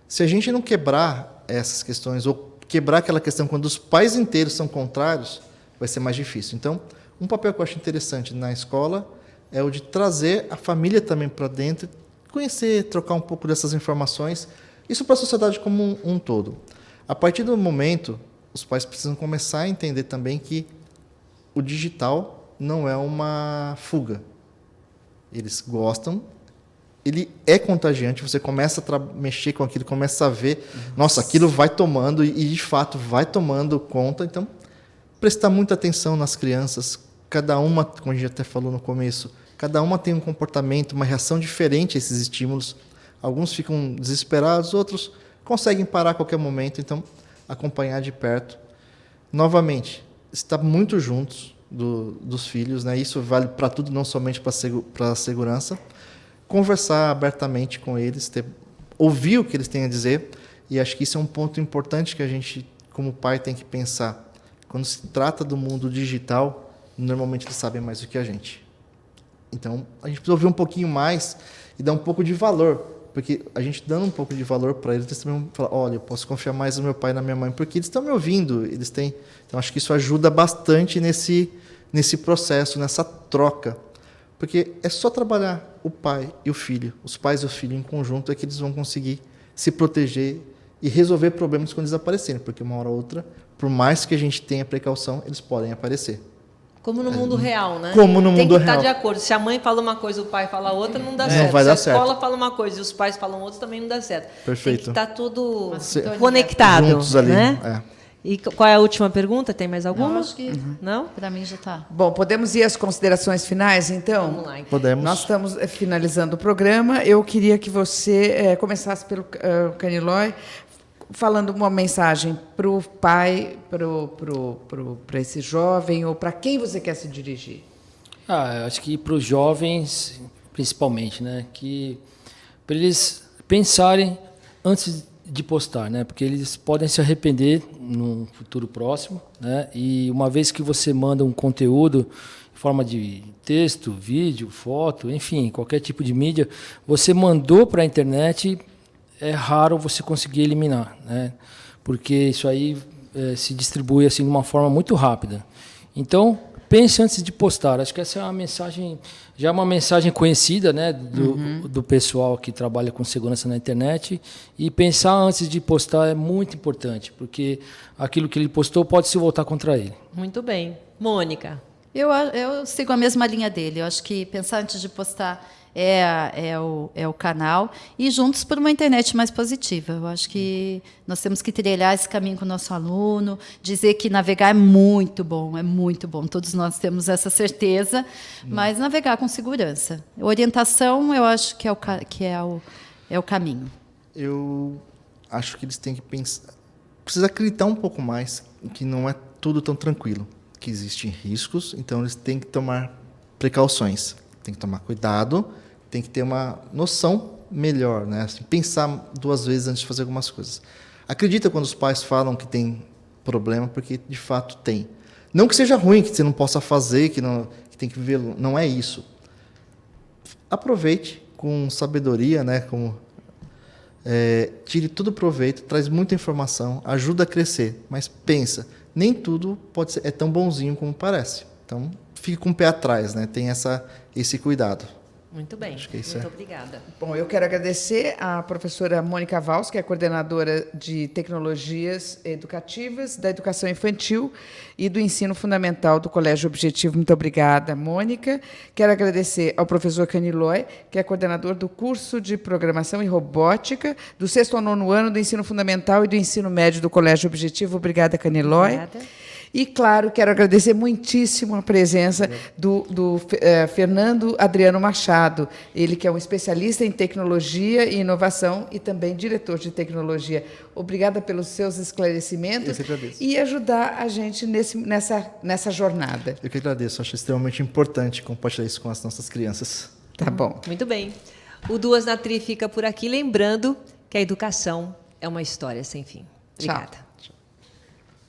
Se a gente não quebrar essas questões, ou quebrar aquela questão quando os pais inteiros são contrários, vai ser mais difícil. Então, um papel que eu acho interessante na escola é o de trazer a família também para dentro, conhecer, trocar um pouco dessas informações, isso para a sociedade como um todo. A partir do momento, os pais precisam começar a entender também que o digital não é uma fuga. Eles gostam, ele é contagiante, você começa a mexer com aquilo, começa a ver, nossa, aquilo vai tomando, e de fato vai tomando conta. Então, prestar muita atenção nas crianças, cada uma, como a gente até falou no começo, cada uma tem um comportamento, uma reação diferente a esses estímulos. Alguns ficam desesperados, outros conseguem parar a qualquer momento, então acompanhar de perto. Novamente, estar muito juntos dos filhos, né? Isso vale para tudo, não somente para a segurança. Conversar abertamente com eles, ouvir o que eles têm a dizer, e acho que isso é um ponto importante que a gente, como pai, tem que pensar. Quando se trata do mundo digital, normalmente eles sabem mais do que a gente. Então, a gente precisa ouvir um pouquinho mais e dar um pouco de valor, porque a gente dando um pouco de valor para eles, eles também vão falar, olha, eu posso confiar mais no meu pai e na minha mãe, porque eles estão me ouvindo, eles têm... Então, acho que isso ajuda bastante nesse processo, nessa troca, porque é só trabalhar o pai e o filho, os pais e o filho em conjunto, é que eles vão conseguir se proteger e resolver problemas quando eles aparecerem, porque uma hora ou outra, por mais que a gente tenha precaução, eles podem aparecer. Como no mundo real, né? Como no mundo Tem que real. estar de acordo. Se a mãe fala uma coisa, o pai fala outra, não dá Não certo. vai Se dar a certo. escola fala uma coisa e os pais falam outra, também não dá certo. Perfeito. Tem que estar tudo Uma sintonia. conectado, Juntos ali, né? é. E qual é a última pergunta? Tem mais alguma? Não, acho que Não? para mim já está. Bom, podemos ir às considerações finais, então? Vamos lá. Então. Podemos. Nós estamos finalizando o programa. Eu queria que você começasse pelo Canilói, falando uma mensagem para o pai, para esse jovem, ou para quem você quer se dirigir. Acho que para os jovens, principalmente, né, que para eles pensarem antes de postar, né, porque eles podem se arrepender no futuro próximo, né, e uma vez que você manda um conteúdo em forma de texto, vídeo, foto, enfim, qualquer tipo de mídia, você mandou para a internet, é raro você conseguir eliminar, né, porque isso aí se distribui assim de uma forma muito rápida. Então, pense antes de postar. Acho que essa é uma mensagem, já é uma mensagem conhecida, né, do pessoal que trabalha com segurança na internet. E pensar antes de postar é muito importante, porque aquilo que ele postou pode se voltar contra ele. Muito bem. Mônica. Eu sigo a mesma linha dele. Eu acho que pensar antes de postar é o canal, e juntos por uma internet mais positiva. Eu acho que nós temos que trilhar esse caminho com o nosso aluno, dizer que navegar é muito bom, todos nós temos essa certeza, mas navegar com segurança. Orientação, eu acho que é o caminho. Eu acho que eles têm que pensar... Precisa acreditar um pouco mais que não é tudo tão tranquilo, que existem riscos, então eles têm que tomar precauções, tem que tomar cuidado, tem que ter uma noção melhor, né? Assim, pensar 2 vezes antes de fazer algumas coisas. Acredita quando os pais falam que tem problema, porque de fato tem. Não que seja ruim, que você não possa fazer, que tem que viver, não é isso. Aproveite com sabedoria, né? Tire todo o proveito, traz muita informação, ajuda a crescer, mas pensa, nem tudo é tão bonzinho como parece. Então, fique com o pé atrás, né? Tem esse cuidado. Muito bem. Acho que isso Muito obrigada. Bom, eu quero agradecer à professora Mônica Valls, que é coordenadora de Tecnologias Educativas da Educação Infantil e do Ensino Fundamental do Colégio Objetivo. Muito obrigada, Mônica. Quero agradecer ao professor Canilói, que é coordenador do curso de Programação e Robótica do 6º ao 9º ano do Ensino Fundamental e do Ensino Médio do Colégio Objetivo. Obrigada, Canilói. Obrigada. E, claro, quero agradecer muitíssimo a presença do Fernando Adriano Machado, ele que é um especialista em tecnologia e inovação e também diretor de tecnologia. Obrigada pelos seus esclarecimentos Eu que agradeço. e ajudar a gente nessa jornada. Eu que agradeço, acho extremamente importante compartilhar isso com as nossas crianças. Tá bom. Muito bem. O Duas na Tri fica por aqui, lembrando que a educação é uma história sem fim. Obrigada. Tchau.